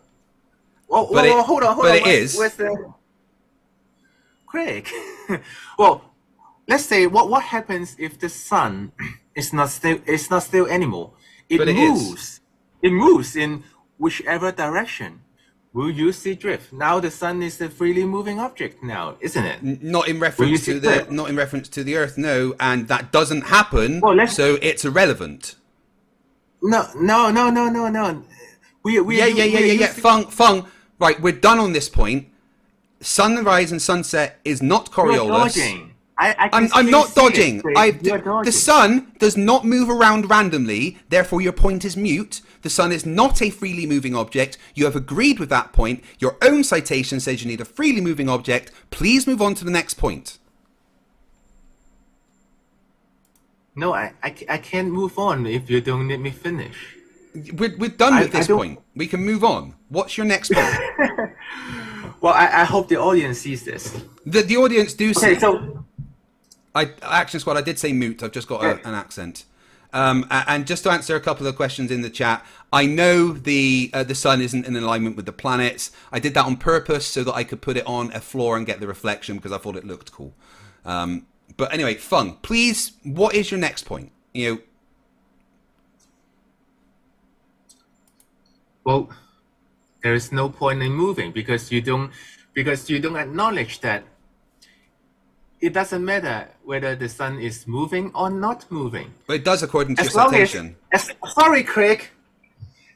Hold on. But it is. Where's the... Craig. Well, let's say what happens if the sun is not still anymore? It moves in whichever direction. Will you see drift? Now the sun is a freely moving object now, isn't it? Not in reference to the Earth, no, and that doesn't happen, so it's irrelevant. No. Fung. Right, we're done on this point. Sunrise and sunset is not Coriolis. I'm not dodging. You're dodging. The sun does not move around randomly, therefore your point is mute. The sun is not a freely moving object. You have agreed with that point. Your own citation says you need a freely moving object. Please move on to the next point. No, I can't move on if you don't let me finish. We're done with this point. We can move on. What's your next point? Well, I hope the audience sees this. The audience do see. Okay, so Action Squad, I did say mute. I've just got an accent. And just to answer a couple of questions in the chat, I know the sun isn't in alignment with the planets. I did that on purpose so that I could put it on a floor and get the reflection because I thought it looked cool. But anyway, Fung, please, what is your next point? well, there is no point in moving because you don't acknowledge that it doesn't matter whether the sun is moving or not moving. But it does according to your As long citation. Sorry, Craig.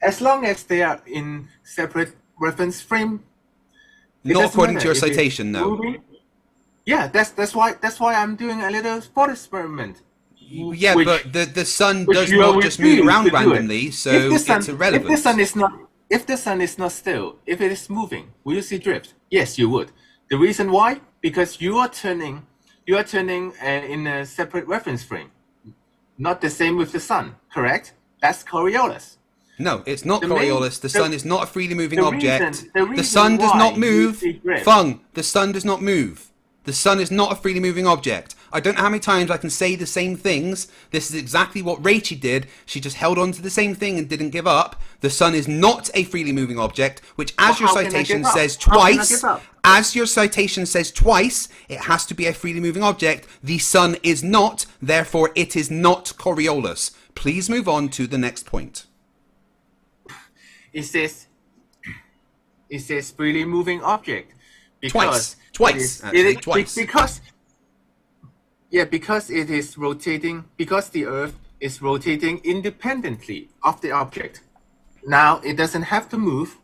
As long as they are in separate reference frame. Not according to your citation, no. Moving. Yeah, that's why I'm doing a little thought experiment. Yeah, but the sun does not just move around randomly, so it's irrelevant. If the sun is not still, if it is moving, will you see drift? Yes, you would. The reason why? Because you are turning in a separate reference frame. Not the same with the sun, correct? That's Coriolis. No, it's not Coriolis. The sun is not a freely moving object. The sun does not move. drift. Fung, the sun does not move. The sun is not a freely moving object. I don't know how many times I can say the same things. This is exactly what Rachie did. She just held on to the same thing and didn't give up. The sun is not a freely moving object, which as your citation says twice, it has to be a freely moving object. The sun is not, therefore it is not Coriolis. Please move on to the next point. It says freely moving object. Twice. Because it is rotating, because the Earth is rotating independently of the object. Now, it doesn't have to move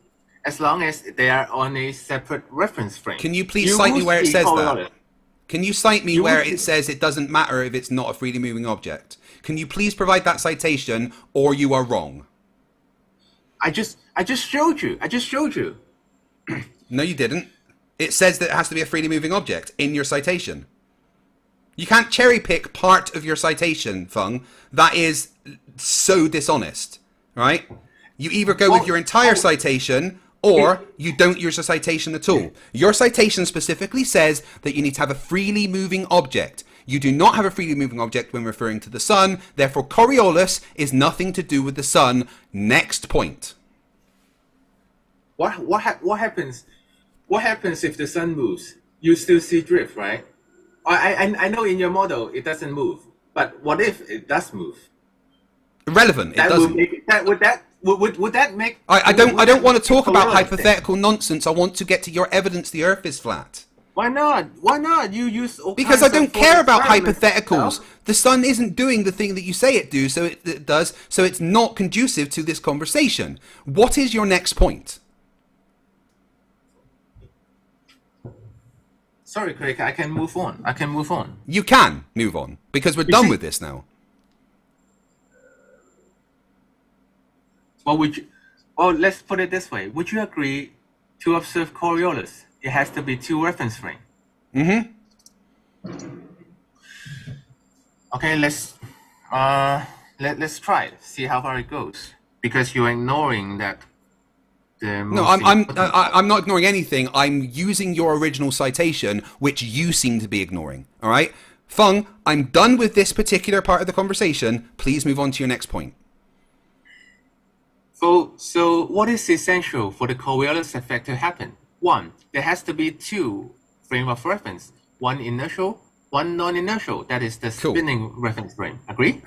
as long as they are on a separate reference frame. Can you please cite me where it says that? Can you cite me where it says it doesn't matter if it's not a freely moving object? Can you please provide that citation, or you are wrong? I just showed you. No, you didn't. It says that it has to be a freely moving object in your citation. You can't cherry pick part of your citation, Fung. That is so dishonest, right? You either go with your entire citation or you don't use a citation at all. Your citation specifically says that you need to have a freely moving object. You do not have a freely moving object when referring to the sun. Therefore, Coriolis is nothing to do with the sun. Next point. What happens? What happens if the sun moves? You still see drift, right? I know in your model it doesn't move, but what if it does move? Irrelevant. It doesn't. Would that make? I don't want to talk about hypothetical nonsense. I want to get to your evidence. The Earth is flat. Why not? Why not? You use all because kinds I don't of care about experiments. hypotheticals. The sun isn't doing the thing that you say it do, so it does. So it's not conducive to this conversation. What is your next point? Sorry, Craig, I can move on. You can move on, because we're done with this now. Well, let's put it this way. Would you agree to observe Coriolis? It has to be two reference frame. Okay, let's try it. See how far it goes. Because you're ignoring that. No, I'm not ignoring anything. I'm using your original citation, which you seem to be ignoring. All right, Fung, I'm done with this particular part of the conversation. Please move on to your next point. So what is essential for the Coriolis effect to happen? One, there has to be two frame of reference. One inertial, one non-inertial. That is the spinning reference frame. Agree?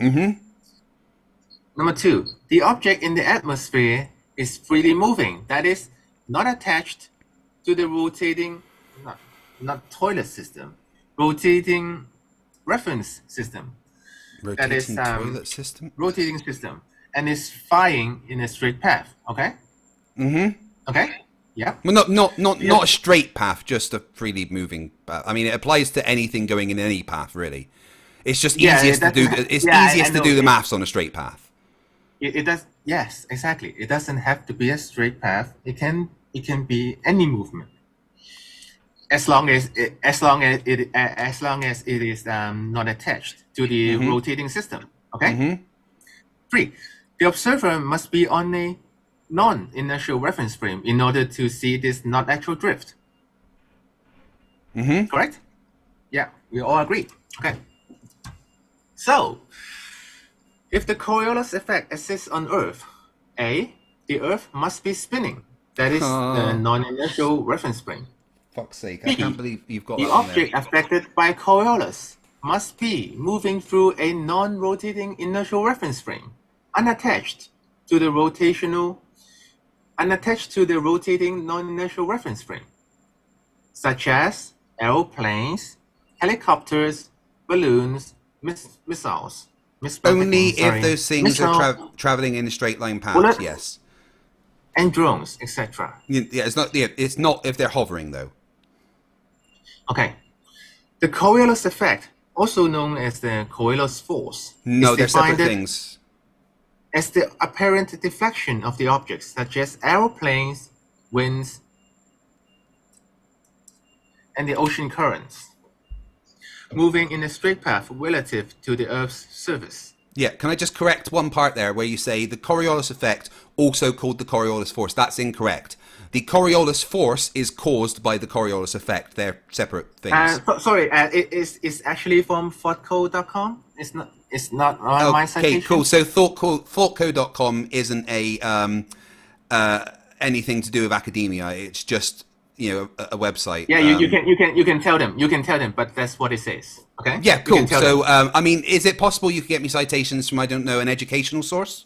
Number two, the object in the atmosphere is freely moving. That is not attached to the rotating, not toilet system, rotating reference system. Rotating toilet system? Rotating system. And is flying in a straight path, okay? Okay? Yeah. Well, not a straight path, just a freely moving path. I mean, it applies to anything going in any path, really. It's just easiest to do. Easiest to do the maths on a straight path. It does. Yes, exactly. It doesn't have to be a straight path. It can be any movement, as long as it is not attached to the rotating system. Okay. 3. The observer must be on a non-inertial reference frame in order to see this not actual drift. Correct? Yeah, we all agree. Okay. So, if the Coriolis effect exists on Earth, A, the Earth must be spinning. That is the non-inertial reference frame. Fuck's sake, B, I can't believe you've got the that on object there. affected by Coriolis must be moving through a non-rotating inertial reference frame, unattached to the rotating non-inertial reference frame, such as aeroplanes, helicopters, balloons, missiles. Only if those things are traveling in a straight line path. Bullet. Yes. And drones, etc. Yeah, it's not. Yeah, it's not if they're hovering though. Okay. The Coriolis effect, also known as the Coriolis force, No, is they're separate defined things. as the apparent deflection of the objects, such as aeroplanes, winds, and the ocean currents, moving in a straight path relative to the Earth's surface. Yeah, can I just correct one part there where you say the Coriolis effect, also called the Coriolis force? That's incorrect. The Coriolis force is caused by the Coriolis effect. They're separate things. Sorry, it's actually from thoughtcode.com. It's not on my citation. Okay, cool. So thoughtcode.com isn't anything to do with academia. It's just a website. Yeah, you can tell them. You can tell them, but that's what it says. Okay. Yeah, cool. So I mean, is it possible you could get me citations from, I don't know, an educational source?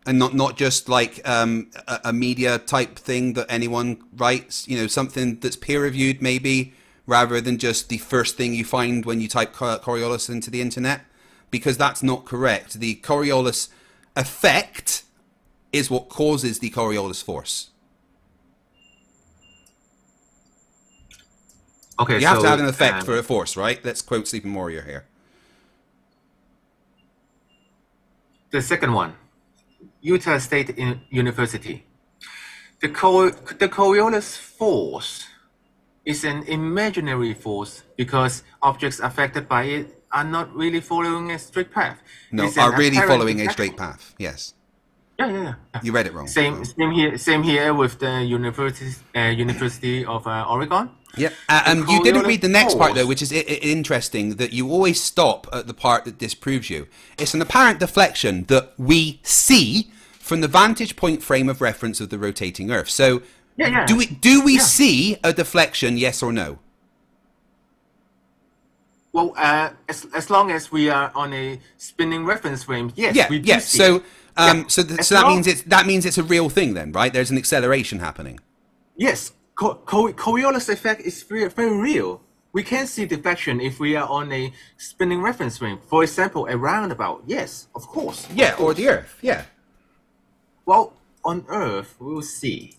And not just like a media type thing that anyone writes, something that's peer reviewed maybe, rather than just the first thing you find when you type Coriolis into the internet, because that's not correct. The Coriolis effect is what causes the Coriolis force. Okay, you have to have an effect for a force, right? Let's quote Sleeping Warrior here. The second one. Utah State University. The Coriolis force is an imaginary force because objects affected by it are not really following a straight path. No, are really following a straight path. Yes. Yeah. You read it wrong. Same here with the University of Oregon. Yeah, you didn't read the next part though, which is interesting, that you always stop at the part that disproves you. It's an apparent deflection that we see from the vantage point frame of reference of the rotating Earth. So, do we see a deflection? Yes or no? Well, as long as we are on a spinning reference frame, yes, we do see. So that means it's a real thing then, right? There's an acceleration happening. Yes. Coriolis effect is very, very real. We can see deflection if we are on a spinning reference frame. For example, a roundabout. Yes, of course. Yeah, or the Earth. Yeah. Well, on Earth, we'll see.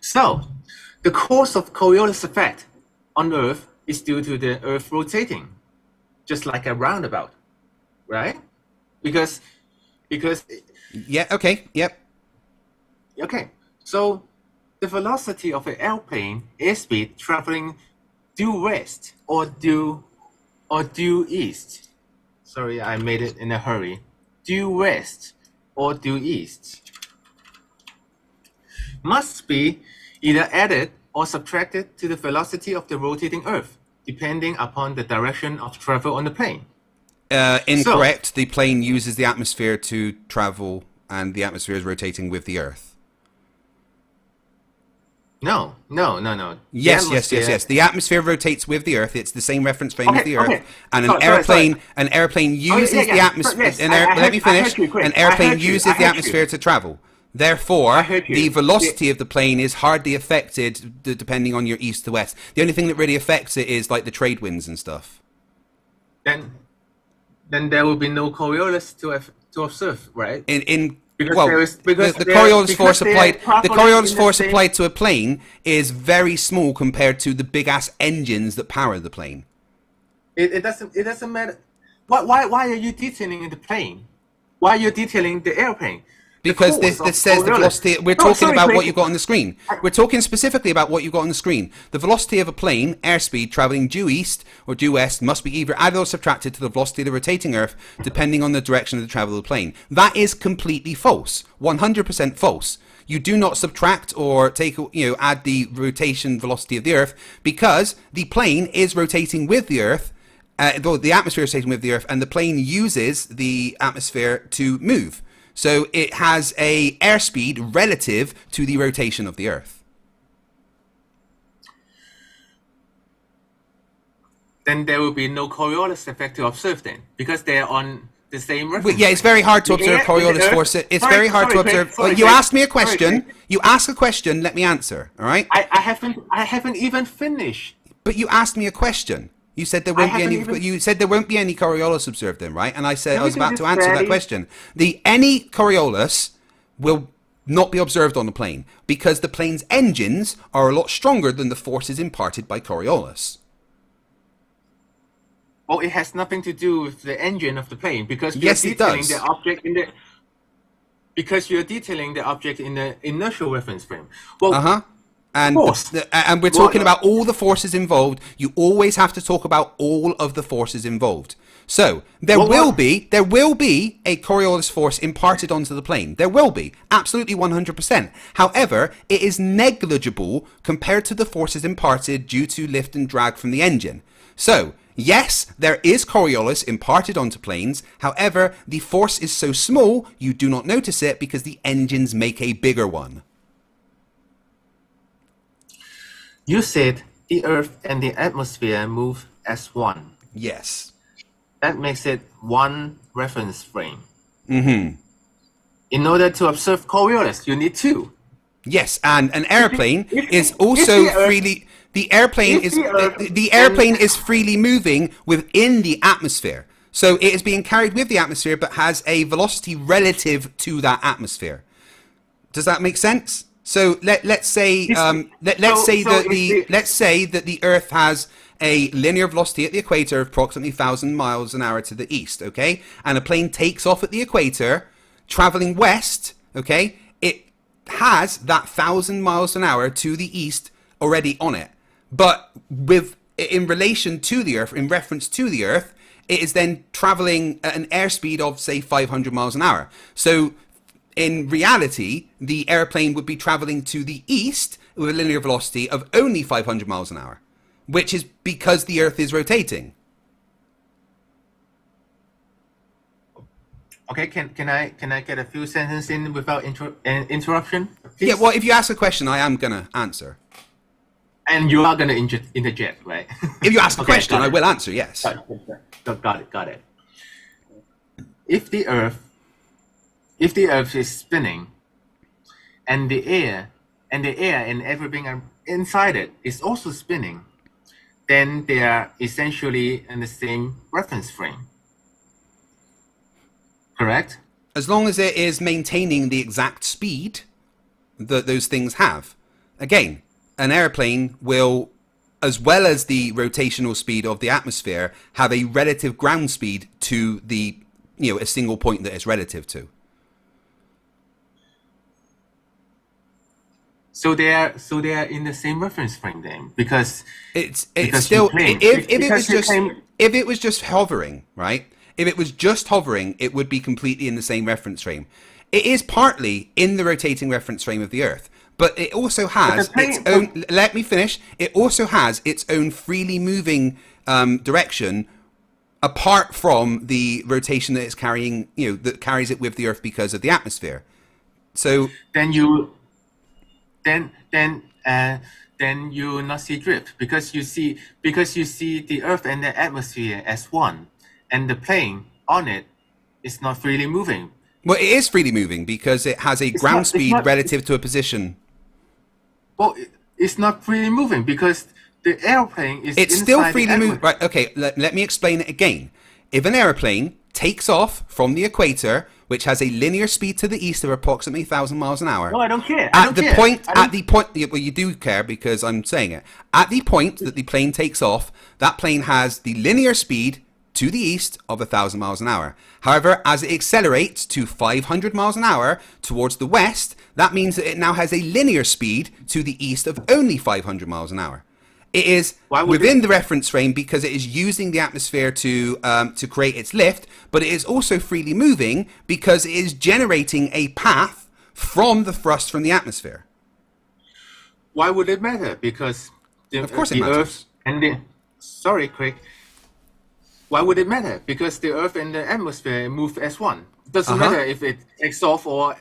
So, the cause of Coriolis effect on Earth is due to the Earth rotating, just like a roundabout, right? Because. Yeah. Okay. Yep. Okay. So. The velocity of an airplane airspeed traveling due west or due east. Sorry, I made it in a hurry. Due west or due east must be either added or subtracted to the velocity of the rotating Earth, depending upon the direction of travel on the plane. Incorrect. So, the plane uses the atmosphere to travel, and the atmosphere is rotating with the Earth. No. Yes. The atmosphere rotates with the Earth. It's the same reference frame as the Earth. And an airplane uses the atmosphere. Let me finish. An airplane uses the atmosphere to travel. Therefore, the velocity of the plane is hardly affected depending on your east to west. The only thing that really affects it is like the trade winds and stuff. Then there will be no Coriolis to observe, right? Because Well, there is because the they are- Coriolis because force they are applied. The properly Coriolis in the force same- applied to a plane is very small compared to the big ass engines that power the plane. It doesn't matter. Why are you detailing the plane? Why are you detailing the airplane? The Because course this of says the Coriolis- velocity. We're No, talking sorry, about what please. you've got on the screen. We're talking specifically about what you've got on the screen. The velocity of a plane, airspeed, traveling due east or due west must be either added or subtracted to the velocity of the rotating Earth, depending on the direction of the travel of the plane. That is completely false. 100% false. You do not subtract or take, add the rotation velocity of the Earth, because the plane is rotating with the Earth. The atmosphere is rotating with the Earth, and the plane uses the atmosphere to move. So it has a airspeed relative to the rotation of the Earth. Then there will be no Coriolis effect to observe then, because they are on the same reference. Well, yeah, it's very hard to The observe air- Coriolis the Earth- force. It's Sorry, very hard to sorry, observe. Craig, sorry, You Craig. asked me a Sorry, question. Craig. You ask a question. Let me answer. All right. I haven't even finished. But you asked me a question. You said there won't be any. You said there won't be any Coriolis observed then, right? And I said I was about to answer that question. Any Coriolis will not be observed on the plane because the plane's engines are a lot stronger than the forces imparted by Coriolis. Well, it has nothing to do with the engine of the plane because you're Yes, it detailing does. the object in the because you're detailing the object in the inertial reference frame. Well, And course. and we're talking about all the forces involved. You always have to talk about all of the forces involved. So there will be a Coriolis force imparted onto the plane. There will be, absolutely 100%. However, it is negligible compared to the forces imparted due to lift and drag from the engine. So yes, there is Coriolis imparted onto planes. However, the force is so small you do not notice it because the engines make a bigger one. you said the Earth and the atmosphere move as one. Yes. That makes it one reference frame. Mm-hmm. In order to observe Coriolis, you need two. Yes, and an airplane is if also the Earth- freely. The airplane if is the Earth the airplane and- is freely moving within the atmosphere. So it is being carried with the atmosphere, but has a velocity relative to that atmosphere. Does that make sense? So let's say let's say that the Earth has a linear velocity at the equator of approximately 1,000 miles an hour to the east, okay? And a plane takes off at the equator, traveling west, okay? It has that 1,000 miles an hour to the east already on it. But in relation to the Earth, in reference to the Earth, it is then traveling at an airspeed of, say, 500 miles an hour. So in reality, the airplane would be traveling to the east with a linear velocity of only 500 miles an hour, which is because the Earth is rotating. Okay, can I get a few sentences in without interruption? Please? Yeah, well, if you ask a question, I am going to answer. And you are going to interject, right? If you ask a Okay, question, got I it. will answer, yes. Got it. If the Earth is spinning, and the air and everything inside it is also spinning, then they are essentially in the same reference frame. Correct? As long as it is maintaining the exact speed that those things have. Again, an airplane will, as well as the rotational speed of the atmosphere, have a relative ground speed to the, a single point that it's relative to. So they are in the same reference frame then, because It's because still, you claim- if because you claim- it was just hovering, right? If it was just hovering, it would be completely in the same reference frame. It is partly in the rotating reference frame of the Earth, but it also has its own. Let me finish. It also has its own freely moving direction, apart from the rotation that it's carrying. That carries it with the Earth because of the atmosphere. So then you will not see drift because you see the Earth and the atmosphere as one, and the plane on it is not freely moving. well, it is freely moving because it has a ground speed relative to a position. Well, it's not freely moving because the airplane is It's inside still the freely moving. atmosphere. Right, okay, let me explain it again. If an airplane takes off from the equator, which has a linear speed to the east of approximately 1,000 miles an hour. No, I don't care. Well, you do care because I'm saying it. At the point that the plane takes off, that plane has the linear speed to the east of 1,000 miles an hour. However, as it accelerates to 500 miles an hour towards the west, that means that it now has a linear speed to the east of only 500 miles an hour. It is within the reference frame because it is using the atmosphere to create its lift, but it is also freely moving because it is generating a path from the thrust from the atmosphere. Why would it matter? Because of course it the matters. Earth and the... Sorry, Craig. Why would it matter? Because the Earth and the atmosphere move as one. It doesn't matter if it takes off or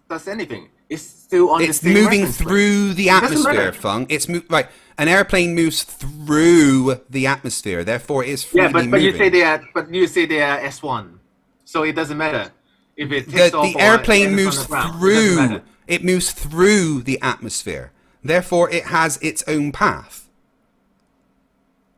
does anything. It's still on the same moving reference through frame. the atmosphere, Fung. Right. An airplane moves through the atmosphere, therefore it is freely moving. But you say they are S1, so it doesn't matter if it takes off. The airplane moves through. It moves through the atmosphere, therefore it has its own path.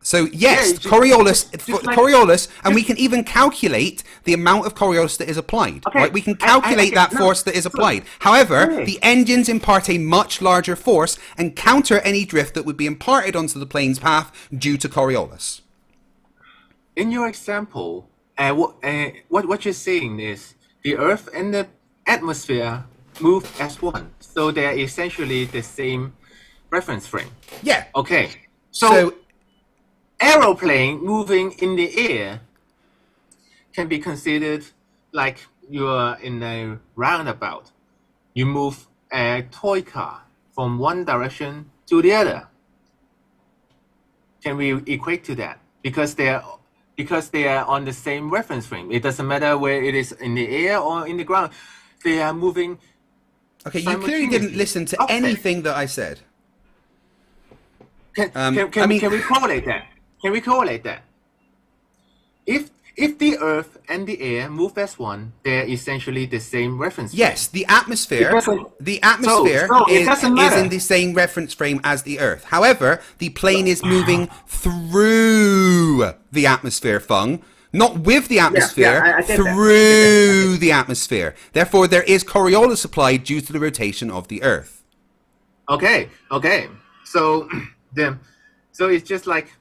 So yes, Coriolis, and we can even calculate the amount of Coriolis that is applied. Okay. Right? We can calculate that force that is applied. However, the engines impart a much larger force and counter any drift that would be imparted onto the plane's path due to Coriolis. In your example, what you're saying is the Earth and the atmosphere move as one, so they're essentially the same reference frame. Yeah. Okay. So aeroplane moving in the air can be considered like you are in a roundabout. You move a toy car from one direction to the other. Can we equate to that? Because they are on the same reference frame. It doesn't matter where it is in the air or in the ground. They are moving. Okay, you clearly didn't listen to anything that I said. Can we correlate that? Can we correlate that? If the Earth and the air move as one, they're essentially the same reference frame. Yes, the atmosphere is in the same reference frame as the Earth. However, the plane is moving through the atmosphere, Fung. Not with the atmosphere, through the atmosphere. Therefore, there is Coriolis applied due to the rotation of the Earth. Okay. So it's just like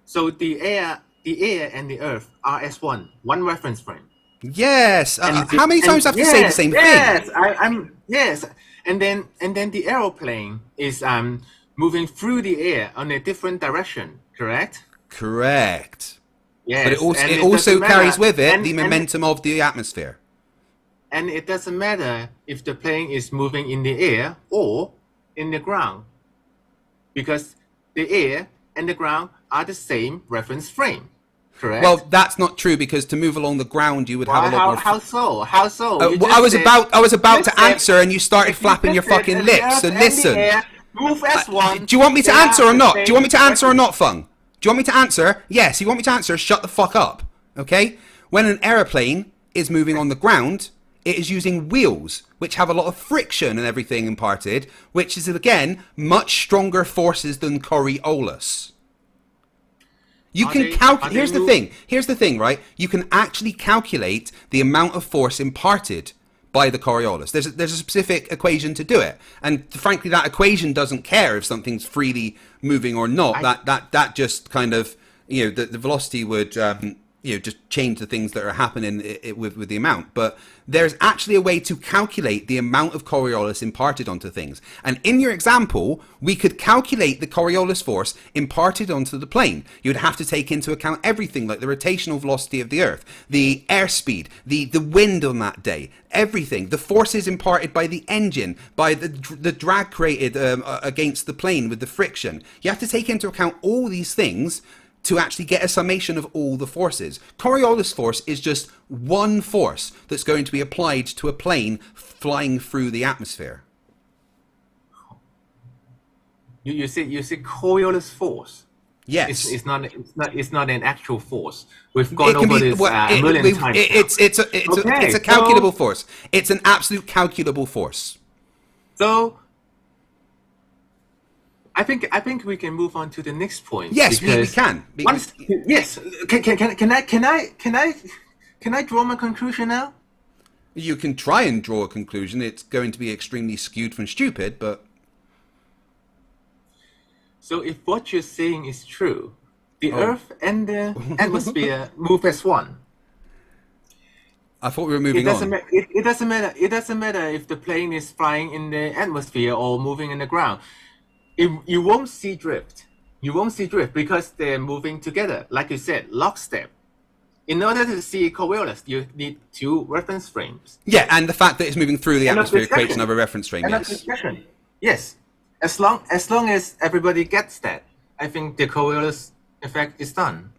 so the air and the Earth are as one reference frame. Yes. How many times do I have to say the same thing? Yes. And then the aeroplane is moving through the air on a different direction. Correct. Yes. But it also carries with it the momentum of the atmosphere. And it doesn't matter if the plane is moving in the air or in the ground, because the air and the ground are the same reference frame, correct? Well, that's not true, because to move along the ground, you would have a lot more. How so? How so? I was about to answer, and you started flapping your fucking lips. So listen. Move as one. Do you want me to answer or not? Do you want me to answer or not, Fung? Do you want me to answer? Yes. You want me to answer? Shut the fuck up. Okay? When an aeroplane is moving on the ground, it is using wheels, which have a lot of friction and everything imparted, which is, again, much stronger forces than Coriolis. You can calculate. Here's the thing, right? You can actually calculate the amount of force imparted by the Coriolis. There's a specific equation to do it, and frankly, that equation doesn't care if something's freely moving or not. That just kind of, the velocity would just change the things that are happening with the amount. But there's actually a way to calculate the amount of Coriolis imparted onto things. And in your example, we could calculate the Coriolis force imparted onto the plane. You would have to take into account everything, like the rotational velocity of the Earth, the airspeed, the wind on that day, everything, the forces imparted by the engine, by the drag created against the plane with the friction. You have to take into account all these things to actually get a summation of all the forces. Coriolis force is just one force that's going to be applied to a plane flying through the atmosphere. You say Coriolis force? Yes. It's not an actual force. We've gone over this a million times. It's a calculable force. It's an absolute calculable force. So I think we can move on to the next point. Yes, we can. Yes. Can I Can I draw my conclusion now? You can try and draw a conclusion. It's going to be extremely skewed from stupid, but... So if what you're saying is true, the Earth and the atmosphere move as one. I thought we were moving on. It doesn't matter. It doesn't matter if the plane is flying in the atmosphere or moving in the ground. You won't see drift. You won't see drift because they're moving together, like you said, lockstep. In order to see Coriolis, you need 2 reference frames. Yeah, and the fact that it's moving through the atmosphere creates another reference frame. Yes. As long as everybody gets that, I think the Coriolis effect is done.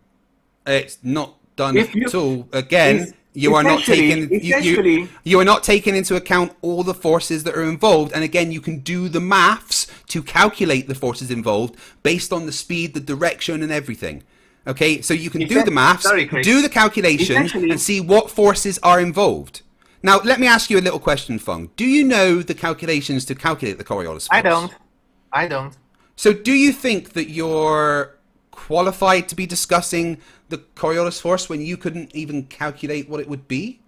It's not done at all. Again, you are not taking you are not taking into account all the forces that are involved. And again, you can do the maths to calculate the forces involved based on the speed, the direction, and everything. Okay, so you can do the maths, do the calculations, and see what forces are involved. Now, let me ask you a little question, Feng. Do you know the calculations to calculate the Coriolis force? I don't. So do you think that you're qualified to be discussing the Coriolis force when you couldn't even calculate what it would be?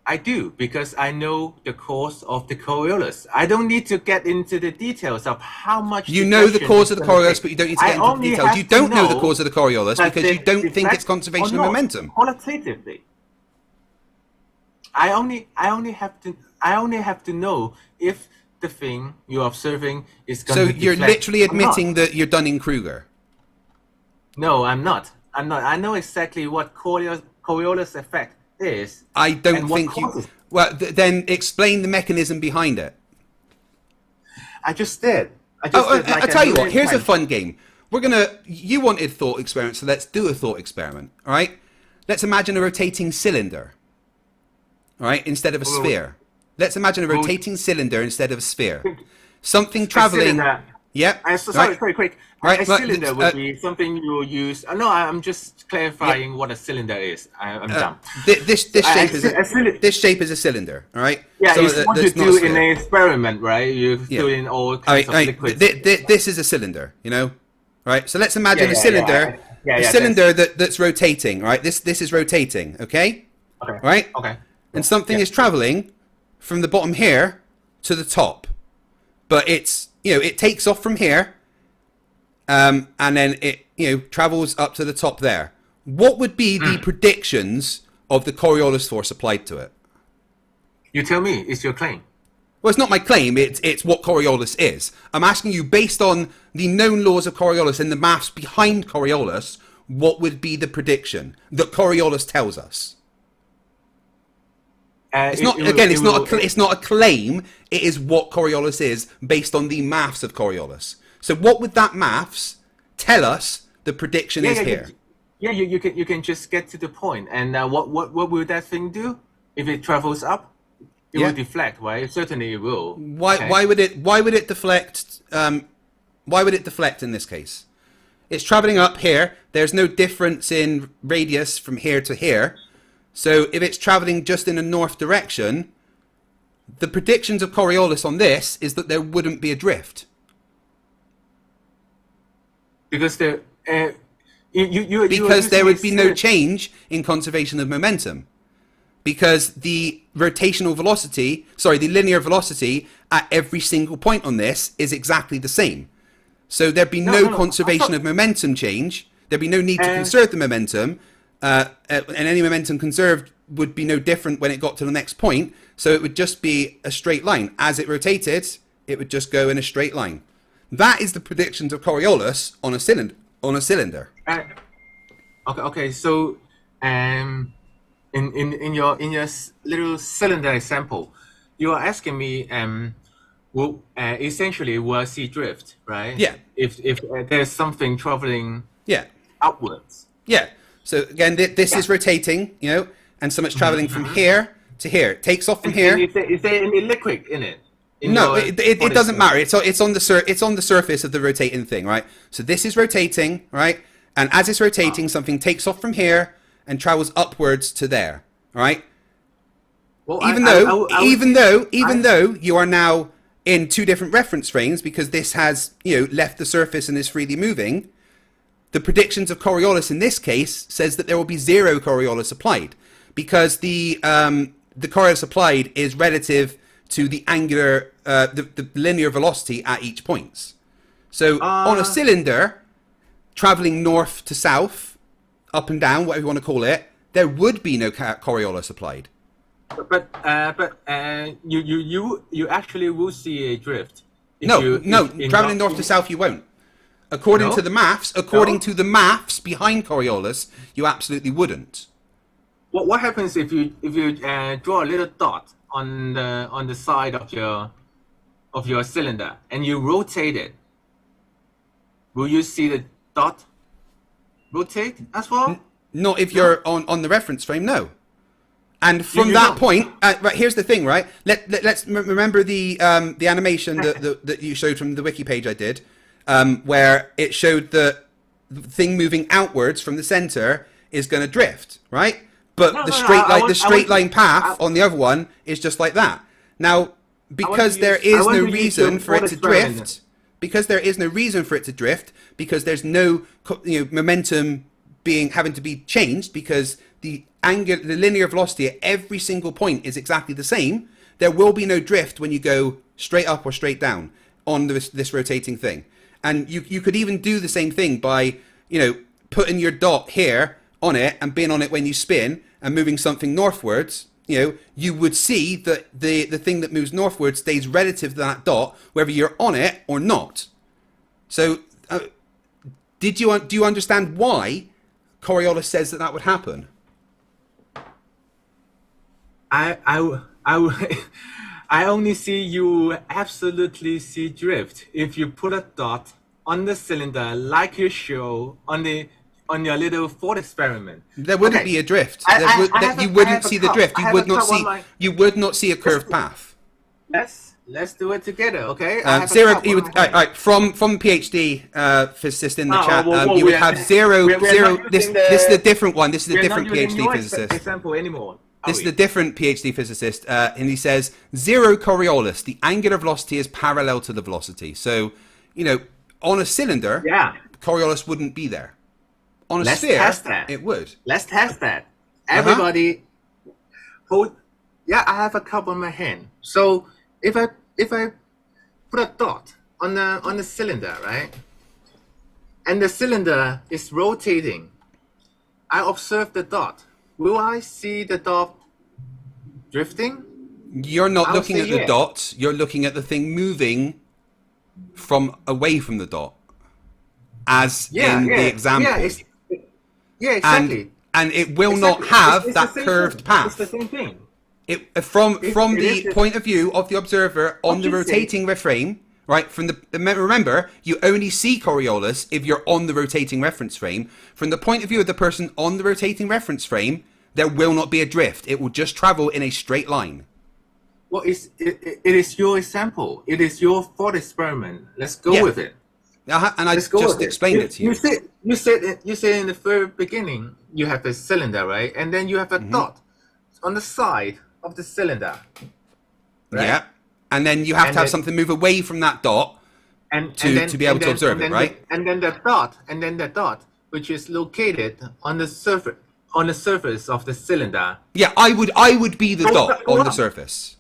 I do, because I know the cause of the Coriolis. I don't need to get into the details of how much... You know the cause of the Coriolis, but you don't need to get into the details. You don't know the cause of the Coriolis because you don't think it's conservation of momentum. Qualitatively. I only have to know if the thing you're observing is going to deflect. So you're literally admitting that you're Dunning-Kruger? No, I'm not. I know exactly what Coriolis effect is. I don't think you... Well, then explain the mechanism behind it. I just did. I tell you what, here's a fun game. You wanted thought experiments, so let's do a thought experiment, all right? Let's imagine a rotating cylinder, all right, instead of a sphere. Let's imagine a rotating cylinder instead of a sphere. Something traveling... Yeah. Sorry, very quick. A cylinder would be something you will use. No, I'm just clarifying what a cylinder is. I'm dumb. This shape is a cylinder. All right. Yeah, so it's what you do in an experiment, right? You do in all kinds of liquids. This is a cylinder, you know. Right. So let's imagine a cylinder, cylinder that's rotating. Right. This is rotating. Okay. Okay. Right. Okay. And something is traveling from the bottom here to the top, but it takes off from here, and then it travels up to the top there. What would be the predictions of the Coriolis force applied to it? You tell me. It's your claim. Well, it's not my claim. It's what Coriolis is. I'm asking you, based on the known laws of Coriolis and the maths behind Coriolis, what would be the prediction that Coriolis tells us? It's not a claim. It is what Coriolis is based on the maths of Coriolis. So what would that maths tell us the prediction is here? You can just get to the point. And what will that thing do if it travels up? It will deflect, right? Certainly it will. Why would it deflect? Why would it deflect in this case? It's traveling up here. There's no difference in radius from here to here. So if it's traveling just in a north direction, the predictions of Coriolis on this is that there wouldn't be a drift. Because there would be no change in conservation of momentum. Because the rotational velocity, the linear velocity at every single point on this is exactly the same. So there'd be no conservation of momentum change. There'd be no need to conserve the momentum. And any momentum conserved would be no different when it got to the next point. So it would just be a straight line. As it rotated, it would just go in a straight line. That is the predictions of Coriolis on a cylinder. Okay. So, in your little cylinder example, you are asking me, essentially, will I see drift, right? Yeah. If there's something traveling. Yeah. Upwards. Yeah. So again, this is rotating, and so much traveling from here to here. It takes off from here. Is there any liquid in it? No, it doesn't matter. It's on the surface of the rotating thing, right? So this is rotating, right? And as it's rotating, something takes off from here and travels upwards to there, all right? Well, even though you are now in two different reference frames because this has left the surface and is freely moving. The predictions of Coriolis in this case says that there will be zero Coriolis applied. because the Coriolis applied is relative to the angular, the linear velocity at each point. So on a cylinder, traveling north to south, up and down, whatever you want to call it, there would be no Coriolis applied. But you actually will see a drift. Traveling north to south you won't. According to the maths, behind Coriolis, you absolutely wouldn't. What happens if you draw a little dot on the side of your cylinder and you rotate it? Will you see the dot rotate as well? Not if you're on the reference frame, no. And from that point, right, here's the thing, right? Let's remember the animation that you showed from the wiki page I did, where it showed the thing moving outwards from the center is going to drift, right? But the straight line path on the other one is just like that. Now, because there is no reason for it to drift, because there's no momentum having to be changed, because the linear velocity at every single point is exactly the same, there will be no drift when you go straight up or straight down on this rotating thing. And you could even do the same thing by putting your dot here on it and being on it when you spin and moving something northwards. You would see that the thing that moves northwards stays relative to that dot whether you're on it or not. So do you understand why Coriolis says that would happen? I only see you absolutely see drift if you put a dot on the cylinder like you show on your little thought experiment. There wouldn't be a drift. You wouldn't see the drift. You would not see a curved path. Let's do it together, okay? Zero. From PhD physicist in the chat. You would have zero. This is a different one. This is a different PhD physicist. Example anymore. This is a different PhD physicist, and he says zero Coriolis. The angular velocity is parallel to the velocity. So, on a cylinder, Coriolis wouldn't be there. On a sphere, it would. Let's test that. Everybody, hold. Yeah, I have a cup on my hand. So if I put a dot on the cylinder, right, and the cylinder is rotating, I observe the dot. Will I see the dot drifting? You're not looking at the dot. You're looking at the thing moving away from the dot, as in the example. Yeah, exactly. And it will not have that curved path. It's the same thing. From the point of view of the observer on the rotating frame, right? Remember, you only see Coriolis if you're on the rotating reference frame. From the point of view of the person on the rotating reference frame, there will not be a drift. It will just travel in a straight line. Well, it is your example. It is your thought experiment. Let's go with it. And I just explained it to you. You said in the very beginning you have a cylinder, right? And then you have a dot on the side of the cylinder. Right? Yeah. And then you have to have something move away from that dot to be able to observe it, right? And then the dot, which is located on the surface of the cylinder. Yeah, I would be the dot on the surface.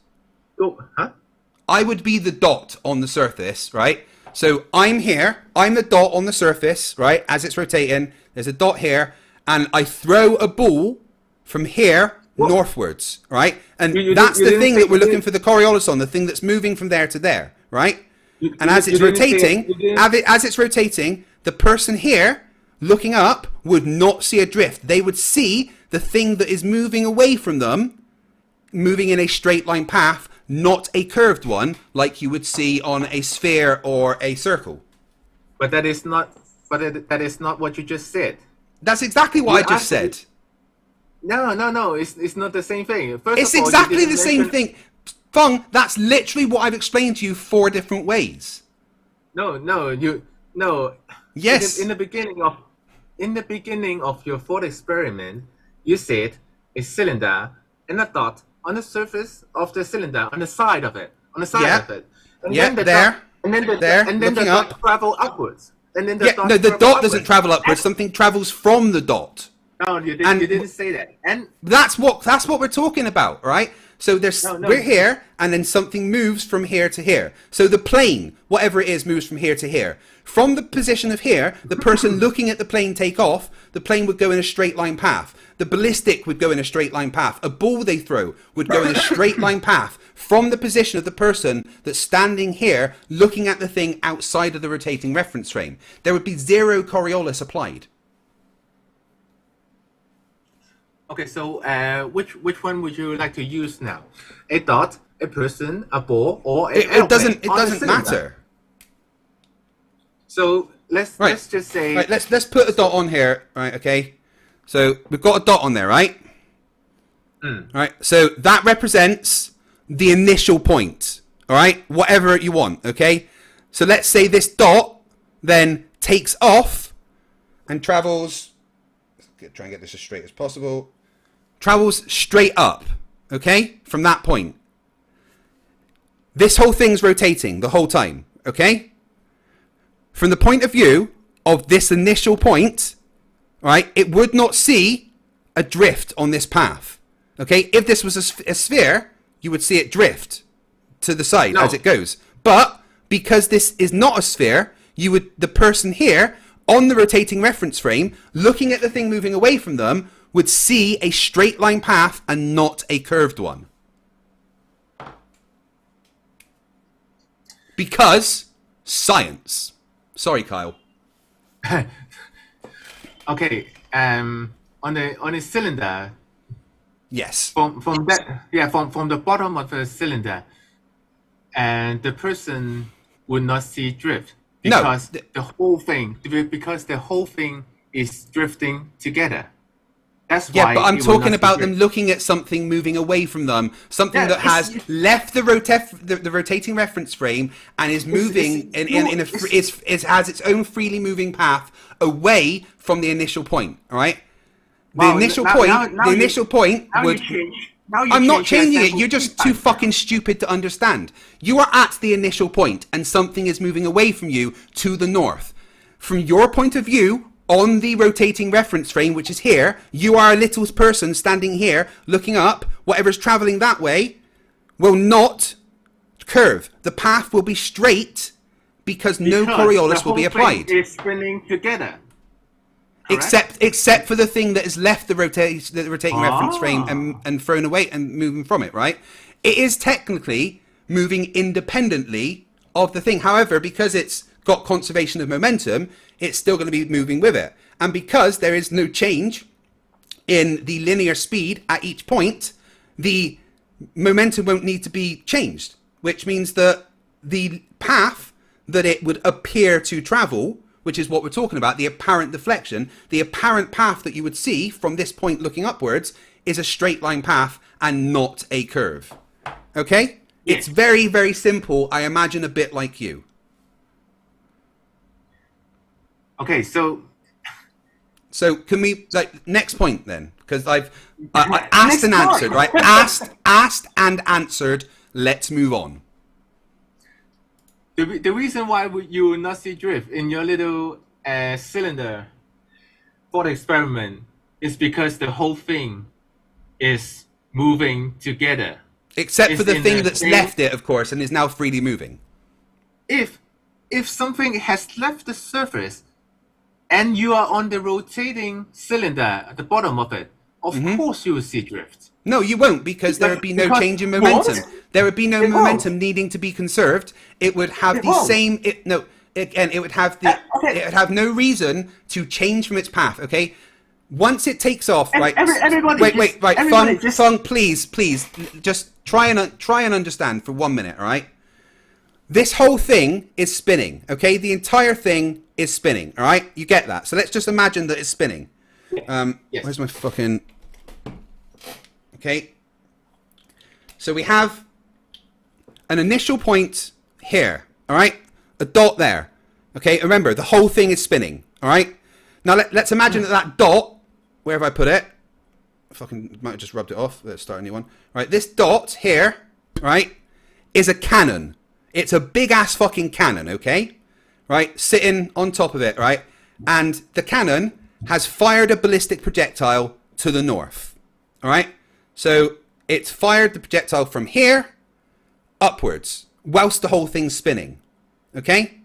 I would be the dot on the surface, right? So I'm here, I'm the dot on the surface, right? As it's rotating, there's a dot here, and I throw a ball from here northwards, right? And that's the thing that we're looking for the Coriolis on, the thing that's moving from there to there, right? And as it's rotating, the person here looking up would not see a drift. They would see the thing that is moving away from them, moving in a straight line path, not a curved one like you would see on a sphere or a circle. But that is not what you just said. That's exactly what I just said. No. It's not the same thing. It's exactly the same thing. Feng, that's literally what I've explained to you 4 different ways. No. Yes. In the beginning of your thought experiment, you said a cylinder and a dot on the surface of the cylinder, on the side of it. And then the dot travel upwards. And then the dot dot doesn't travel upwards. Something travels from the dot. No, you didn't say that. And that's what we're talking about, right? So we're here, and then something moves from here to here. So the plane, whatever it is, moves from here to here. From the position of here, the person looking at the plane take off, the plane would go in a straight line path. The ballistic would go in a straight line path. A ball they throw would go in a straight line path from the position of the person that's standing here looking at the thing outside of the rotating reference frame. There would be zero Coriolis applied. okay, so which one would you like to use now? A dot, a person, a ball, or It doesn't matter. So let's just say right, let's put a dot on here, right? Okay, so we've got a dot on there, right? Right, so that represents the initial point. All right, whatever you want. Okay, so let's say this dot then takes off and travels. Try and get this as straight as possible. Travels straight up. Okay, from that point. This whole thing's rotating the whole time. Okay. From the point of view of this initial point, right, it would not see a drift on this path. Okay, if this was a sphere, you would see it drift to the side as it goes. But because this is not a sphere, the person here on the rotating reference frame, looking at the thing moving away from them, would see a straight line path and not a curved one. Because science. Sorry, Kyle. okay. On a cylinder. Yes. From the bottom of the cylinder, and the person would not see drift because the whole thing is drifting together. That's why. Yeah, but I'm talking about them looking at something moving away from them, something that has left the rotating reference frame and is moving it has its own freely moving path away from the initial point. All right. The initial point would. I'm not changing it. You're just too fucking stupid to understand. You are at the initial point and something is moving away from you to the north. From your point of view, on the rotating reference frame, which is here, you are a little person standing here looking up. Whatever's traveling that way will not curve. The path will be straight because no Coriolis will be applied. Thing is spinning together. Except for the thing that has left the rotating reference frame and thrown away and moving from it, right? It is technically moving independently of the thing. However, because it's got conservation of momentum, it's still going to be moving with it. And because there is no change in the linear speed at each point, the momentum won't need to be changed, which means that the path that it would appear to travel, which is what we're talking about, the apparent deflection, the apparent path that you would see from this point looking upwards is a straight line path and not a curve. Okay? Yeah. It's very, very simple. I imagine a bit like you. Okay, so can we, like, next point then? Because I asked and answered, right? asked and answered. Let's move on. The reason why you will not see drift in your little cylinder for the experiment is because the whole thing is moving together. Except for the thing that's left it, of course, and is now freely moving. If something has left the surface and you are on the rotating cylinder at the bottom of it, of course you will see drift. No, you won't, because there would be no change in momentum. There would be no momentum needing to be conserved. It would have the same. It would have the. It would have no reason to change from its path. Okay, once it takes off, right? Fung, please, just try and understand for 1 minute, all right? This whole thing is spinning. Okay, the entire thing is spinning. All right, you get that? So let's just imagine that it's spinning. Yes. Where's my fucking? Okay, so we have an initial point here, all right? A dot there, okay? Remember, the whole thing is spinning, all right? Now, let's imagine that dot, where have I put it? I fucking might have just rubbed it off. Let's start a new one. All right, this dot here, right, is a cannon. It's a big-ass fucking cannon, okay? Right, sitting on top of it, right? And the cannon has fired a ballistic projectile to the north. All right? So it's fired the projectile from here upwards whilst the whole thing's spinning. Okay?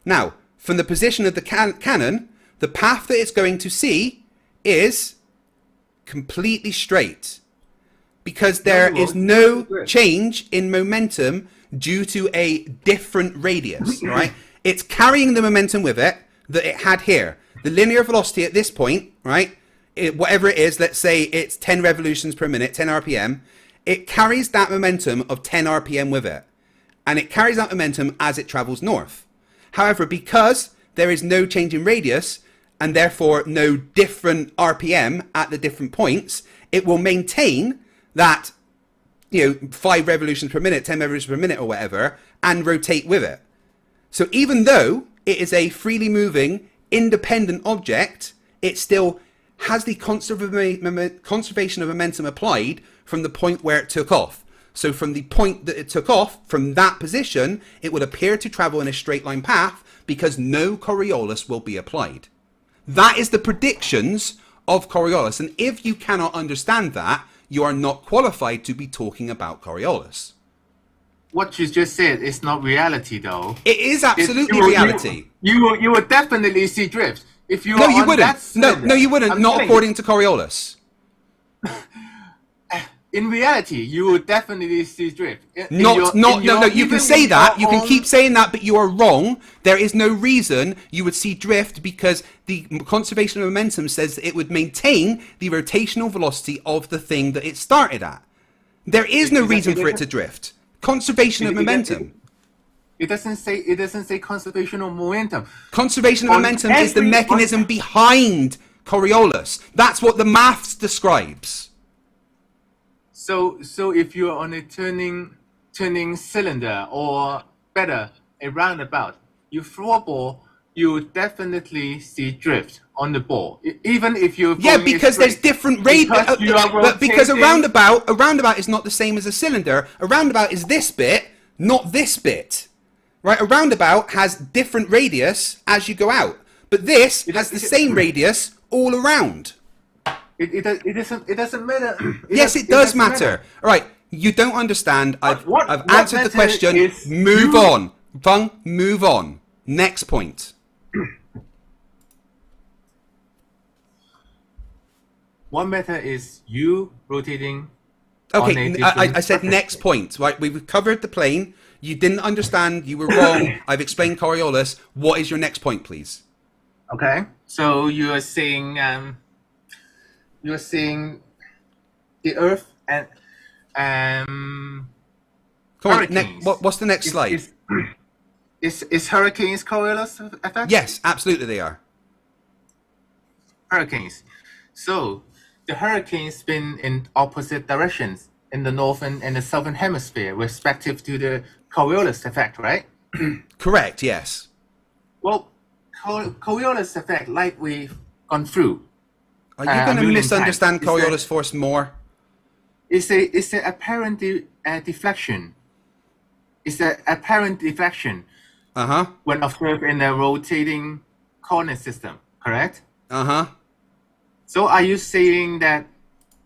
Now, from the position of the cannon, the path that it's going to see is completely straight, because there is no change in momentum due to a different radius, right? It's carrying the momentum with it that it had here. The linear velocity at this point, right, whatever it is, let's say it's 10 revolutions per minute, 10 RPM, it carries that momentum of 10 RPM with it. And it carries that momentum as it travels north. However, because there is no change in radius, and therefore no different RPM at the different points, it will maintain that, 5 revolutions per minute, 10 revolutions per minute or whatever, and rotate with it. So even though it is a freely moving, independent object, it still has the conservation of momentum applied from the point where it took off. So from the point that it took off, from that position, it would appear to travel in a straight line path because no Coriolis will be applied. That is the predictions of Coriolis. And if you cannot understand that, you are not qualified to be talking about Coriolis. What you just said is not reality, though. It is absolutely reality. You will definitely see drift. If you No, are you on wouldn't. that cylinder, No, you wouldn't. I'm Not telling according to Coriolis. In reality, you will definitely see drift. No, you can say that. You can keep saying that, but you are wrong. There is no reason you would see drift because the conservation of momentum says that it would maintain the rotational velocity of the thing that it started at. There is no reason for it to drift. Conservation of momentum. It doesn't say conservation of momentum. Conservation of momentum is the mechanism behind Coriolis. That's what the maths describes. So if you are on a turning cylinder, or better, a roundabout, you throw a ball, you definitely see drift on the ball. Even if you're because there's different radius. But because a roundabout is not the same as a cylinder. A roundabout is this bit, not this bit. Right? A roundabout has different radius as you go out. But this has the same radius all around. It doesn't matter. Yes, it does matter. All right, you don't understand. I've answered the question. Move on. Fung, move on. Next point. What matter is you rotating. Okay, I said next point. Right, we've covered the plane. You didn't understand. You were wrong. I've explained Coriolis. What is your next point, please? Okay, so you are saying the Earth and Come on, what's the next slide? Is hurricanes Coriolis effect? Yes, absolutely they are. Hurricanes. So the hurricanes spin in opposite directions in the northern and the southern hemisphere, respective to the Coriolis effect, right? Correct. Yes. Well, Coriolis effect, like we've gone through. Are you going to misunderstand Coriolis force more? It's a apparent deflection. It's an apparent deflection. When observed in a rotating coordinate system, correct? So are you saying that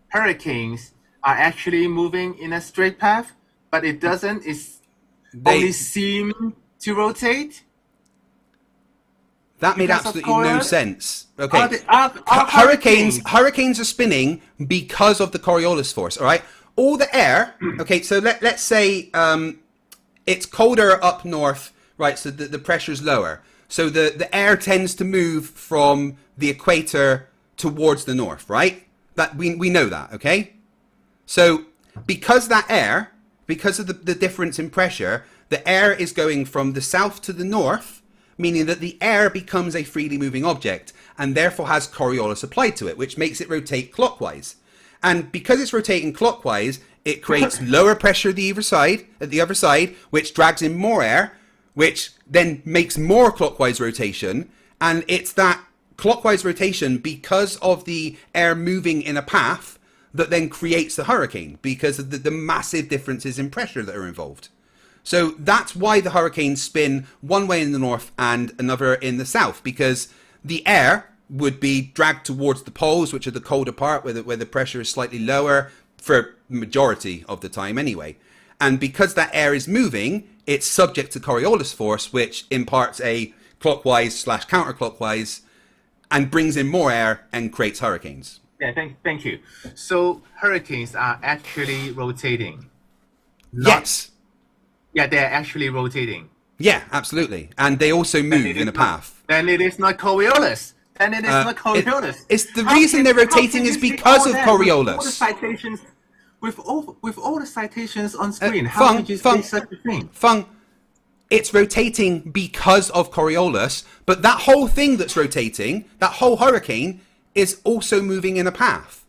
hurricanes are actually moving in a straight path, but it doesn't? Only seem to rotate? That made absolutely no sense. Okay. Hurricanes are spinning because of the Coriolis force, all right? All the air, okay, so let's say it's colder up north, right, so the pressure's lower. So the air tends to move from the equator towards the north, right? That we know that, okay? So because of the difference in pressure, the air is going from the south to the north, meaning that the air becomes a freely moving object and therefore has Coriolis applied to it, which makes it rotate clockwise. And because it's rotating clockwise, it creates lower pressure at the other side, which drags in more air, which then makes more clockwise rotation. And it's that clockwise rotation, because of the air moving in a path, that then creates the hurricane, because of the massive differences in pressure that are involved. So that's why the hurricanes spin one way in the north and another in the south, because the air, would be dragged towards the poles, which are the colder part, where the pressure is slightly lower for majority of the time anyway. And because that air is moving, it's subject to Coriolis force, which imparts a clockwise/counterclockwise and brings in more air and creates hurricanes. Yeah, thank you. So hurricanes are actually rotating. Yes. Yeah, they're actually rotating. Yeah, absolutely. And they also move in a path. Then it is not Coriolis. Then it is not Coriolis. It's the reason they're rotating is because of Coriolis. With all the citations on screen, how Fung, did you Fung, say such a thing? Fung, it's rotating because of Coriolis, but that whole thing that's rotating, that whole hurricane, is also moving in a path.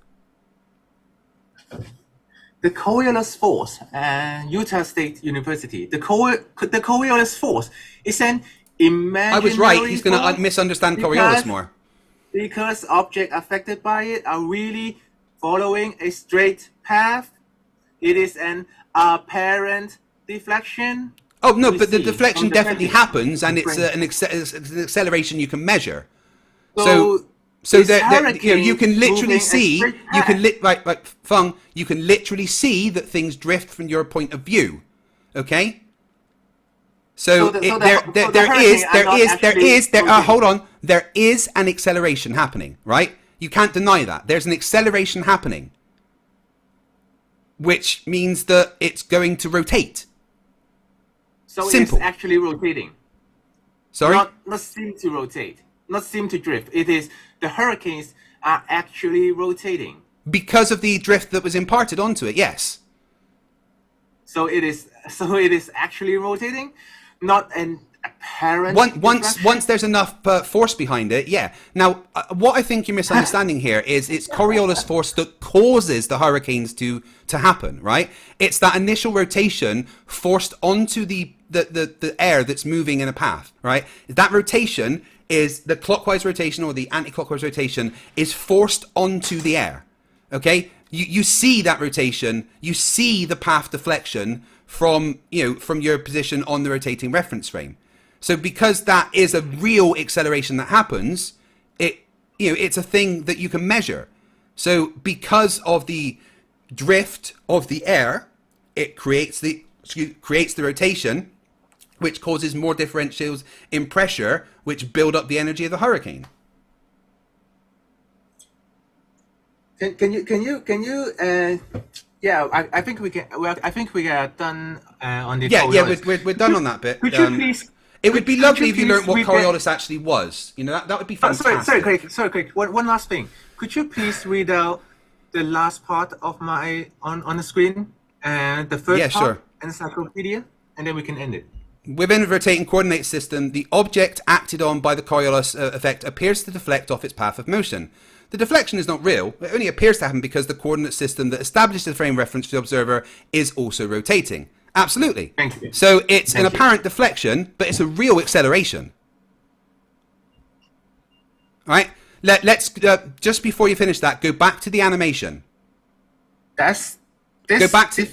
The Coriolis force, Utah State University, the Coriolis force is an imaginary I was right, he's going to force misunderstand Coriolis more. Because objects affected by it are really following a straight path. It is an apparent deflection. Oh, no, but the deflection definitely happens, and it's an acceleration you can measure. So you can literally see, Fung, you can literally see that things drift from your point of view. Okay? Hold on, there is an acceleration happening, right? You can't deny that. There's an acceleration happening, which means that it's going to rotate. So Simple. It's actually rotating. Sorry? Not seem to rotate. Not seem to drift. It is the hurricanes are actually rotating. Because of the drift that was imparted onto it, yes. So it is actually rotating, not an apparent once there's enough force behind it, yeah. Now, what I think you're misunderstanding here is it's Coriolis force that causes the hurricanes to happen, right? It's that initial rotation forced onto the air that's moving in a path, right? That rotation is the clockwise rotation, or the anti-clockwise rotation is forced onto the air, okay? You see that rotation, you see the path deflection from your position on the rotating reference frame. So because that is a real acceleration that happens, it's a thing that you can measure. So because of the drift of the air, it creates the rotation, which causes more differentials in pressure, which build up the energy of the hurricane. Can you? Yeah, I think we can. Well, I think we are done on the. Yeah, we're done on that bit. Could you please? It would be lovely if you learned what Coriolis actually was. That would be fantastic. Sorry, Craig. One last thing. Could you please read out the last part of my on the screen and the first part encyclopedia, and then we can end it. Within a rotating coordinate system, the object acted on by the Coriolis effect appears to deflect off its path of motion. The deflection is not real. It only appears to happen because the coordinate system that established the frame reference for the observer is also rotating. Absolutely. Thank you. So it's an apparent deflection, but it's a real acceleration. All right. Let's just before you finish that, go back to the animation. Go back to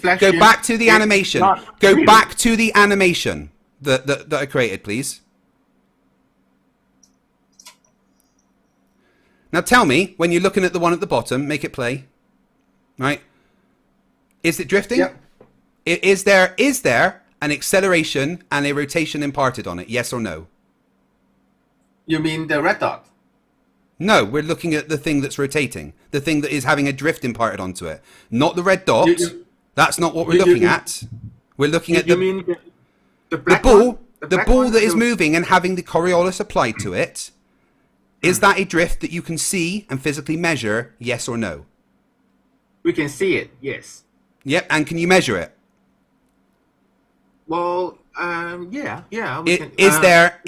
the animation. Go back to the animation that I created, please. Now tell me, when you're looking at the one at the bottom, make it play. Right? Is it drifting? Yep. Is there an acceleration and a rotation imparted on it? Yes or no? You mean the red dot? No, we're looking at the thing that's rotating. The thing that is having a drift imparted onto it. Not the red dot. That's not what we're looking at. We're looking at the ball that is moving and having the Coriolis applied to it. Is that a drift that you can see and physically measure, yes or no? We can see it, yes. Yep, and can you measure it? Well, yeah. Is there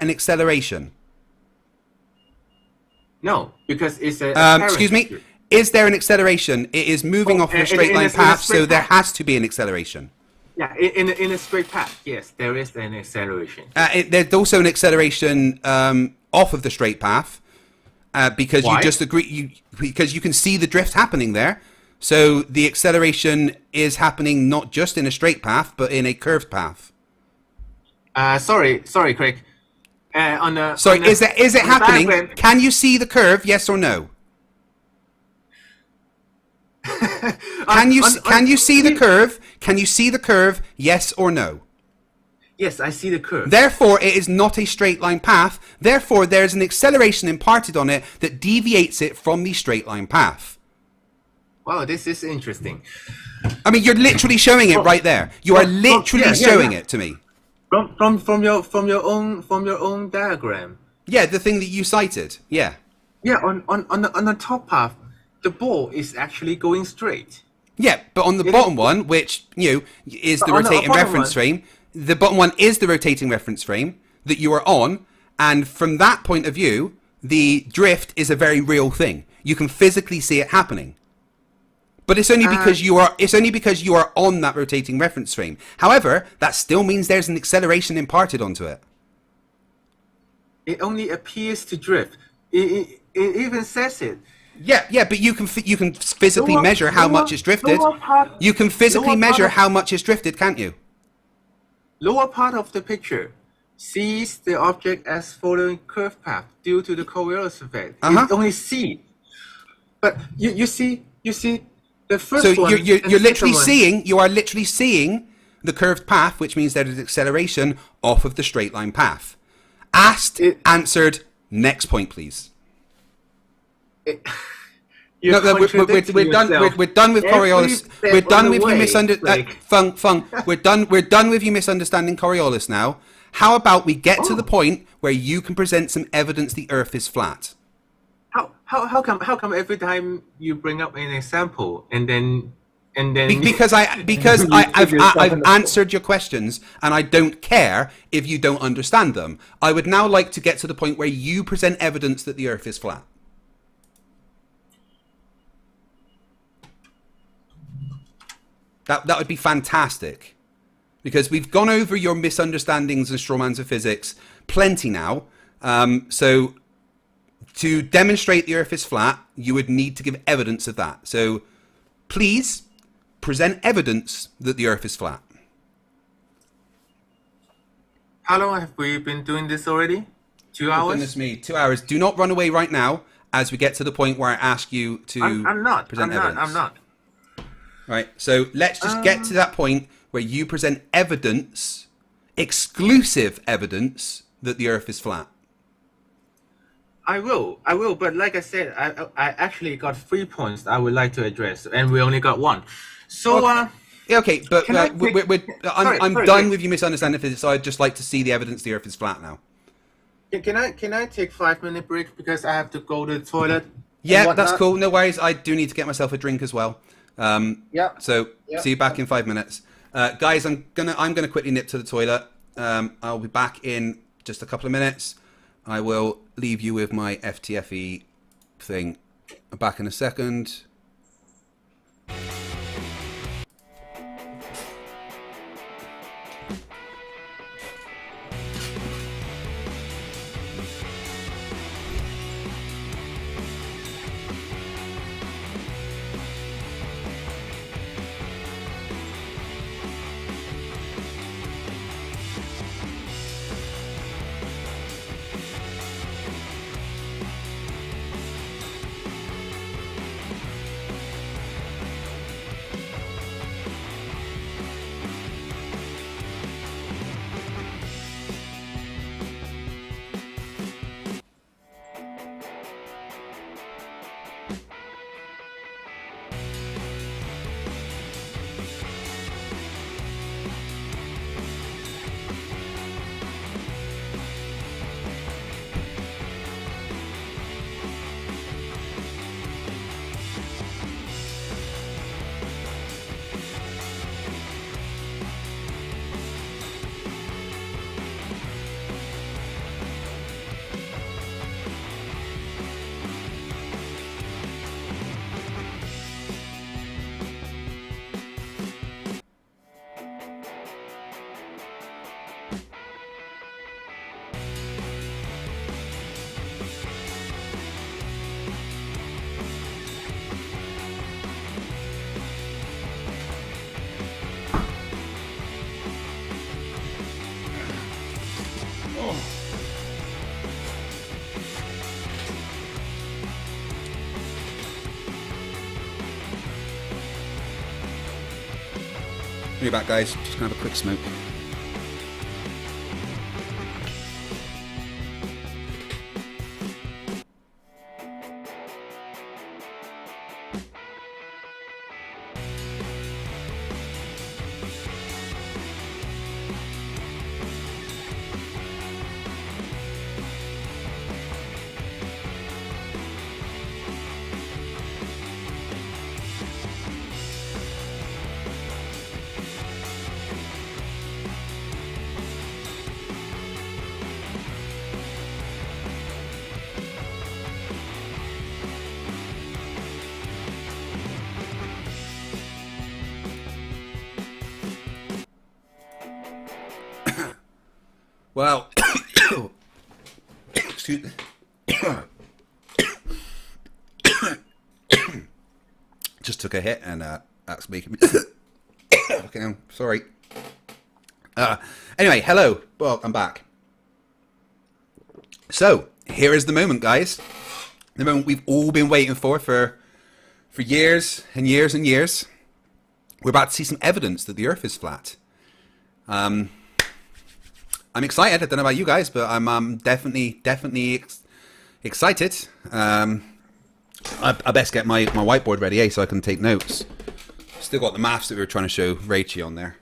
an acceleration? No, because it's a. Excuse me. Is there an acceleration? It is moving off of a straight line path, so there has to be an acceleration. Yeah, in a straight path, yes, there is an acceleration. There's also an acceleration off of the straight path because Why? You just agree. Because you can see the drift happening there. So the acceleration is happening not just in a straight path, but in a curved path. Sorry, Craig. On the Sorry, on the, is it on the happening? diagram- Can you see the curve? Yes or no? Can you see the curve? Can you see the curve? Yes or no? Yes, I see the curve. Therefore, it is not a straight line path. Therefore, there is an acceleration imparted on it that deviates it from the straight line path. Wow, this is interesting. I mean, you're literally showing it right there. You are literally showing it to me. From your own diagram. Yeah, the thing that you cited. Yeah. Yeah, on the top path, the ball is actually going straight. Yeah, but on the bottom one, which is the But on the rotating bottom reference one- frame, the bottom one is the rotating reference frame that you are on, and from that point of view, the drift is a very real thing. You can physically see it happening. But it's only because you are on that rotating reference frame. However, that still means there's an acceleration imparted onto it. It only appears to drift. It even says it. Yeah, but you can physically measure how much it's drifted. You can physically measure how much it's drifted, can't you? Lower part of the picture sees the object as following curved path due to the Coriolis effect. Uh-huh. You only see, but you see the first So one. you are literally seeing the curved path, which means there is acceleration off of the straight line path. Asked, answered. Next point, please. We're We're done with Coriolis. We're done with you We're done with you misunderstanding Coriolis now. How about we get to the point where you can present some evidence the Earth is flat? How come every time you bring up an example and then Because I've answered your questions and I don't care if you don't understand them. I would now like to get to the point where you present evidence that the Earth is flat. That would be fantastic, because we've gone over your misunderstandings and strawmans of physics plenty now. So to demonstrate the Earth is flat, you would need to give evidence of that. So please present evidence that the Earth is flat. How long have we been doing this already? 2 Oh, hours? goodness me, 2 hours. Do not run away right now as we get to the point where I ask you to present evidence. I'm not. Right, so let's just get to that point where you present evidence, exclusive evidence, that the Earth is flat. I will, but like I said, I actually got 3 points I would like to address, and we only got one. So, Okay, but Can I take- I'm Sorry, done wait. with you misunderstanding physics, so I'd just like to see the evidence the Earth is flat now. can I take 5-minute break because I have to go to the toilet? and Yeah, whatnot? that's cool. No worries. I do need to get myself a drink as well. Yeah. So see you back in 5 minutes, guys. I'm gonna quickly nip to the toilet. I'll be back in just a couple of minutes. I will leave you with my FTFE thing. I'm back in a second. Be back, guys. Just gonna have a quick smoke. Well, excuse me. Just took a hit, and that's making me. Okay, I'm sorry. Anyway, hello. Well, I'm back. So here is the moment, guys. The moment we've all been waiting for years and years and years. We're about to see some evidence that the Earth is flat. I'm excited. I don't know about you guys, but I'm definitely excited. I best get my whiteboard ready, so I can take notes. Still got the maths that we were trying to show Rachie on there.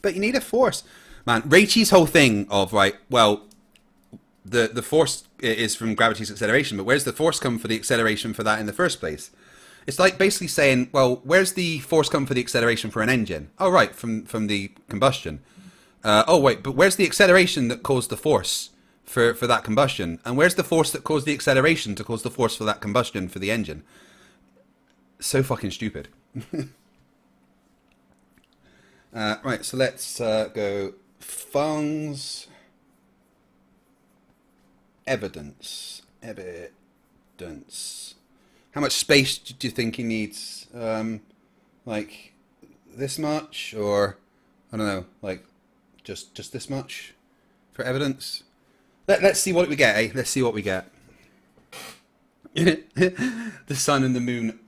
But you need a force. Man, Rachie's whole thing of, right, well, the force is from gravity's acceleration, but where's the force come for the acceleration for that in the first place? It's like basically saying, well, where's the force come for the acceleration for an engine? Oh, right, from the combustion. Oh, wait, but where's the acceleration that caused the force for that combustion? And where's the force that caused the acceleration to cause the force for that combustion for the engine? So fucking stupid. Right, so let's go Fung's evidence. How much space do you think he needs? Like this much, or I don't know, like just this much for evidence? Let's see what we get, eh? Let's see what we get. The sun and the moon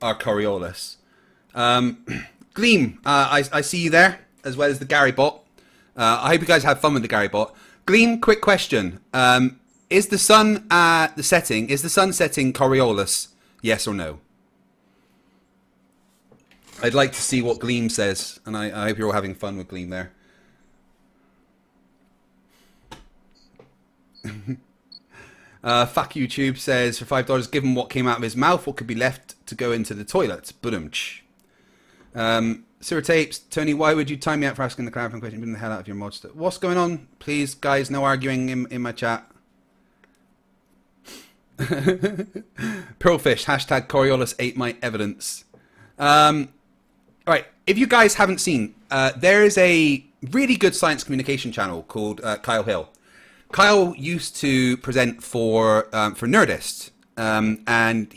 are Coriolis. Gleam, I see you there, as well as the Gary bot. I hope you guys have fun with the Gary bot. Gleam, quick question. Is the sun setting Coriolis? Yes or no? I'd like to see what Gleam says, and I hope you're all having fun with Gleam there. Fuck YouTube says, for $5, given what came out of his mouth, what could be left to go into the toilet? Budumch. Sewer Tapes, Tony, why would you time me out for asking the clarifying question? Bring the hell out of your mod stuff. What's going on? Please, guys, no arguing in my chat. Pearlfish, hashtag Coriolis ate my evidence. Alright, if you guys haven't seen, there is a really good science communication channel called Kyle Hill. Kyle used to present for Nerdist, and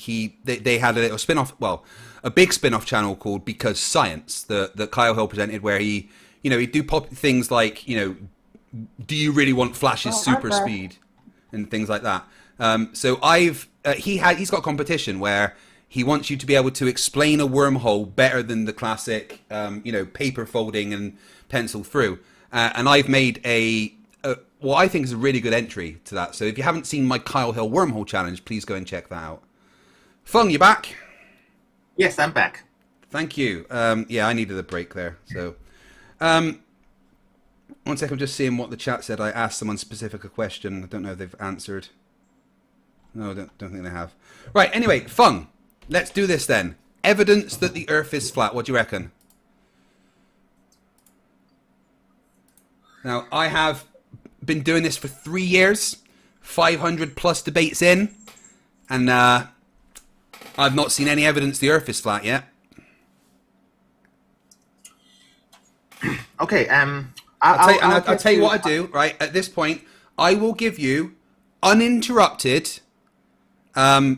they had a little spin-off, well, a big spin-off channel called Because Science that Kyle Hill presented, where he'd do things like, do you really want Flash's super speed and things like that. So he's got a competition where he wants you to be able to explain a wormhole better than the classic, paper folding and pencil through. And I've made what I think is a really good entry to that. So if you haven't seen my Kyle Hill wormhole challenge, please go and check that out. Fung, you back? Yes, I'm back. Thank you. Yeah, I needed a break there. So, 1 second, I'm just seeing what the chat said. I asked someone specific a question. I don't know if they've answered. No, I don't think they have. Right, anyway, Fung, let's do this then. Evidence that the Earth is flat. What do you reckon? Now, I have been doing this for 3 years, 500 plus debates in, and I've not seen any evidence the Earth is flat yet. Okay, I'll tell you what I do, right? At this point, I will give you uninterrupted, what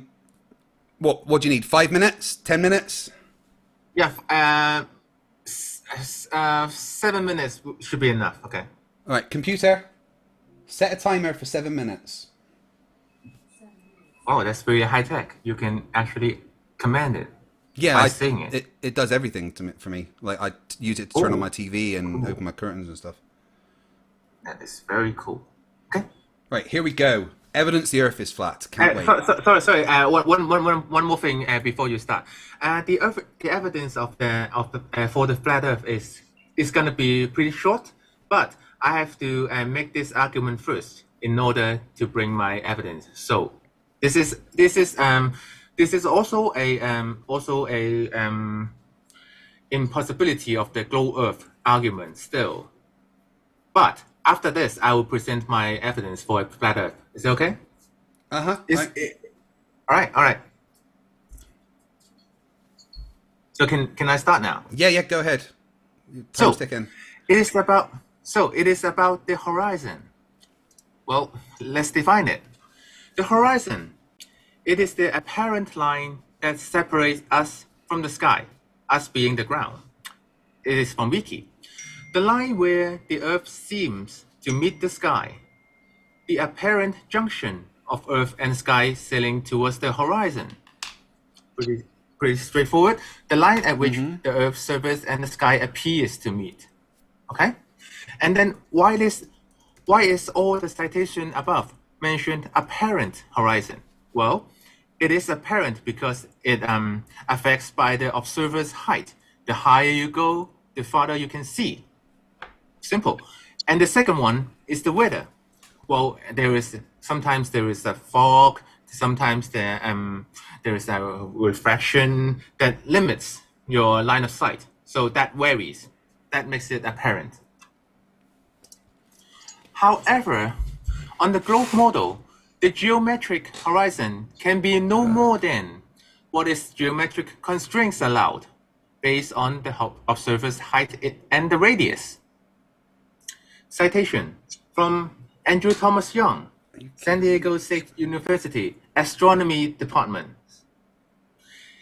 do you need? 5 minutes? 10 minutes? Yeah, 7 minutes should be enough, okay. All right, computer, set a timer for 7 minutes. Oh, that's very high tech. You can actually command it. Yeah, by seeing it. It does everything for me. Like I use it to turn on my TV and open my curtains and stuff. That is very cool. Okay. Right, here we go. Evidence the Earth is flat. Can't wait. Sorry. One more thing before you start. The evidence of the for the flat Earth is gonna be pretty short, but I have to make this argument first in order to bring my evidence. So this is also a impossibility of the globe Earth argument still, but after this, I will present my evidence for a flat Earth. Is it okay? Uh-huh. All right. So can I start now? Yeah, go ahead. So Sticking. it is about the horizon. Well, let's define it. The horizon, it is the apparent line that separates us from the sky, us being the ground. It is from Wiki. The line where the Earth seems to meet the sky, the apparent junction of Earth and sky sailing towards the horizon. Pretty straightforward. The line at which the Earth's surface and the sky appears to meet. Okay? And then why is all the citation above mentioned apparent horizon? Well, it is apparent because it affects by the observer's height. The higher you go, the farther you can see. Simple. And the second one is the weather. Well, sometimes there is a fog, sometimes there is a refraction that limits your line of sight. So that varies. That makes it apparent. However, on the globe model, the geometric horizon can be no more than what is geometric constraints allowed based on the observer's height and the radius. Citation from Andrew Thomas Young, San Diego State University, Astronomy Department.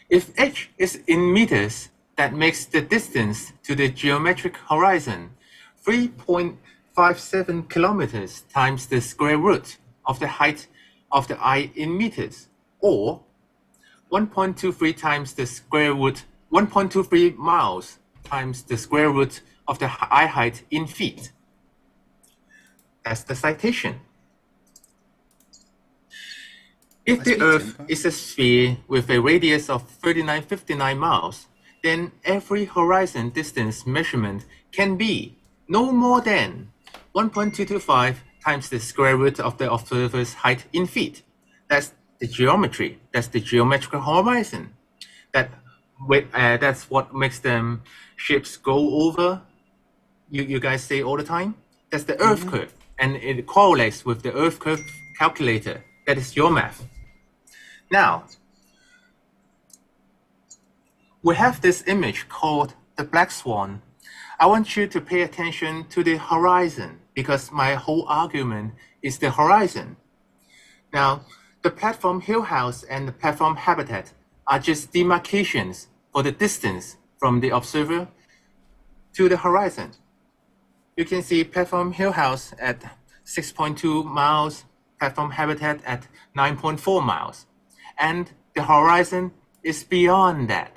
If h is in meters, that makes the distance to the geometric horizon 3.57 kilometers times the square root of the height of the eye in meters, or 1.23 times the square root, 1.23 miles times the square root of the eye height in feet. That's the citation. If the Earth is a sphere with a radius of 3959 miles, then every horizon distance measurement can be no more than 1.225 times the square root of the observer's height in feet. That's the geometry. That's the geometrical horizon. That's what makes them ships go over. You guys say all the time. That's the Earth curve, and it correlates with the Earth curve calculator. That is your math. Now, we have this image called the black swan. I want you to pay attention to the horizon because my whole argument is the horizon. Now, the platform hill house and the platform habitat are just demarcations for the distance from the observer to the horizon. You can see platform hill house at 6.2 miles, platform habitat at 9.4 miles. And the horizon is beyond that.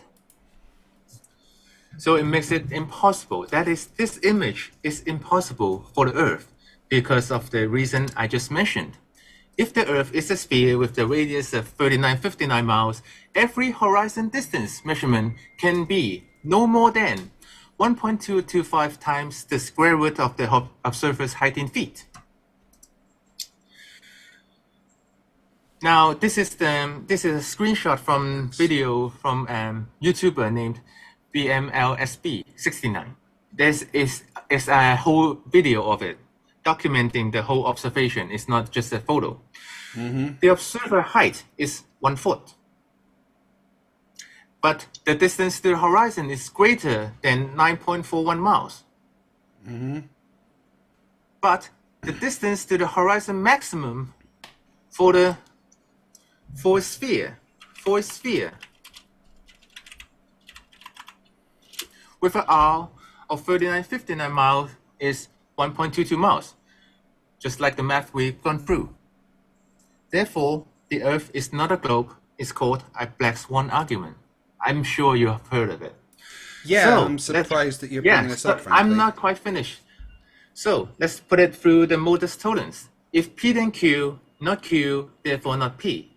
So it makes it impossible. That is, this image is impossible for the Earth because of the reason I just mentioned. If the Earth is a sphere with the radius of 3959 miles, every horizon distance measurement can be no more than 1.225 times the square root of the observer's height in feet. Now, this is a screenshot from video from YouTuber named BMLSB69. This is a whole video of it, documenting the whole observation. It's not just a photo. The observer height is 1 foot. But the distance to the horizon is greater than 9.41 miles. But the distance to the horizon maximum for a sphere with an R of 3959 miles is 1.22 miles, just like the math we've gone through. Therefore, the Earth is not a globe. It's called a black swan argument. I'm sure you have heard of it. Yeah, So, I'm surprised that you're yeah, bringing this so up, frankly. I'm not quite finished. So let's put it through the modus tollens. If P then Q, not Q, therefore not P.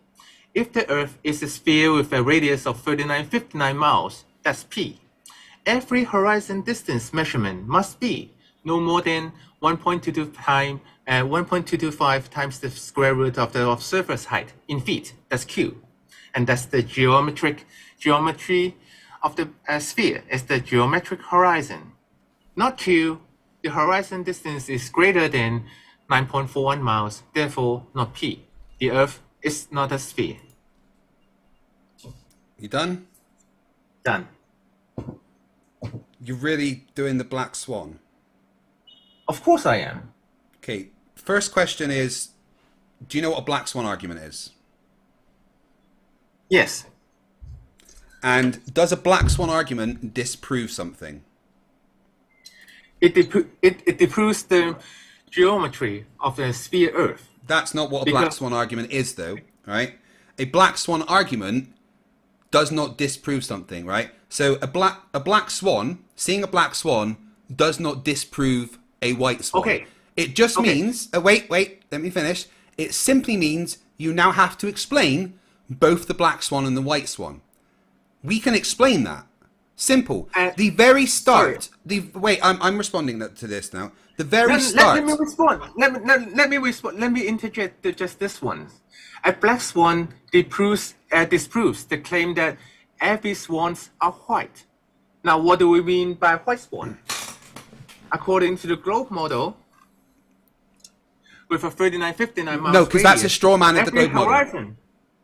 If the Earth is a sphere with a radius of 3959 miles, that's P. Every horizon distance measurement must be no more than 1.225 times the square root of the surface height in feet. That's Q. And that's the geometry of the sphere. It's the geometric horizon. Not Q. The horizon distance is greater than 9.41 miles, therefore not P. The Earth is not a sphere. You done? Done. You're really doing the black swan? Of course I am. Okay, first question is, do you know what a black swan argument is? Yes. And does a black swan argument disprove something? It disproves the geometry of the sphere Earth. That's not what a black swan argument is, though, right? A black swan argument does not disprove something, right? So a black swan, seeing a black swan, does not disprove a white swan. Okay. It just means, wait, let me finish. It simply means you now have to explain both the black swan and the white swan. We can explain that. Simple. The very start. I'm responding to this now. The very start. Let me respond. Let me respond. Let me interject just this one. A black swan disproves the claim that every swans are white. Now, what do we mean by white swan? According to the globe model, with a 3959 miles No, because that's a straw man of the globe model.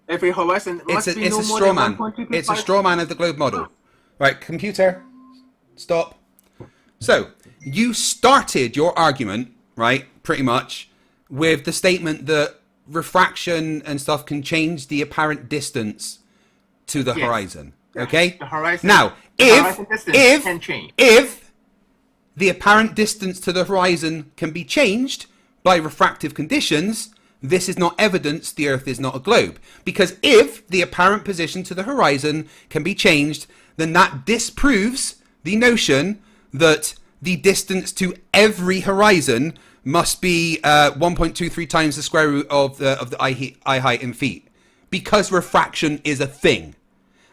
Every horizon must be no more straw than man. 1.225. It's a straw man of the globe model. Right, computer, stop. So, you started your argument, right, pretty much, with the statement that refraction and stuff can change the apparent distance to the horizon. Okay? The horizon, now, horizon distance can change. if the apparent distance to the horizon can be changed by refractive conditions, this is not evidence the Earth is not a globe. Because if the apparent position to the horizon can be changed, then that disproves the notion that the distance to every horizon must be 1.23 times the square root of the eye height in feet. Because refraction is a thing.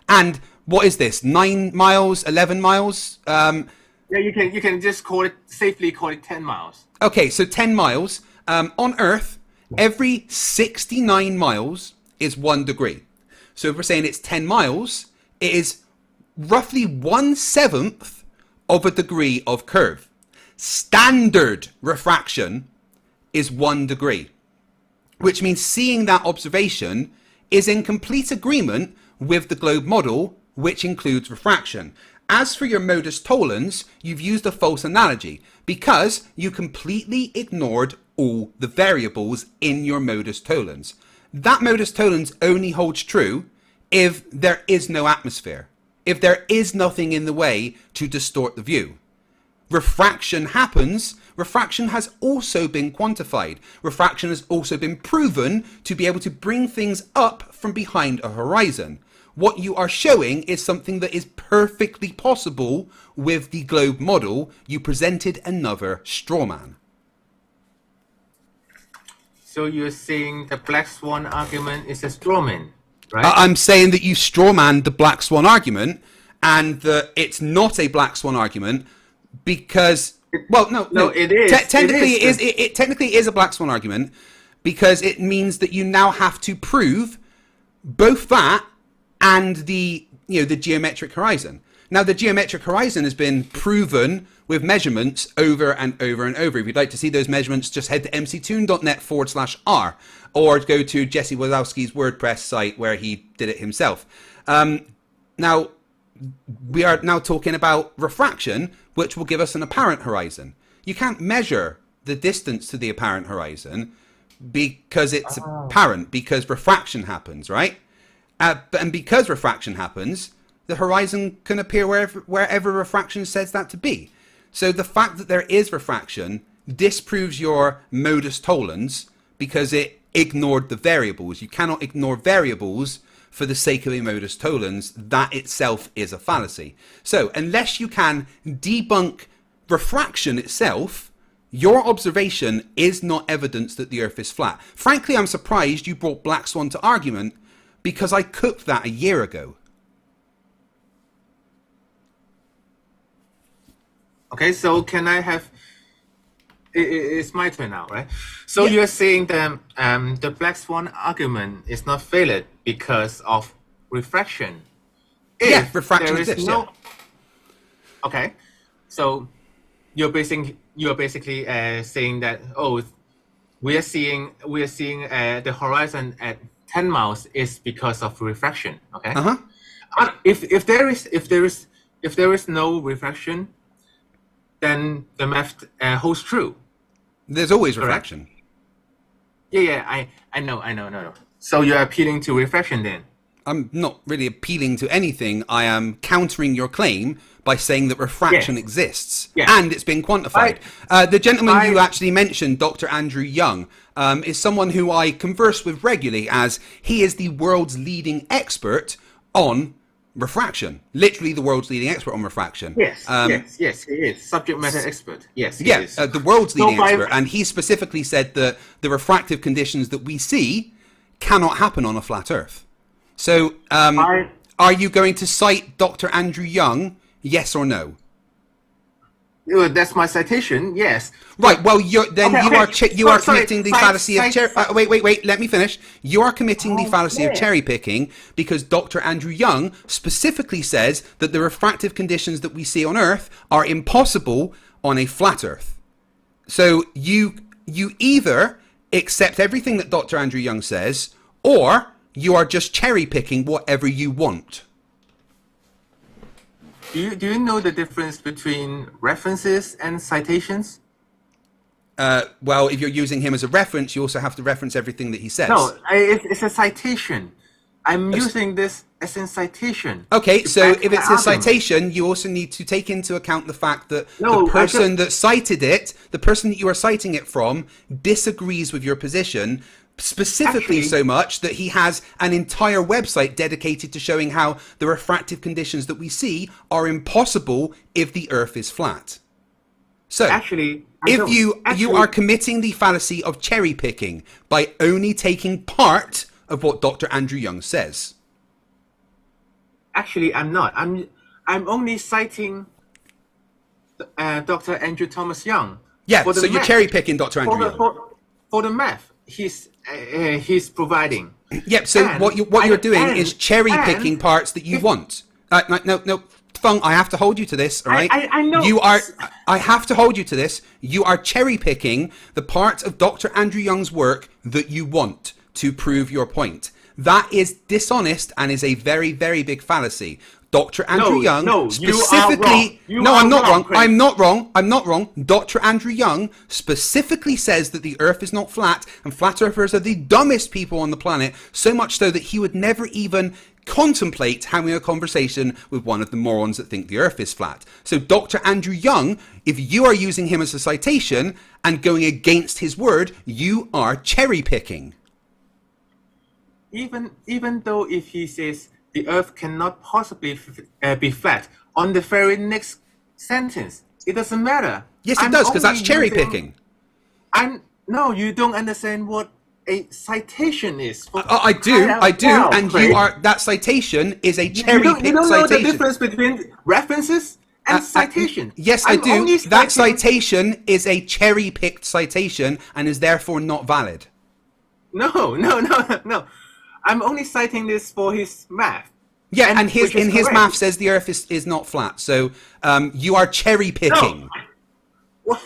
And what is this? 9 miles? 11 miles? Yeah, you can just safely call it 10 miles. Okay, so 10 miles. On Earth, every 69 miles is 1 degree. So if we're saying it's 10 miles, it is roughly 1/7 of a degree of curve. Standard refraction is 1 degree, which means seeing that observation is in complete agreement with the globe model, which includes refraction. As for your modus tollens, you've used a false analogy because you completely ignored all the variables in your modus tollens. That modus tollens only holds true if there is no atmosphere, if there is nothing in the way to distort the view. Refraction happens. Refraction has also been quantified. Refraction has also been proven to be able to bring things up from behind a horizon. What you are showing is something that is perfectly possible with the globe model. You presented another straw man. So you're saying the black swan argument is a straw man, right? I'm saying that you strawmanned the black swan argument and that it's not a black swan argument because, well, no, it is. Technically, it technically is a black swan argument because it means that you now have to prove both that and the geometric horizon. Now, the geometric horizon has been proven with measurements over and over and over. If you'd like to see those measurements, just head to mctoon.net/r or go to Jesse Wazowski's WordPress site where he did it himself. Now, we are now talking about refraction, which will give us an apparent horizon. You can't measure the distance to the apparent horizon because it's apparent, because refraction happens, right? And because refraction happens, the horizon can appear wherever refraction says that to be. So the fact that there is refraction disproves your modus tollens because it ignored the variables. You cannot ignore variables for the sake of a modus tollens, that itself is a fallacy. So unless you can debunk refraction itself, your observation is not evidence that the Earth is flat. Frankly, I'm surprised you brought Black Swan to argument, because I cooked that a year ago. Okay, so can I have... It's my turn now, right? So you're saying that the Black Swan argument is not valid because of refraction. Yeah, refraction exists, yeah. Okay, so you're basically saying that, oh, we are seeing the horizon at 10 miles is because of refraction. Okay. If there is no refraction, then the math holds true. There's always refraction. Yeah, I know. No. So you're appealing to refraction then? I'm not really appealing to anything. I am countering your claim by saying that refraction exists, and it's been quantified. The gentleman you actually mentioned, Dr. Andrew Young, is someone who I converse with regularly, as he is the world's leading expert on refraction. Literally the world's leading expert on refraction. Yes, he is. Subject matter expert. Yes, he is. The world's leading expert. And he specifically said that the refractive conditions that we see cannot happen on a flat Earth. So, are you going to cite Dr. Andrew Young, yes or no? That's my citation, yes. Right, well, you are committing the fallacy of cherry... wait, let me finish. You are committing the fallacy of cherry picking because Dr. Andrew Young specifically says that the refractive conditions that we see on Earth are impossible on a flat Earth. So you either accept everything that Dr. Andrew Young says, or you are just cherry picking whatever you want. Do you know the difference between references and citations? Well, if you're using him as a reference, you also have to reference everything that he says. No, it's a citation. I'm using this as a citation. Okay, so if it's a citation, you also need to take into account the fact that the person that cited it, the person that you are citing it from, disagrees with your position, specifically so much that he has an entire website dedicated to showing how the refractive conditions that we see are impossible if the Earth is flat. So, if you are committing the fallacy of cherry picking by only taking part of what Dr. Andrew Young says. Actually, I'm not. I'm only citing Dr. Andrew Thomas Young. Yeah, so you're cherry picking Dr. Andrew Young. For the math he's providing. Yep. So what you're doing is cherry picking parts that you want. No, Fung, I have to hold you to this. All right. I know. I have to hold you to this. You are cherry picking the parts of Dr. Andrew Young's work that you want to prove your point. That is dishonest and is a very, very big fallacy. Dr. Andrew Young specifically... I'm not wrong. Dr. Andrew Young specifically says that the Earth is not flat, and flat earthers are the dumbest people on the planet, so much so that he would never even contemplate having a conversation with one of the morons that think the Earth is flat. So Dr. Andrew Young, if you are using him as a citation and going against his word, you are cherry picking. Even though if he says the Earth cannot possibly be flat, on the very next sentence, it doesn't matter. Yes, it does, because that's cherry picking. No, you don't understand what a citation is. I do, and that citation is a cherry pick citation. You don't know the difference between references and citation. Yes, I do. That citation is a cherry picked citation and is therefore not valid. No. I'm only citing this for his math. Yeah, and his math says the Earth is not flat. So you are cherry picking. No.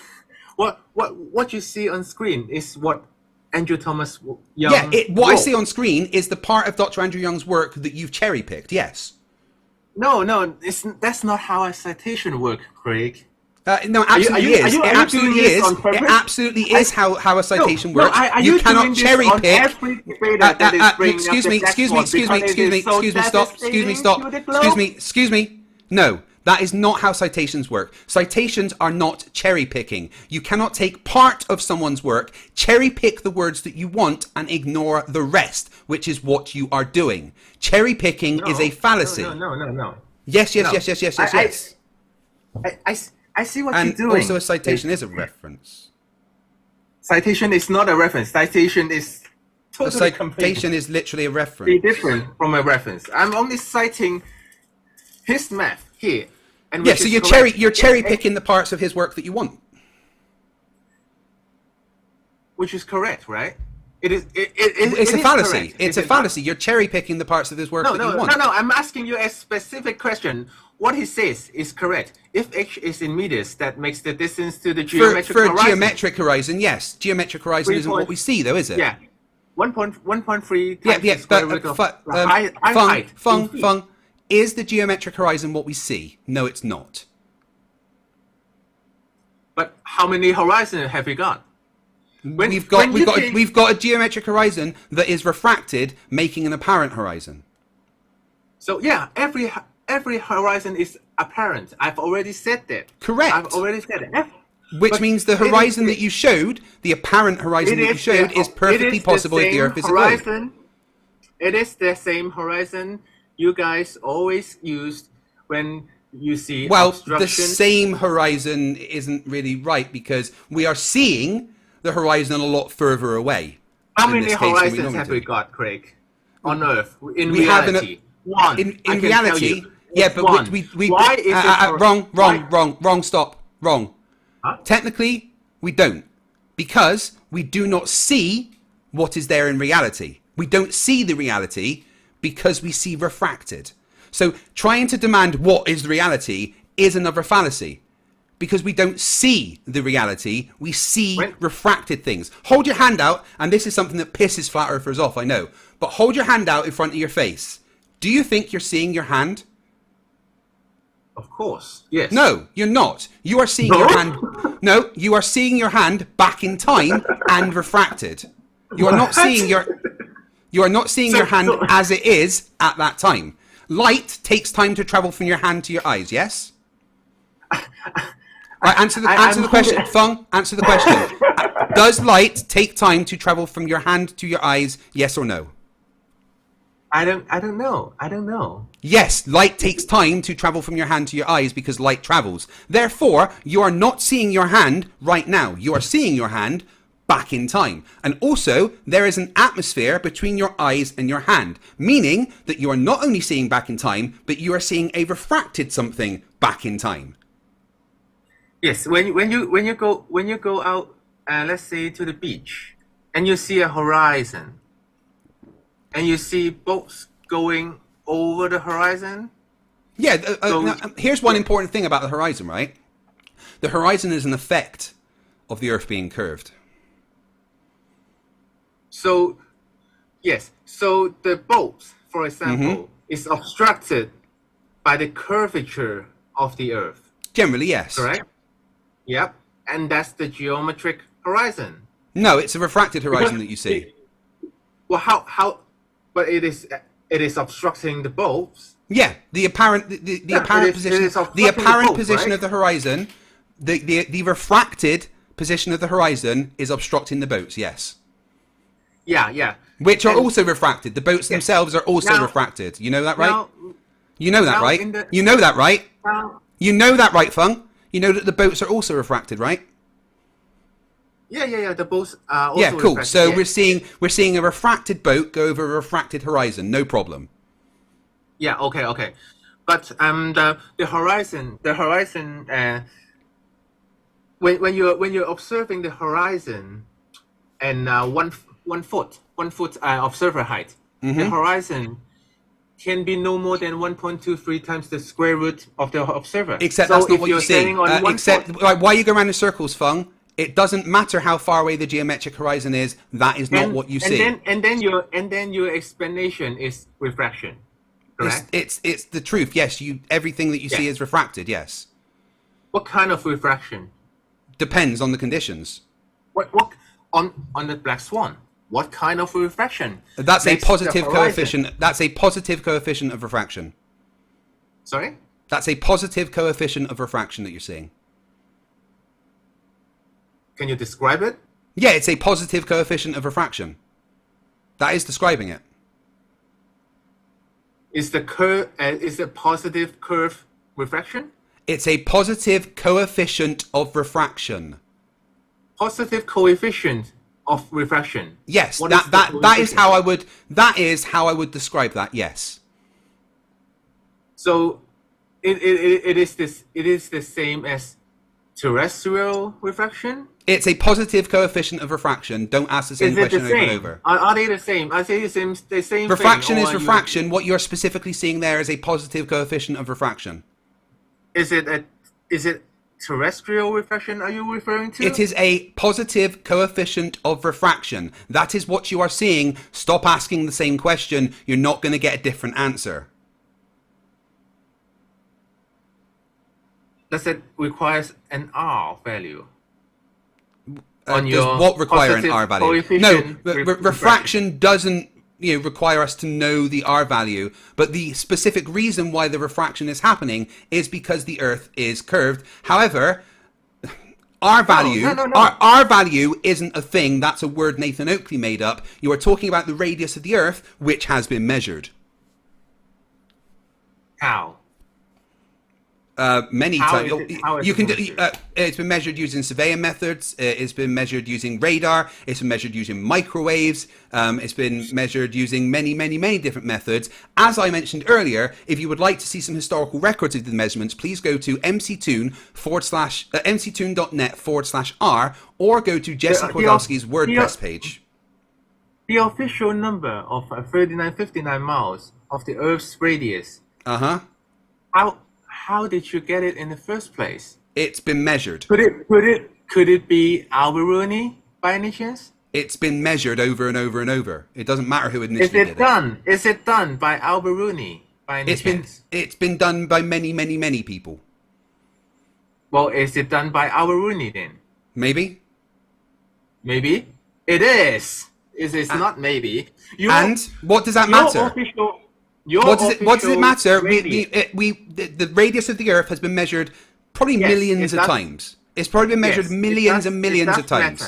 What you see on screen is what Andrew Thomas Young. Yeah, what I see on screen is the part of Dr. Andrew Young's work that you've cherry picked. Yes. No, that's not how a citation works, Craig. No, absolutely is. It absolutely is. It absolutely is how a citation works. You cannot cherry pick. Excuse me. Stop. Excuse me. No, That is not how citations work. Citations are not cherry picking. You cannot take part of someone's work, cherry pick the words that you want, and ignore the rest, which is what you are doing. Cherry picking is a fallacy. No. Yes. I see what And you're doing. also a citation is a reference. Citation is not a reference. Citation is A totally citation is literally a reference. completely different from a reference. I'm only citing his math here. And Yeah, which so is you're correct. cherry picking the parts of his work that you want. Which is correct, right? It is. It's a fallacy. Correct. It's Is a it not? fallacy. You're cherry picking the parts of his work that you want. No. I'm asking you a specific question. What he says is correct. If h is in meters, that makes the distance to the geometric For horizon. geometric horizon, yes. Geometric horizon isn't what we see, though, is it? Yeah. 1.3 times Yeah, the square root of height. in feet. Fung, is the geometric horizon what we see? No, it's not. But how many horizons have we got? We've got a geometric horizon that is refracted, making an apparent horizon. So yeah, every horizon is apparent. I've already said that. Correct. I've already said it. Which But means the it is horizon the- that you showed, the apparent horizon that you showed, is perfectly possible if the Earth is a globe. It is the same horizon you guys always use when you see Well, obstruction. the same horizon isn't really right because we are seeing the horizon a lot further away. How in many this case than we horizons normally have do. we got, Craig? On Earth, in We have reality, one. In I can reality, tell you, yeah, it's but one. we Why is it wrong, stop, wrong. Huh? Technically, we don't, because we do not see what is there in reality. We don't see the reality because we see refracted. So trying to demand what is the reality is another fallacy. Because we don't see the reality, we see refracted things. Hold your hand out, and this is something that pisses flat earthers off, I know. But hold your hand out in front of your face. Do you think you're seeing your hand? Of course, yes. No, you're not. You are seeing your hand. No, you are seeing your hand back in time and refracted. You are not seeing your. You are not seeing your hand as it is at that time. Light takes time to travel from your hand to your eyes. Yes. Right, answer the question, Fung. Answer the question. Does light take time to travel from your hand to your eyes? Yes or no? I don't know. Yes, light takes time to travel from your hand to your eyes because light travels. Therefore, you are not seeing your hand right now. You are seeing your hand back in time. And also, there is an atmosphere between your eyes and your hand, meaning that you are not only seeing back in time, but you are seeing a refracted something back in time. Yes, when you go out, let's say to the beach, and you see a horizon, and you see boats going over the horizon. Yeah, now, here's one important thing about the horizon, right? The horizon is an effect of the Earth being curved. So, yes, so the boat, for example, is obstructed by the curvature of the Earth. Generally, yes. Correct? Yep, and that's the geometric horizon. No, it's a refracted horizon that you see. Well, how? But it is obstructing the boats. Yeah, the apparent apparent position, the apparent position of the horizon, the refracted position of the horizon is obstructing the boats. Yes. Yeah. Which are also refracted. The boats themselves are also refracted. You know that, right? You know that, right? You know that, right? You know that, right, Fung? You know that the boats are also refracted, right? Yeah. The boats are also cool. refracted, So yeah. we're seeing a refracted boat go over a refracted horizon. No problem. Yeah. Okay. But the horizon. When you're observing the horizon, and one foot observer height, the horizon can be no more than 1.23 times the square root of the observer. Except so that's not if what you're you see. standing on one foot, Why you go around in circles, Fung? It doesn't matter how far away the geometric horizon is. That is not what you see. And then your explanation is refraction. Correct? It's the truth. Yes, everything that you see is refracted. Yes. What kind of refraction? Depends on the conditions. What on the black swan? What kind of refraction? That's a makes positive the horizon- coefficient. That's a positive coefficient of refraction. Sorry? That's a positive coefficient of refraction that you're seeing. Can you describe it? Yeah, it's a positive coefficient of refraction. That is describing it. Is the positive curve refraction? It's a positive coefficient of refraction. Positive coefficient of refraction. Yes, What that is how I would describe that. Yes. So it is the same as terrestrial refraction. It's a positive coefficient of refraction. Don't ask the same Is it question the over and same? over. Are they the same? I say the same. Refraction thing, is or refraction. What you're specifically seeing there is a positive coefficient of refraction. Is it terrestrial refraction? Are you referring to? It is a positive coefficient of refraction. That is what you are seeing. Stop asking the same question. You're not going to get a different answer. Does it requires an R value? On Does your what require an positive R value? coefficient No, refraction doesn't require us to know the R value, but the specific reason why the refraction is happening is because the Earth is curved. However, R value, No. R value isn't a thing. That's a word Nathan Oakley made up. You are talking about the radius of the Earth, which has been measured. How? Many How times. is it- how is You it can do. measured? It's been measured using surveying methods. It's been measured using radar. It's been measured using microwaves. It's been measured using many different methods. As I mentioned earlier, if you would like to see some historical records of the measurements, please go to mctune.net/r or go to Jesse Kordowski's WordPress page. The official number of 3959 miles of the Earth's radius. How did you get it in the first place? It's been measured. Could it be Alberoni by any chance? It's been measured over and over and over. It doesn't matter who initially did it. Is it done by Alberoni by any chance? It's been done by many people. Well, is it done by Alberoni then? Maybe. Maybe it is. It's not maybe. What does that matter? What does it matter? The radius of the Earth has been measured probably millions of times. It's probably been measured millions and millions of times.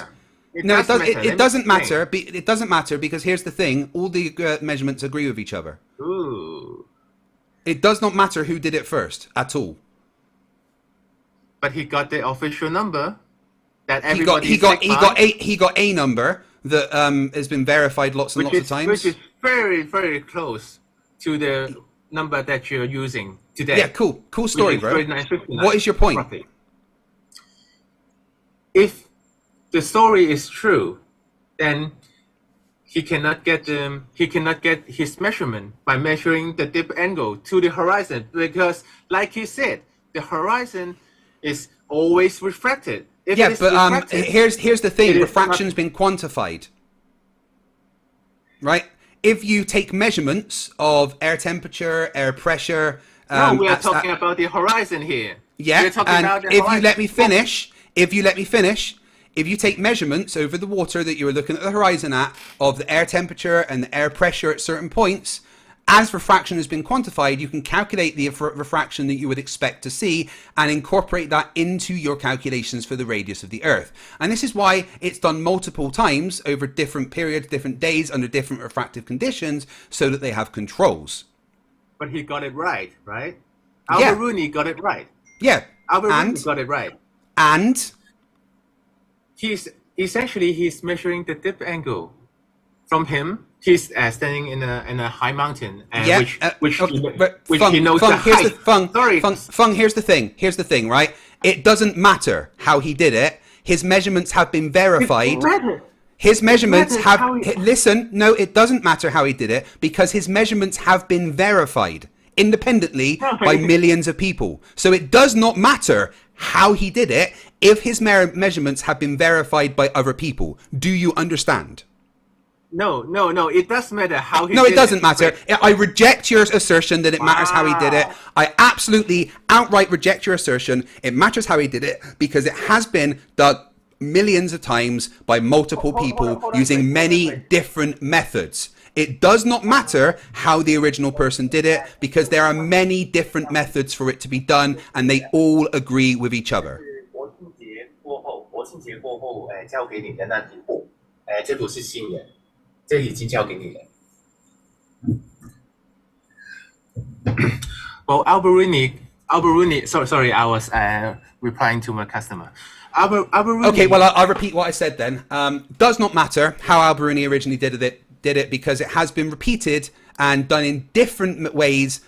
It doesn't matter. It doesn't matter because here's the thing: all the measurements agree with each other. Ooh. It does not matter who did it first at all. But he got the official number that He got a number that has been verified lots and lots of times. Which is very close to the number that you're using today. Yeah, cool story, bro. What is your point? Roughly. If the story is true, then he cannot get his measurement by measuring the dip angle to the horizon because, like he said, the horizon is always refracted. Here's the thing: refraction's been quantified, right? If you take measurements of air temperature, air pressure, no, we are talking about the horizon here. Yeah, we're talking about the if horizon. If you take measurements over the water that you were looking at the horizon at of the air temperature and the air pressure at certain points, as refraction has been quantified, you can calculate the refraction that you would expect to see and incorporate that into your calculations for the radius of the Earth. And this is why it's done multiple times over different periods, different days, under different refractive conditions, so that they have controls. But he got it right? Yeah. Alberoni got it right. Yeah. Alberoni got it right. And? He's measuring the dip angle. From him, he's standing in a high mountain, and which he knows the height. Fung, here's the thing, right? It doesn't matter how he did it. His measurements have been verified. His measurements have... Listen, no, it doesn't matter how he did it, because his measurements have been verified independently by millions of people. So it does not matter how he did it if his measurements have been verified by other people. Do you understand? No, it does matter how he did it. No, it doesn't matter. I reject your assertion that it matters how he did it. I absolutely outright reject your assertion. It matters how he did it because it has been done millions of times by multiple people using many different methods. It does not matter how the original person did it, because there are many different methods for it to be done, and they all agree with each other. 国庆节过后，交给你的那题目，这不是新人，这已经交给你了。Well, Alberini, sorry, I was replying to my customer. Alberini. Okay, well, I'll repeat what I said then. Does not matter how Alberini originally did it because it has been repeated and done in different ways,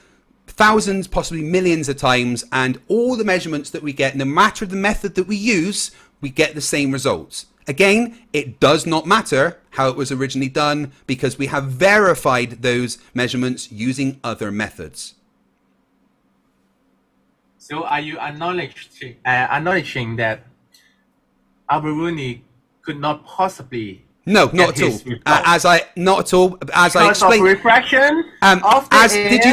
thousands, possibly millions of times, and all the measurements that we get, no matter the method that we use, we get the same results. Again, it does not matter how it was originally done because we have verified those measurements using other methods. So are you acknowledging that Alberini could not possibly? No, not at all. As I explained. Of refraction.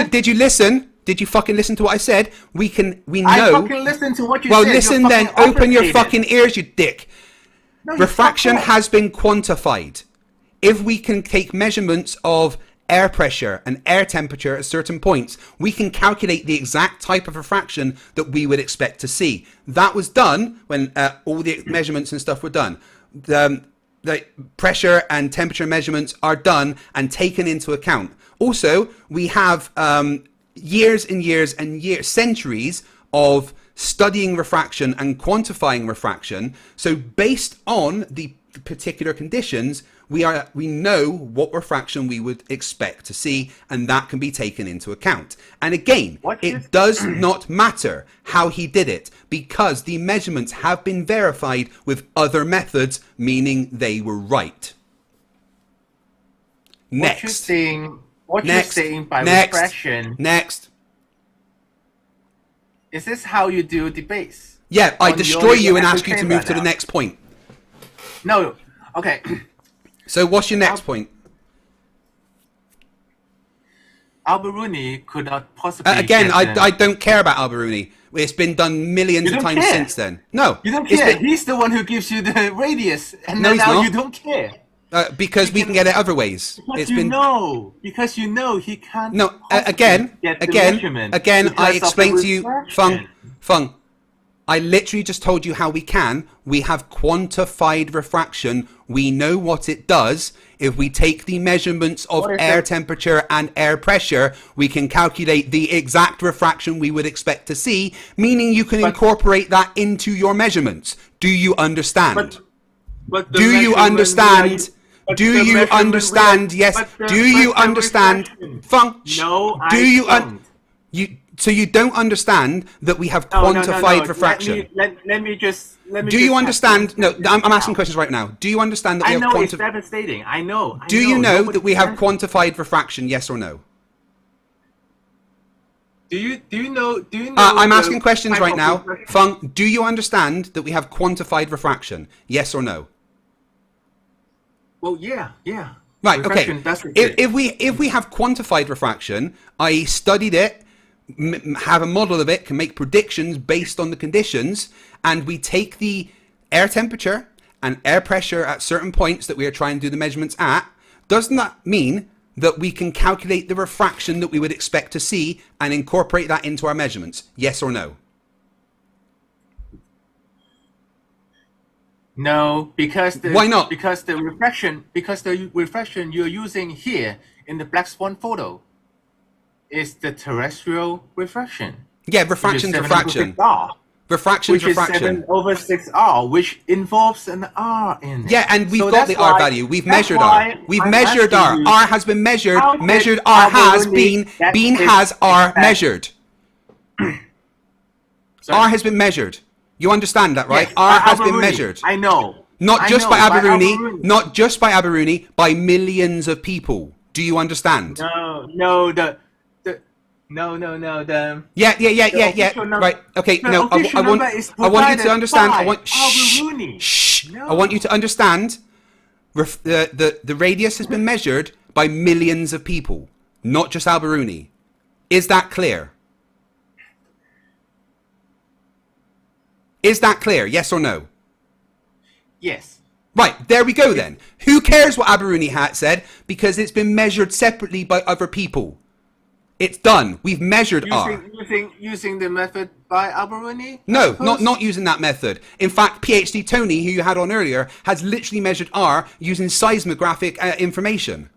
Did you listen? Did you fucking listen to what I said? We know. I fucking listened to what you said. Well, listen then. Open your fucking ears, you dick. No, refraction has been quantified. If we can take measurements of air pressure and air temperature at certain points, we can calculate the exact type of refraction that we would expect to see. That was done when all the measurements and stuff were done. The pressure and temperature measurements are done and taken into account. Also, we have years and years and years, centuries of studying refraction and quantifying refraction. So based on the particular conditions, we know what refraction we would expect to see, and that can be taken into account. And again, it does not matter how he did it because the measurements have been verified with other methods, meaning they were right. Next. What you're saying by refraction. Next. Is this how you do debates? Yeah, I destroy you and ask you to move to the next point. No. Okay. So what's your next point? Alberini could not possibly... Again, I don't care about Alberini. It's been done millions of times since then. No. You don't care. He's the one who gives you the radius. And no, now you don't care. Because we can get it other ways. Because you know he can't... No, again, I explained to you, Feng, I literally just told you how we can. We have quantified refraction. We know what it does. If we take the measurements of air temperature and air pressure, we can calculate the exact refraction we would expect to see, meaning you can incorporate that into your measurements. Do you understand? Do you understand? Do you understand? Yes. Do you understand? Feng, no, I don't. So you don't understand that we have quantified refraction. Let me just. Do you understand? No, I'm asking questions right now. Do you understand that we have quantified? I know it's devastating. I know. Do you know that we have quantified refraction? Yes or no? Do you know? I'm asking questions right now. Feng, do you understand that we have quantified refraction? Yes or no? Well, yeah. Right. Okay. If we have quantified refraction, i.e., studied it, have a model of it, can make predictions based on the conditions, and we take the air temperature and air pressure at certain points that we are trying to do the measurements at, doesn't that mean that we can calculate the refraction that we would expect to see and incorporate that into our measurements? Yes or no? No, because why not? Because the refraction you're using here in the black swan photo is the terrestrial refraction. Yeah, refraction's refraction. Refraction's refraction. 7/6R, which involves an R in it. Yeah, and we've got the R value. We've measured R. We've measured R. R has been measured. Measured R has been. Been has R measured. R has been measured. You understand that, right? Yes, R has been measured. I know. Not just by Alberini. Not just by Alberini. By millions of people. Do you understand? No. Yeah. Right. Okay. No. I want you to understand. I want you to understand. The radius has been measured by millions of people, not just Alberini. Is that clear? Is that clear? Yes or no? Yes. Right, there we go then. Who cares what Alberini said? because it's been measured separately by other people. It's done. We've measured R. Using the method by Alberuni? No, not using that method. In fact, PhD Tony, who you had on earlier, has literally measured R using seismographic information.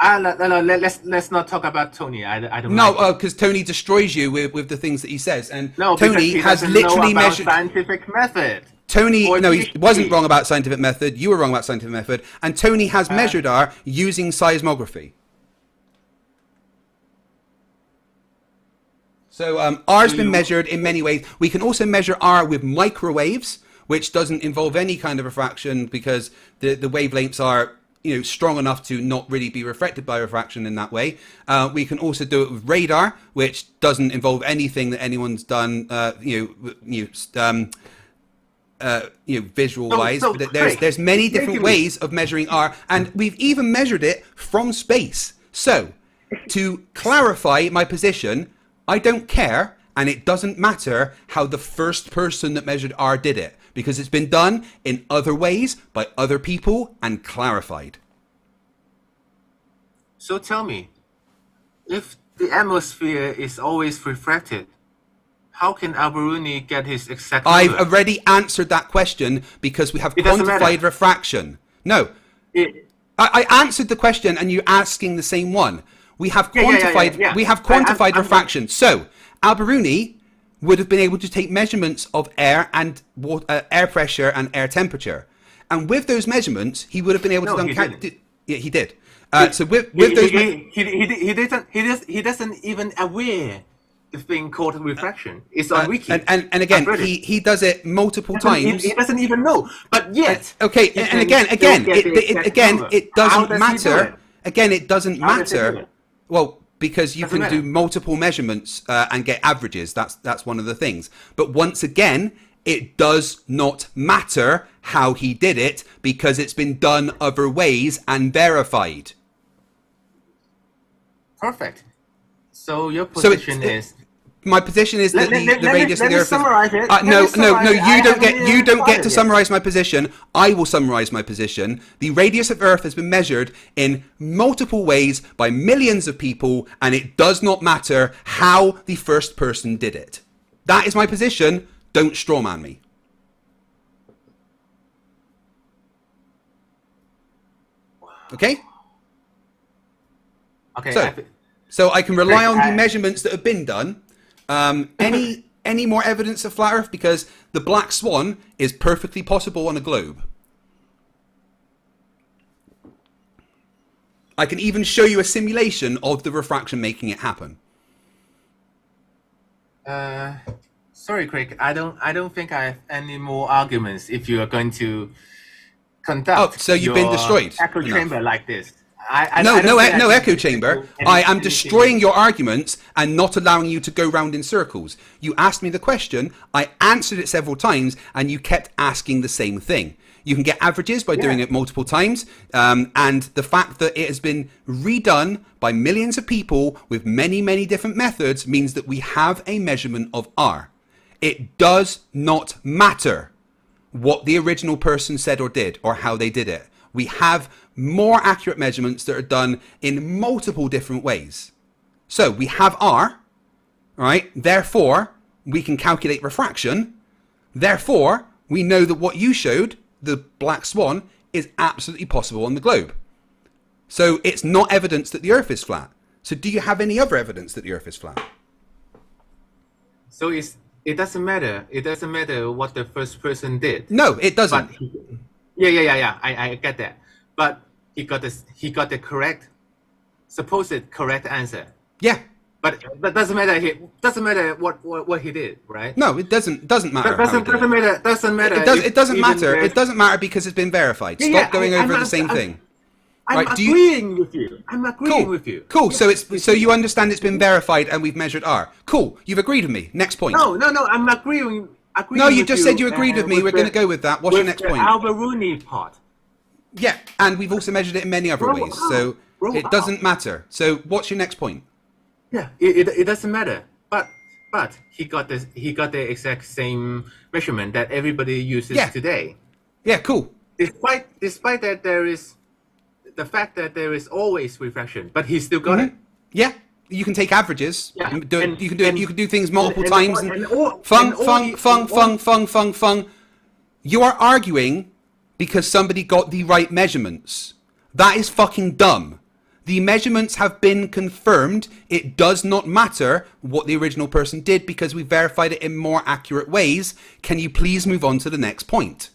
No, let's not talk about Tony. I don't. No, because Tony destroys you with the things that he says, and no, Tony he has doesn't literally know about measured scientific method. Tony, Or no, he PhD. wasn't wrong about scientific method. You were wrong about scientific method, and Tony has measured R using seismography. So R's been measured in many ways. We can also measure R with microwaves, which doesn't involve any kind of refraction because the wavelengths are strong enough to not really be refracted by refraction in that way. We can also do it with radar, which doesn't involve anything that anyone's done, visual wise. So, There's many different ways of measuring R, and we've even measured it from space. So, to clarify my position, I don't care, and it doesn't matter how the first person that measured R did it, because it's been done in other ways by other people and clarified. So tell me, if the atmosphere is always refracted, how can Alberuni get his exact number? I've already answered that question because we have doesn't matter. quantified refraction. No, I answered the question, and you're asking the same one. We have quantified. Yeah. We have quantified refraction. So Alberuni would have been able to take measurements of air and air pressure and air temperature, and with those measurements, he would have been able to. Yeah, he did. So with those, he doesn't even aware the thing called refraction. It's on Wiki. And again, he does it multiple times. He doesn't even know, but yet. Okay, and again, it doesn't matter. Again, it doesn't matter. Well, because you can do multiple measurements and get averages. That's one of the things. But once again, it does not matter how he did it because it's been done other ways and verified. Perfect. So your position is. My position is that the radius of the Earth. Summarize it. No. You don't get to summarize my position. I will summarize my position. The radius of Earth has been measured in multiple ways by millions of people, and it does not matter how the first person did it. That is my position. Don't strawman me. Okay. Okay. So I can rely on the measurements that have been done. Any more evidence of flat Earth? Because the black swan is perfectly possible on a globe. I can even show you a simulation of the refraction making it happen. Sorry, Craig. I don't think I have any more arguments if you are going to conduct. So you've been destroyed. Echo chamber like this. No echo chamber. I am destroying your arguments and not allowing you to go round in circles. You asked me the question, I answered it several times, and you kept asking the same thing. You can get averages by doing it multiple times, and the fact that it has been redone by millions of people with many, many different methods means that we have a measurement of R. It does not matter what the original person said or did or how they did it. We have more accurate measurements that are done in multiple different ways. So we have R, right? Therefore, we can calculate refraction. Therefore, we know that what you showed, the black swan, is absolutely possible on the globe. So it's not evidence that the Earth is flat. So do you have any other evidence that the Earth is flat? So it doesn't matter. It doesn't matter what the first person did. No, it doesn't. But yeah. I get that. But he got the correct, supposed correct answer. Yeah. But doesn't matter what he did, right? No, it doesn't matter. Doesn't matter. It doesn't matter. It doesn't matter because it's been verified. Stop going over the same thing. I'm agreeing with you. I'm agreeing with you. Cool. So you understand it's been verified and we've measured R. Cool. You've agreed with me. Next point. No. I'm agreeing. No, you just said you agreed with me. We're going to go with that. What's your next point? Alberuni part. Yeah, and we've also measured it in many other ways. So it doesn't matter. So what's your next point? Yeah, it doesn't matter. But he got the exact same measurement that everybody uses today. Yeah, cool. Despite that there is the fact that there is always refraction, but he still got it. Yeah, you can take averages. Yeah, You can and- do it. and- You can do things multiple and times. all- And and all- fung, and all fung, the- fung, all- fung, fung, fung, fung. You are arguing because somebody got the right measurements. That is fucking dumb. The measurements have been confirmed. It does not matter what the original person did because we verified it in more accurate ways. Can you please move on to the next point?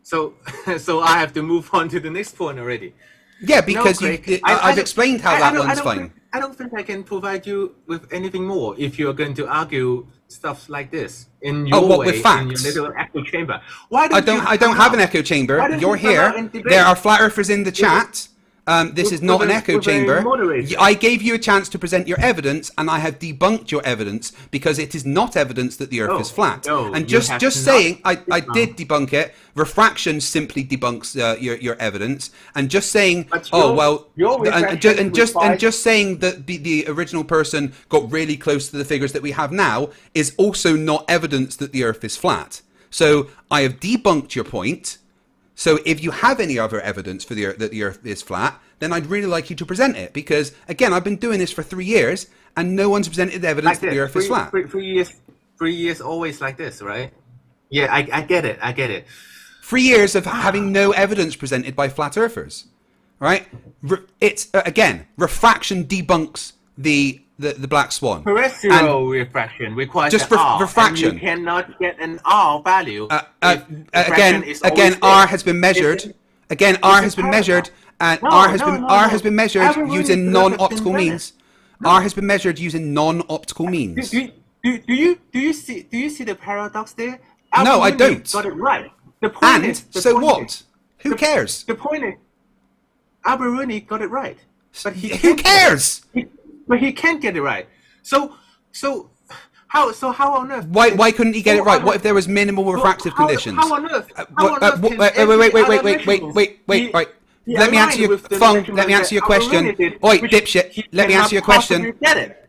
So, so I have to move on to the next point already. Yeah, because No, Craig, I've explained how that one's don't fine. think- I don't think I can provide you with anything more if you're going to argue stuff like this in your what, way, with in facts? your little echo chamber. Why I don't have an echo chamber. Why don't You're you come here. out and debate? There are flat earthers in the chat. This is not with an a- echo with a chamber. moderator. I gave you a chance to present your evidence, and I have debunked your evidence because it is not evidence that the Earth No, is flat. no, And you just have saying, not I did debunk it. Refraction simply debunks your evidence, and just saying, But oh your- well, your and refraction just saying that the original person got really close to the figures that we have now is also not evidence that the Earth is flat. So I have debunked your point. So if you have any other evidence for that the Earth is flat, then I'd really like you to present it. Because, again, I've been doing this for 3 years, and no one's presented evidence that the Earth is flat. 3 years always like this, right? Yeah, I get it. 3 years of having no evidence presented by flat earthers, right? It's again, refraction debunks the black swan. Terrestrial refraction requires just an R, refraction. and you cannot get an R value. Again, R has been measured. Again, R has been measured, and R has been measured using non-optical means. R has been measured using non-optical means. Do you see the paradox there? No, I Al-Biruni don't. Got it right. The point And is, the so point what? is- Who cares? The point is, Al-Biruni got it right, but he Who can't get it. cares? But he can't get it right. So how on earth? Why couldn't he get it right? What if there was minimal refractive conditions? How on earth? Wait. Right. Let me answer your Fung. Let me answer your question. Oi, dipshit. Let me answer your question.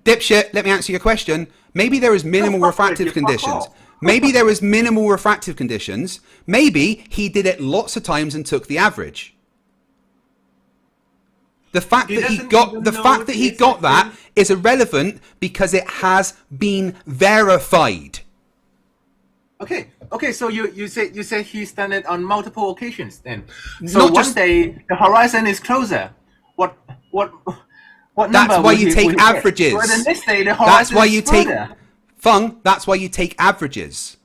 Dipshit. Let me answer your question. Maybe there was minimal refractive conditions. Maybe there was minimal refractive conditions. Maybe he did it lots of times and took the average. The fact that he got that is irrelevant because it has been verified. Okay. So you say he's done it on multiple occasions then. So Not one just- day the horizon is closer. What number? That's why will you he- take will he get? averages. Well, the next day the That's horizon why is you take further. Fung. That's why you take averages.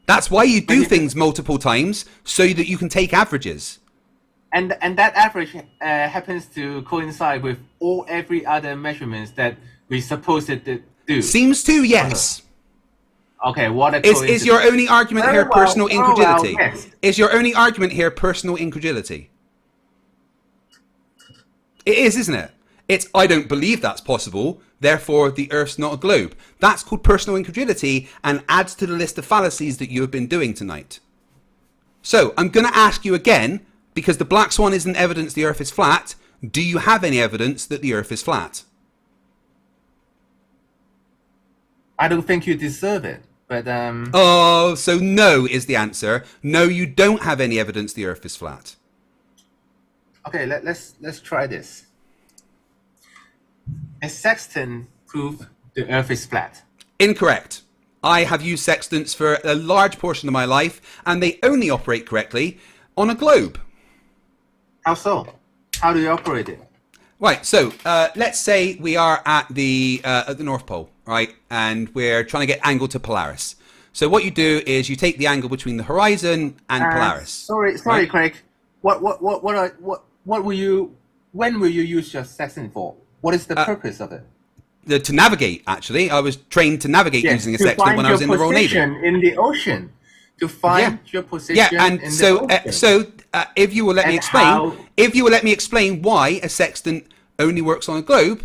That's why you do things multiple times so that you can take averages. And that average happens to coincide with every other measurements that we supposed to do. Seems to, yes. Okay, what a Is coincidence. your only argument Very here well, personal very well, incredulity? yes. Is your only argument here personal incredulity? It is, isn't it? It's, I don't believe that's possible, therefore the Earth's not a globe. That's called personal incredulity and adds to the list of fallacies that you have been doing tonight. So, I'm going to ask you again, because the black swan isn't evidence the Earth is flat, do you have any evidence that the Earth is flat? I don't think you deserve it, but Oh, so no is the answer. No, you don't have any evidence the Earth is flat. okay, let's try this. A sextant proved the Earth is flat. Incorrect. I have used sextants for a large portion of my life, and they only operate correctly on a globe. How so? How do you operate it? Right, so let's say we are at the North Pole, right? And we're trying to get angle to Polaris. So what you do is you take the angle between the horizon and Polaris. Sorry, right? Craig. When will you use your sextant for? What is the purpose of it? To navigate, actually. I was trained to navigate using a sextant when I was in the Royal Navy. In the ocean. To find your position and in so the ocean. if you will let me explain why a sextant only works on a globe,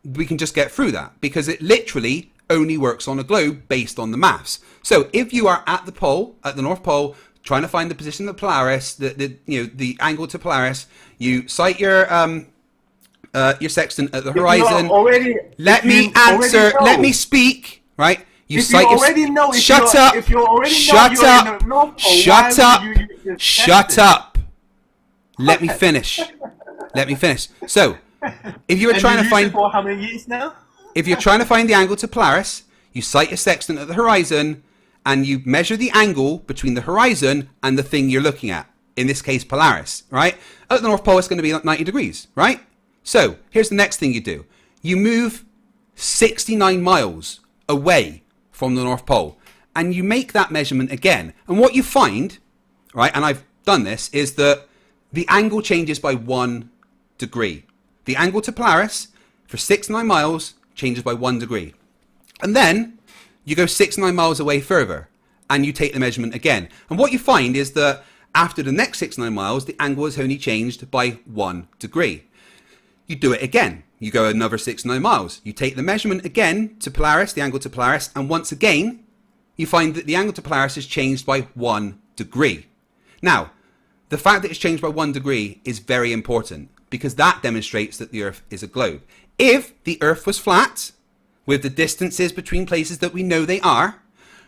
we can just get through that because it literally only works on a globe based on the maths. So if you are at the pole, at the North Pole, trying to find the position of Polaris, the angle to Polaris, you sight your sextant at the horizon. Let me answer. Let me speak. Right. If you already know, if shut you're, up. if you already Shut know up. you're in the North Pole, Shut why up. would you use Shut sextant? up. Let me finish. Let me finish. So, if you were And trying you to use it find, for how many years now? if you're trying to find the angle to Polaris, you sight a sextant at the horizon, and you measure the angle between the horizon and the thing you're looking at. In this case, Polaris, right? At the North Pole, it's going to be like 90 degrees, right? So, here's the next thing you do. You move 69 miles away from the North Pole, and you make that measurement again. And what you find, right, and I've done this, is that the angle changes by 1 degree. The angle to Polaris for 69 miles changes by 1 degree. And then you go 69 miles away further and you take the measurement again. And what you find is that after the next 69 miles, the angle has only changed by 1 degree. You do it again. You go another 69 miles. You take the measurement again to Polaris, the angle to Polaris, and once again, you find that the angle to Polaris has changed by 1 degree. Now, the fact that it's changed by 1 degree is very important because that demonstrates that the Earth is a globe. If the Earth was flat, with the distances between places that we know they are,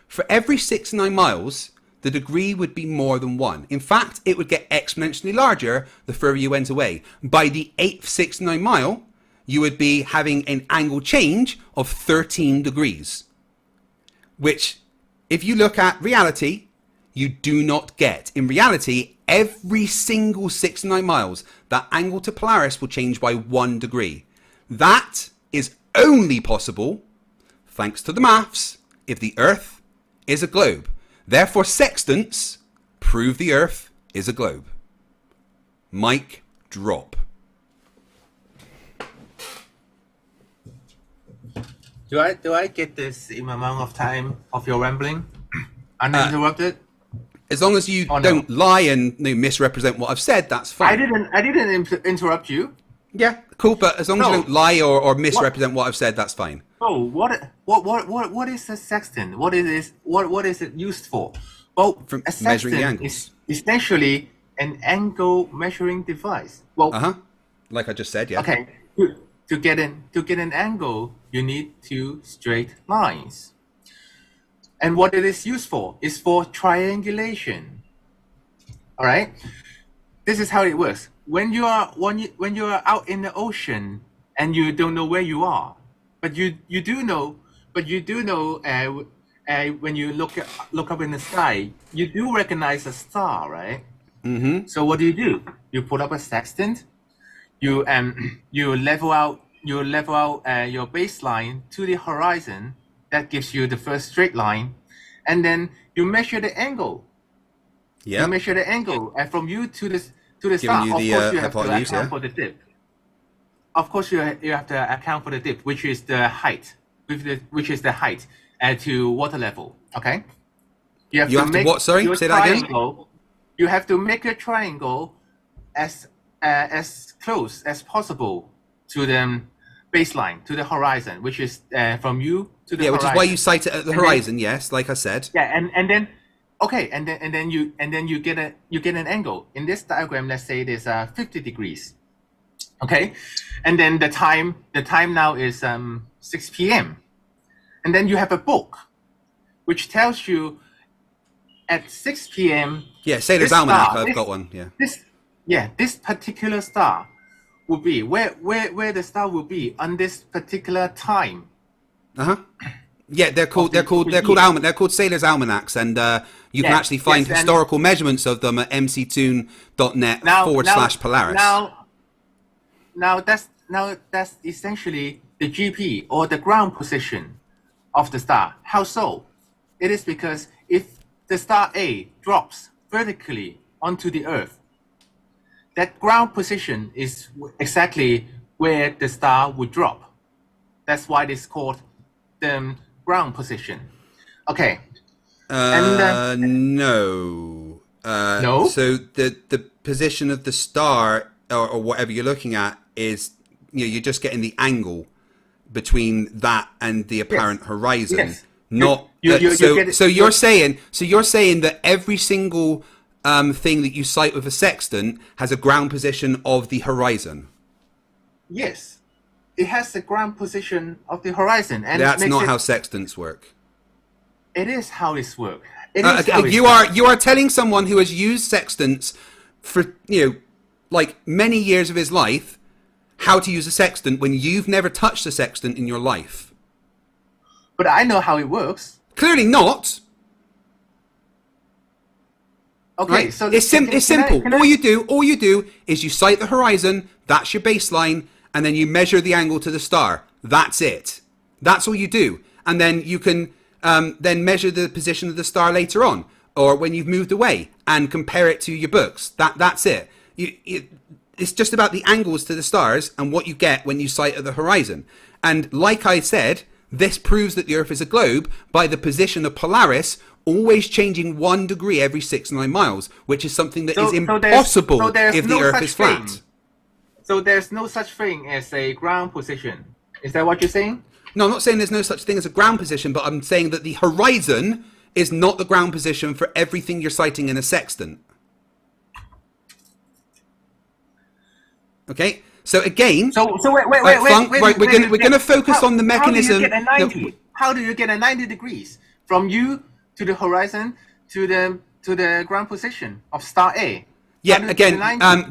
for every 69 miles, the degree would be more than 1. In fact, it would get exponentially larger the further you went away. By the 8th 69 mile, you would be having an angle change of 13 degrees. Which, if you look at reality, you do not get. In reality, every single 69 miles, that angle to Polaris will change by 1 degree. That is only possible, thanks to the maths, if the Earth is a globe. Therefore, sextants prove the Earth is a globe. Mic drop. Do I get this amount of time of your rambling uninterrupted? As long as you don't lie and misrepresent what I've said, that's fine. I didn't interrupt you. Yeah, cool. But as long as you don't lie or misrepresent what I've said, that's fine. Oh, what is a sextant? What is it used for? Well, For a measuring the sextant angles. is essentially an angle measuring device. Well, Like I just said, yeah. okay. To get an angle, you need 2 straight lines. And what it is used for is for triangulation. All right. This is how it works. When you are out in the ocean and you don't know where you are, but you do know when you look up in the sky, you do recognize a star, right? Mm-hmm. So what do? You put up a sextant. You level out your baseline to the horizon. That gives you the first straight line, and then you measure the angle. Yeah. You measure the angle from you to the star. You Of the, course, you have to hypotenuse, account for the dip. Of course, you have to account for the dip, which is the height, to water level. Okay. You have to make what? Sorry, your say that again. triangle. You have to make a triangle as close as possible to the baseline, to the horizon, which is from you to the horizon. Which is why you sight it at the horizon. Yes, like I said. Yeah, and then okay, and then you get an angle. In this diagram, let's say it is 50 degrees. Okay, and then the time now is 6 p.m. and then you have a book, which tells you at 6 p.m. Yeah, Sailor's Almanac. I've got one. Yeah. This particular star will be where the star will be on this particular time. Yeah, they're called Sailor's Almanacs, and you can actually find historical measurements of them at mctoon.net/Polaris. Now that's essentially the GP or the ground position of the star. How so? It is because if the star A drops vertically onto the Earth, that ground position is exactly where the star would drop. That's why it's called the ground position. Okay. No. No. So the position of the star or whatever you're looking at is, you're just getting the angle between that and the apparent horizon. Yes. Not so you're saying that every single thing that you sight with a sextant has a ground position of the horizon. Yes, it has the ground position of the horizon, and that's not how sextants work. It is how this works. It is how You are telling someone who has used sextants for like many years of his life how to use a sextant when you've never touched a sextant in your life. But I know how it works. Clearly not. Okay, Right? so it's simple. All you do is you sight the horizon. That's your baseline, and then you measure the angle to the star. That's it. That's all you do, and then you can then measure the position of the star later on, or when you've moved away, and compare it to your books. That's it. It's just about the angles to the stars and what you get when you sight at the horizon. And like I said, this proves that the Earth is a globe by the position of Polaris always changing 1 degree every 6 to 9 miles, which is something that is impossible if the Earth is flat. So there's no such thing as a ground position. Is that what you're saying? No, I'm not saying there's no such thing as a ground position, but I'm saying that the horizon is not the ground position for everything you're sighting in a sextant. Okay, so again, wait. We're going to focus on the mechanism. How do you get a 90 degrees from you to the horizon to the ground position of star A? Yeah, again,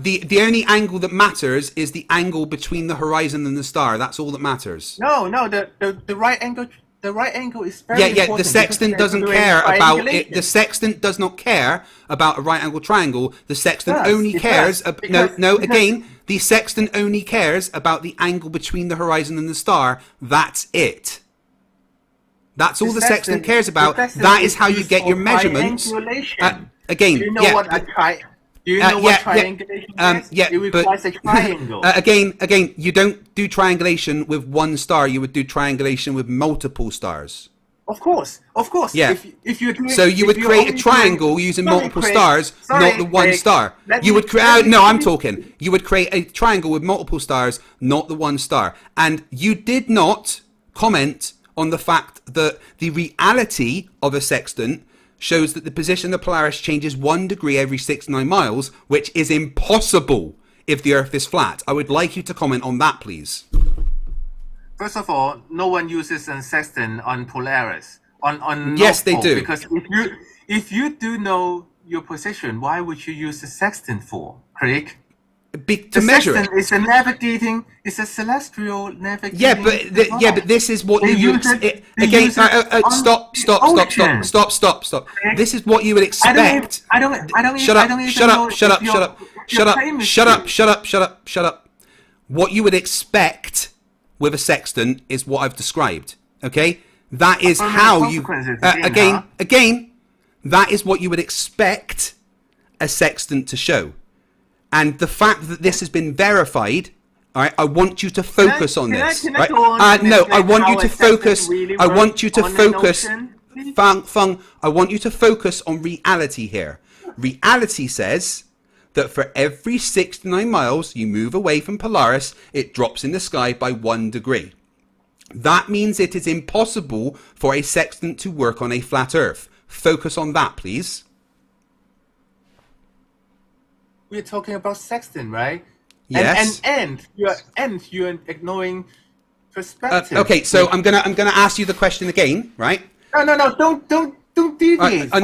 the only angle that matters is the angle between the horizon and the star. That's all that matters. No, the right angle. The right angle is very important. Yeah. The sextant doesn't care about it. The sextant does not care about a right angle triangle. The sextant only cares. Again, the sextant only cares about the angle between the horizon and the star. That's it. That's all the sextant cares about. That is how you get your measurements. Again, do you know what triangulation is? It requires a triangle. Again, you don't do triangulation with one star. You would do triangulation with multiple stars. Of course. Yeah. So you would create a triangle using multiple stars, not the one star. You would create. No, I'm talking. You would create a triangle with multiple stars, not the one star. And you did not comment on the fact that the reality of a sextant shows that the position of Polaris changes 1 degree every 6 to 9 miles, which is impossible if the Earth is flat. I would like you to comment on that, please. First of all, no one uses a sextant on Polaris. On yes, they North Pole, do. Because if you do know your position, why would you use a sextant for, Craig? To measure it. It's a navigating. It's a celestial navigating. Yeah, but this is what you use. Again, stop. This is what you would expect. Shut up. What you would expect with a sextant is what I've described. Okay, that is how you. Again, that is what you would expect a sextant to show. And the fact that this has been verified, all right, I want you to focus on this. Right? No, I want you to focus. I want you to focus. Fung, I want you to focus on reality here. Reality says that for every 6 to 9 miles you move away from Polaris, it drops in the sky by 1 degree. That means it is impossible for a sextant to work on a flat Earth. Focus on that, please. We're talking about sextant, right? Yes. And you're ignoring perspective. Okay, so I'm gonna ask you the question again, right? No, don't deviate. I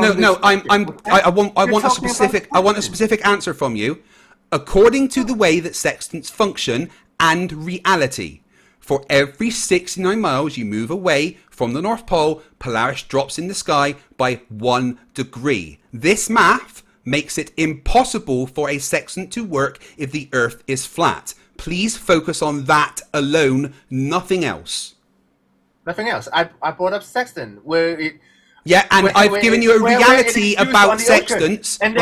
want a specific answer from you. According to the way that sextants function and reality, for every 69 miles you move away from the North Pole, Polaris drops in the sky by 1 degree. This math makes it impossible for a sextant to work if the Earth is flat. Please focus on that alone, nothing else. Nothing else. I brought up sextant where it. Yeah, and I've given you a reality about sextants. Fung,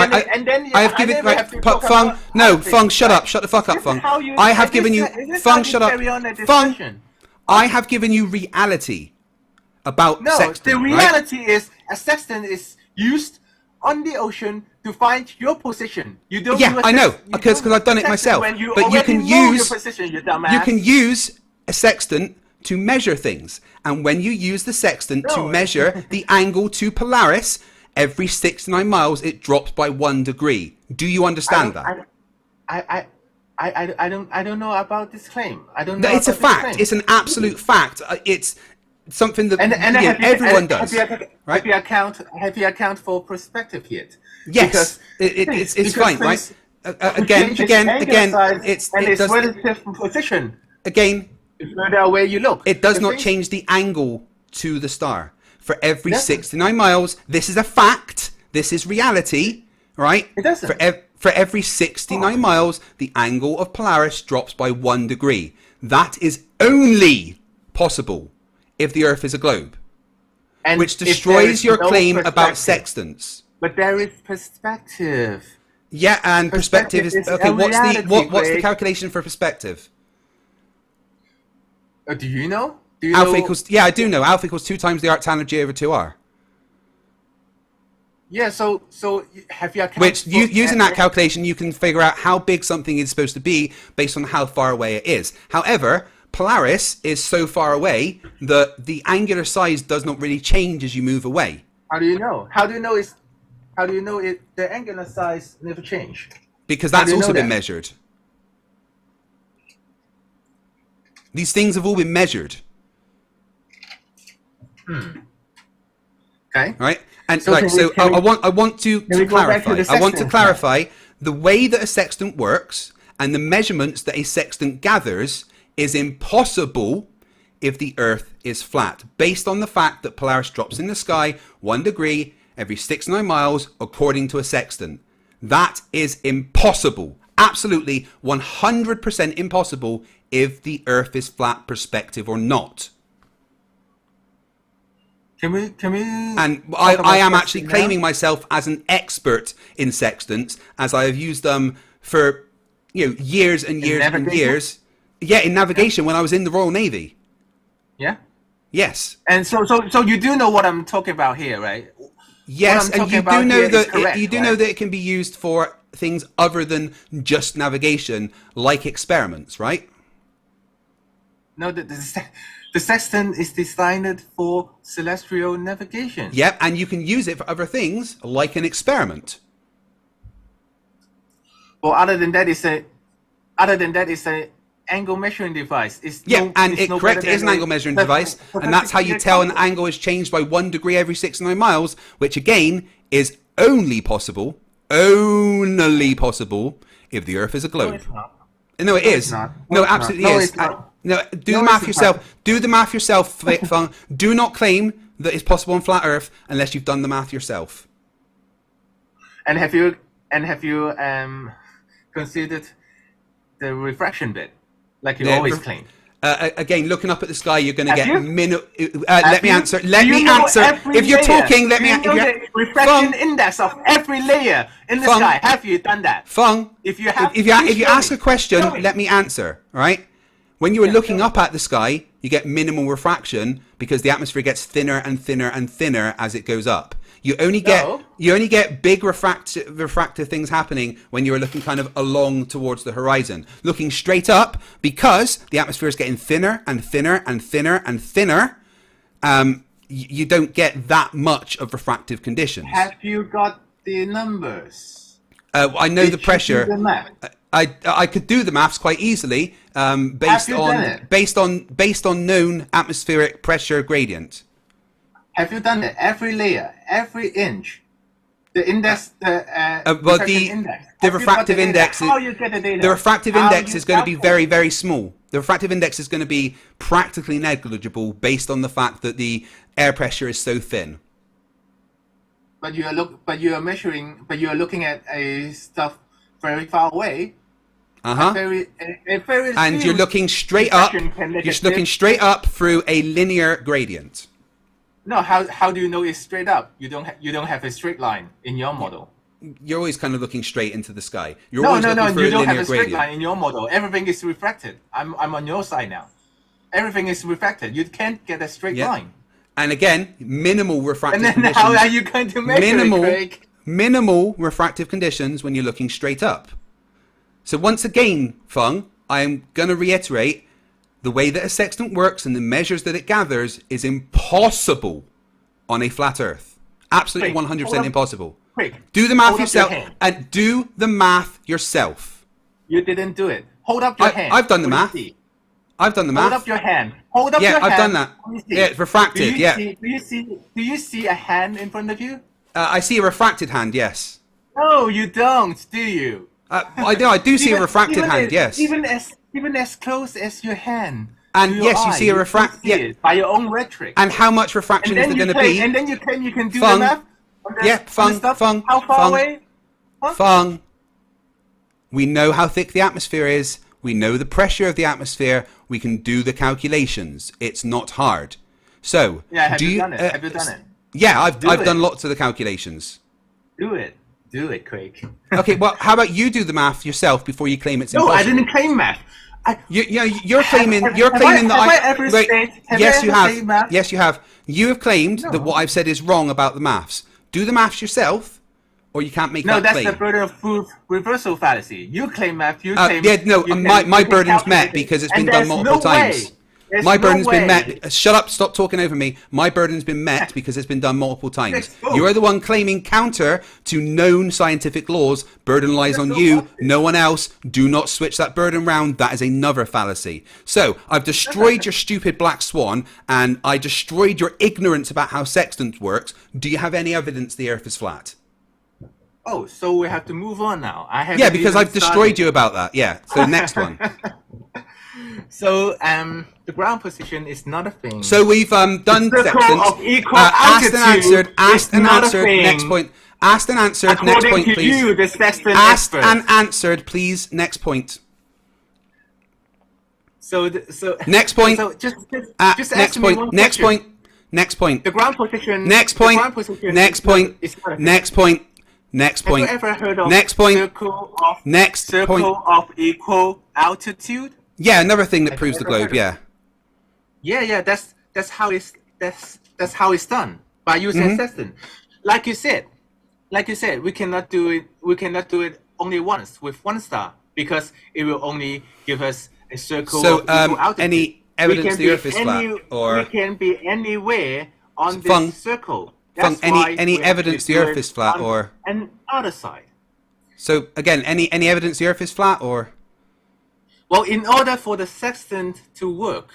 shut up. Shut the fuck up, Fung. I have given you. Fung, shut up. Fung, I have given you reality about sextant. No, the reality is a sextant is used on the ocean to find your position. You don't. Yeah, I know, because I've done it myself. But you can use a sextant to measure things, and when you use the sextant to measure the angle to Polaris, every 6 to 9 miles it drops by 1 degree. Do you understand that? I don't know about this claim. I don't know. It's a fact. It's an absolute fact. something that And everyone does. Right? Have you account for perspective yet? Yes, it's fine, right? Again, it's relative position. Again, it's no matter where you look. It does not change the angle to the star. For every 69 miles, this is a fact. This is reality, right? It doesn't. For every 69 miles, the angle of Polaris drops by 1 degree. That is only possible if the Earth is a globe, And which if there destroys is your no claim about perspective. sextants. But there is perspective. Yeah, and perspective is okay. a What's the reality, calculation for perspective? Do you know? Do you Alpha know? equals, yeah, I do know. Alpha equals 2 times the arc tan of G over 2R. Yeah. So have you accounted Which, for using that calculation, you can figure out how big something is supposed to be based on how far away it is. However, Polaris is so far away that the angular size does not really change as you move away. How do you know? How do you know the angular size never changed? Because How that's do you also know been that? measured. These things have all been measured. Okay. Right? And So can we- can we- I want to we go back to clarify. the I want to sextant clarify the way that a sextant works and the measurements that a sextant gathers is impossible if the Earth is flat, based on the fact that Polaris drops in the sky 1 degree every 69 miles according to a sextant. That is impossible. Absolutely 100% impossible if the Earth is flat, perspective or not. Can we? And talk I about am sextant actually now? claiming myself as an expert in sextants, as I have used them for years and years and navigation? years. Yeah, in navigation when I was in the Royal Navy. Yeah. Yes. And so you do know what I'm talking about here, right? Yes, What I'm and you talking do about know here is that correct, you do right? know that it can be used for things other than just navigation, like experiments, right? No, the sextant is designed for celestial navigation. Yep, and you can use it for other things, like an experiment. Well, other than that, it's a angle measuring device. It's Yeah, no, and it's it no correct, better it is an than angle measuring a device, and that's how you tell an angle is changed by 1 degree every 69 miles, which again is only possible if the Earth is a No, globe. it's not. No, it is. not. No, No, it's absolutely not. No, is. it's not. No, do No, the math it's yourself. not. Do the math yourself, Fung. Do not claim that it's possible on flat Earth unless you've done the math yourself. And have you considered the refraction bit, like you Yeah, always claim? Again, looking up at the sky, you're going to Have get you? let me answer. Let Do you me know answer. every If you're layer? talking, let Do me. you If know you're, the refraction Fung, index of every layer in the Fung. sky. Have you done that? Fung, If you have, if you show ask me. a question, Show me. let me answer. All right. When you are looking show up at the sky, you get minimal refraction because the atmosphere gets thinner and thinner and thinner as it goes up. You only get big refractive things happening when you're looking kind of along towards the horizon. Looking straight up, because the atmosphere is getting thinner and thinner and thinner and thinner, you don't get that much of refractive conditions. Have you got the numbers? I know Did the you pressure. do the math? I could do the maths quite easily based you done it? based on known atmospheric pressure gradient. Have you done it? Every layer, every inch, the index, Well, refraction index. the Have you got refractive data? index. How you get the data? The refractive How index you is going to be calculate very it? very small. The refractive index is going to be practically negligible based on the fact that the air pressure is so thin. But you are measuring, but you are looking at a stuff very far away. Uh-huh. A very And you're few looking straight up. refraction can make You're a looking dip. straight up through a linear gradient. No, how do you know it's straight up? You don't have a straight line in your model. You're always kind of looking straight into the sky. You're No, always no, looking no. through You a don't have linear a straight gradient. line in your model. Everything is refracted. I'm on your side now. Everything is refracted. You can't get a straight Yeah. line. And again, minimal refractive And then conditions. how are you going to measure it, Craig? Minimal refractive conditions when you're looking straight up. So once again, Fung, I am going to reiterate, the way that a sextant works and the measures that it gathers is impossible on a flat Earth. Absolutely Craig, 100% hold up. impossible. Craig, Do the math hold up your yourself hand. and do the math yourself. You didn't do it. Hold up your hand. I've done the What do you math. see? I've done the math. Hold up your hand. Hold up Yeah, your hand. I've done that. Yeah, it's refracted. Yeah. Do you see a hand in front of you? I see a refracted hand. Yes. No, you don't, do you? I do see a refracted hand. Yes. Even as close as your hand. And to your yes, you eye, see a refract. see Yeah. it by your own rhetoric. And how much refraction is there going to be? And then you claim you can do Fung. the math. Yeah, Fung. How far away? Fung. We know how thick the atmosphere is. We know the pressure of the atmosphere. We can do the calculations. It's not hard. So, Yeah, have you done it? Have you done it? Yeah, I've done lots of the calculations. Do it, Craig. Okay, well, how about you do the math yourself before you claim it's impossible? No, I didn't claim math. You're claiming that yes, you have. Yes, you have. You have claimed that what I've said is wrong about the maths. Do the maths yourself, or you can't make that claim. No, that's the burden of proof reversal fallacy. You claim math. You claim. My burden's met because it's been done multiple times. My burden's been met. Shut up, stop talking over me. My burden's been met because it's been done multiple times. You are the one claiming counter to known scientific laws. Burden lies on you, no one else. Do not switch that burden round. That is another fallacy. So, I've destroyed your stupid black swan, and I destroyed your ignorance about how sextant works. Do you have any evidence the Earth is flat? Oh, so we have to move on now. Yeah, because I've destroyed you about that. Yeah, so next one. So, the ground position is not a thing. So we've done sextants. Asked and answered. Next point. Asked and answered. Next point, please. You, the sextant asked expert. and answered, please. Next point. Next point. So just next point. Next point. Next point. The ground position. Next point. Next point. Next point. Next point. Have you ever heard of next point. Circle of equal altitude? Yeah, another thing that proves the globe. Yeah. Yeah. That's how it's done by using sextant. Like you said, we cannot do it. We cannot do it only once with one star because it will only give us a circle of equal altitude. Any evidence the Earth is flat, or we can be anywhere on this circle. Any evidence the Earth is flat, or an other side. So again, any evidence the Earth is flat, or well, in order for the sextant to work,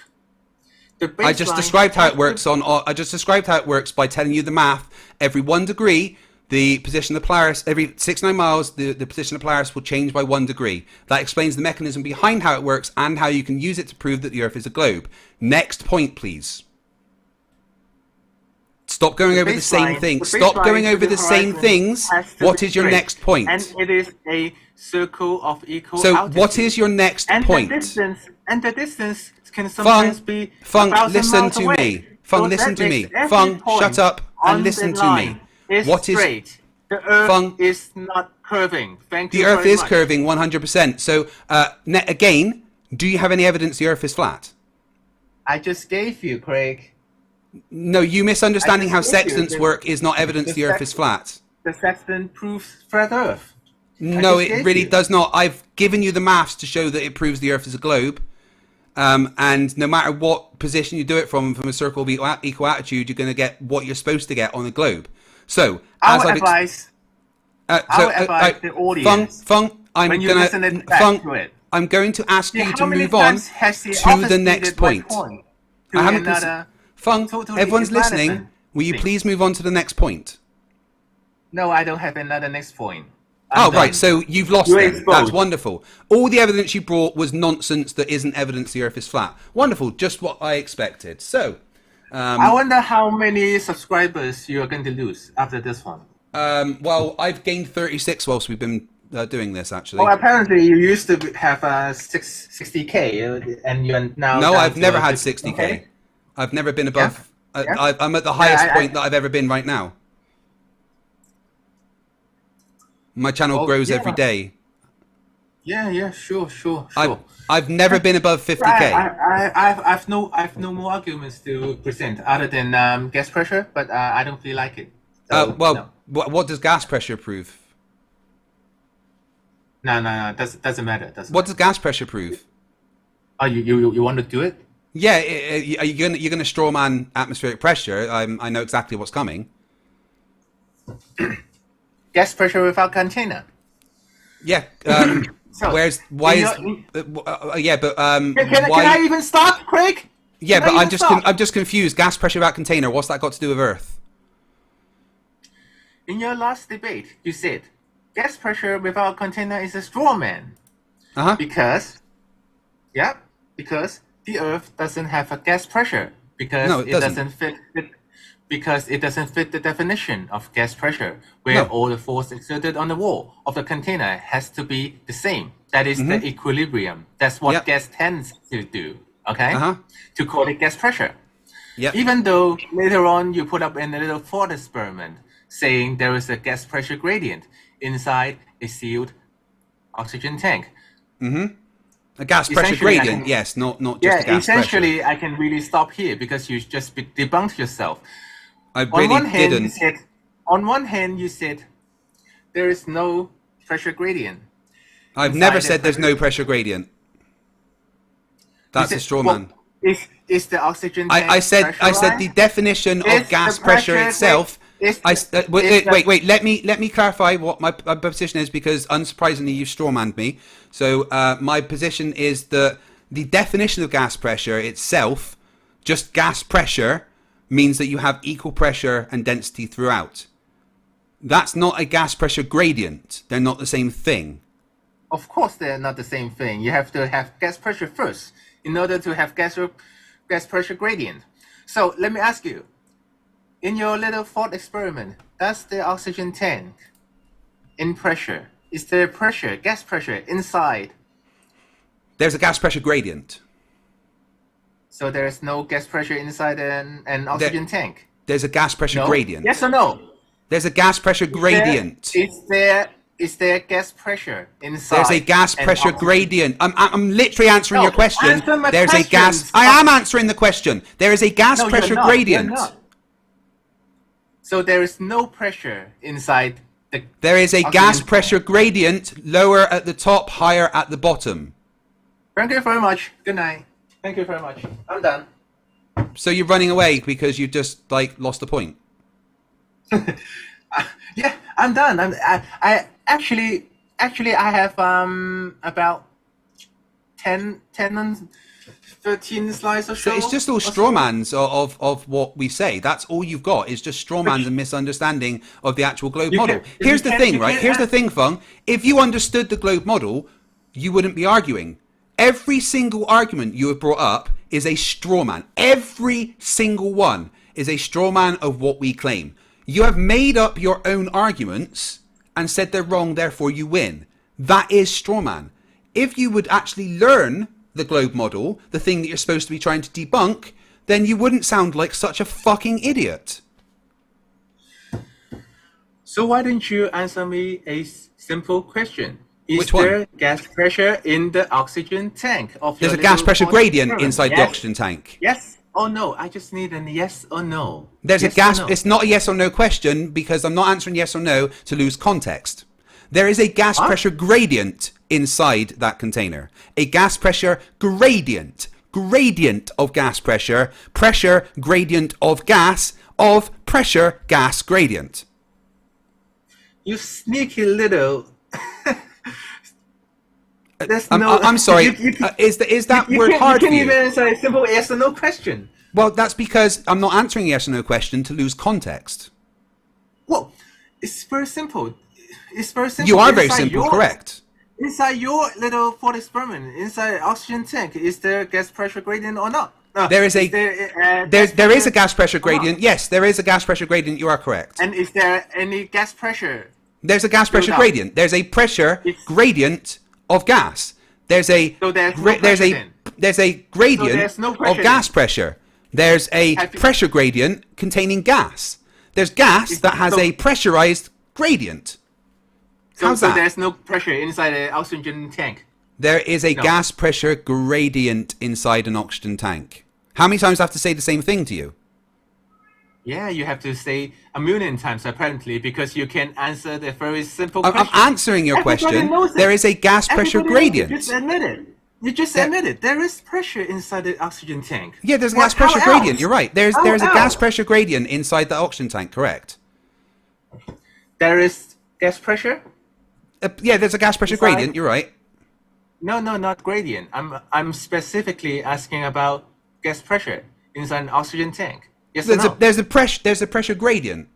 I just described how it works I just described how it works by telling you the math. Every 1 degree, the position of the Polaris, every 69 miles, the position of the Polaris will change by 1 degree. That explains the mechanism behind how it works and how you can use it to prove that the Earth is a globe. Next point, please. Stop going over the same thing. Stop going over the same things. What is your next point? And it is a circle of equal altitude. So what is your next point? The distance can sometimes be Fung, 1,000 listen miles to away. me. Fung, listen to me. Fung, shut up and listen to me. What is straight. The Earth is not curving. Thank you the Earth very is much. curving 100%. So again, do you have any evidence the Earth is flat? I just gave you, Craig. No, you misunderstanding how sextants work is not evidence the Earth is flat. The sextant proves flat Earth. No, it really does not. I've given you the maths to show that it proves the Earth is a globe. And no matter what position you do it from a circle of equal altitude, you're going to get what you're supposed to get on a globe. So, I would advise the audience. Fung, I'm going to ask you to move on to the next point. I haven't Fung, everyone's listening. Will you please move on to the next point? No, I don't have another next point. Right, so you've lost it. That's wonderful. All the evidence you brought was nonsense that isn't evidence the Earth is flat. Wonderful, just what I expected. So, I wonder how many subscribers you are going to lose after this one. Well, I've gained 36 whilst we've been doing this, actually. Well, apparently you used to have 60k, and you're now. No, I've never had 60k. I've never been above. I'm at the highest point that I've ever been right now. My channel grows every day. Yeah, sure. I've never been above 50k. I've no more arguments to present other than gas pressure, but I don't feel like it. So, what does gas pressure prove? No, doesn't matter. What does gas pressure prove? Oh, you want to do it? Yeah, you're gonna strawman atmospheric pressure. I know exactly what's coming. Gas pressure without container. Yeah, So why is yeah, but can why? I even start, Craig? Yeah, Can but I I'm even start? I'm just confused. Gas pressure without container. What's that got to do with Earth? In your last debate, you said gas pressure without container is a straw man. Because the Earth doesn't have a gas pressure because No, it doesn't. it doesn't fit the definition of gas pressure, where No. all the force exerted on the wall of the container has to be the same. That is the equilibrium. That's what Yep. gas tends to do. Okay, Uh-huh. to call it gas pressure. Yep. Even though later on you put up in a little thought experiment saying there is a gas pressure gradient inside a sealed oxygen tank. A gas pressure Essentially, gradient, yes, not just a gas essentially, pressure. I can really stop here because you just debunked yourself. I On really one hand, didn't. you said there is no pressure gradient. I've never inside said the there's no pressure- pressure gradient. That's You a said- straw well, man. Is the oxygen tank I said the pressurized? definition Is of gas the pressure pressure- itself. is I the- s- wait, is the- wait, wait. Let me clarify what my position is, because unsurprisingly you strawmanned me. So my position is that the definition of gas pressure itself, just gas pressure, means that you have equal pressure and density throughout. That's not a gas pressure gradient. They're not the same thing. Of course, they're not the same thing. You have to have gas pressure first in order to have gas pressure gradient. So let me ask you, in your little thought experiment, does the oxygen tank in pressure, is there pressure, gas pressure inside? There's a gas pressure gradient. So there is no gas pressure inside an oxygen tank? There's a gas pressure No? gradient. Yes or no? There's a gas pressure gradient. Is there gas pressure inside? There's a gas an pressure oxygen- gradient. I'm literally answering No, your question. answer my There's a gas. questions. I am answering the question. There is a gas No, pressure you're not, you're gradient. not. So there is no pressure inside the. There is a oxygen gas tank. pressure gradient, lower at the top, higher at the bottom. Thank you very much. Good night. Thank you very much. I'm done. So you're running away because you just lost the point. Yeah, I'm done. I actually I have about 10 and 13 slides or so. So it's just all strawmans of what we say. That's all you've got is just strawmans and misunderstanding of the actual globe You model. can- Here's you the can- thing, you right? can- Here's the thing, Fung. If you understood the globe model, you wouldn't be arguing. Every single argument you have brought up is a strawman. Every single one is a strawman of what we claim. You have made up your own arguments and said they're wrong, therefore you win. That is strawman. If you would actually learn the globe model, the thing that you're supposed to be trying to debunk, then you wouldn't sound like such a fucking idiot. So why don't you answer me a simple question? Is Which one? there gas pressure in the oxygen tank of your There's a gas little pressure thought gradient experiment? inside the Yes. oxygen tank. Yes or no? I just need a yes or no. There's Yes a gas. or no? It's not a yes or no question because I'm not answering yes or no to lose context. There is a gas pressure gradient inside that container. A gas pressure gradient. Gradient of gas pressure. Pressure gradient of gas. Of pressure gas gradient. You sneaky little. There's I'm sorry. You Is that word can't, hard you for can't you? even answer a simple yes or no question. Well, that's because I'm not answering a yes or no question to lose context. Well, it's very simple. It's very simple. You are very Inside simple, your- correct? Inside your little thought experiment, inside oxygen tank, is there gas pressure gradient or not? There is a there is a gas pressure or not? gradient. Yes, there is a gas pressure gradient. You are correct. And is there any gas pressure? There's a gas pressure up. gradient. There's a pressure It's- gradient of gas. There's a So there's no there's pressure a then. there's a gradient So there's no of pressure gas then. pressure. There's a Have you- pressure gradient containing gas. There's gas that has so- a pressurized gradient. So, How's so that? there's no pressure inside the oxygen tank. There is a No. gas pressure gradient inside an oxygen tank. How many times do I have to say the same thing to you? Yeah, you have to say a million times apparently because you can answer the very simple I'm question. answering your Everybody question. knows it. There is a gas pressure Everybody knows it. gradient. You just admit it. You just There- admit it. There is pressure inside the oxygen tank. Yeah, there's a What- gas pressure how gradient. else? You're right. There's How a gas else? pressure gradient inside the oxygen tank. Correct. There is gas pressure. Yeah, there's a gas pressure Inside? gradient. You're right. No, not gradient. I'm specifically asking about gas pressure inside an oxygen tank. Yes or no? There's a pressure gradient.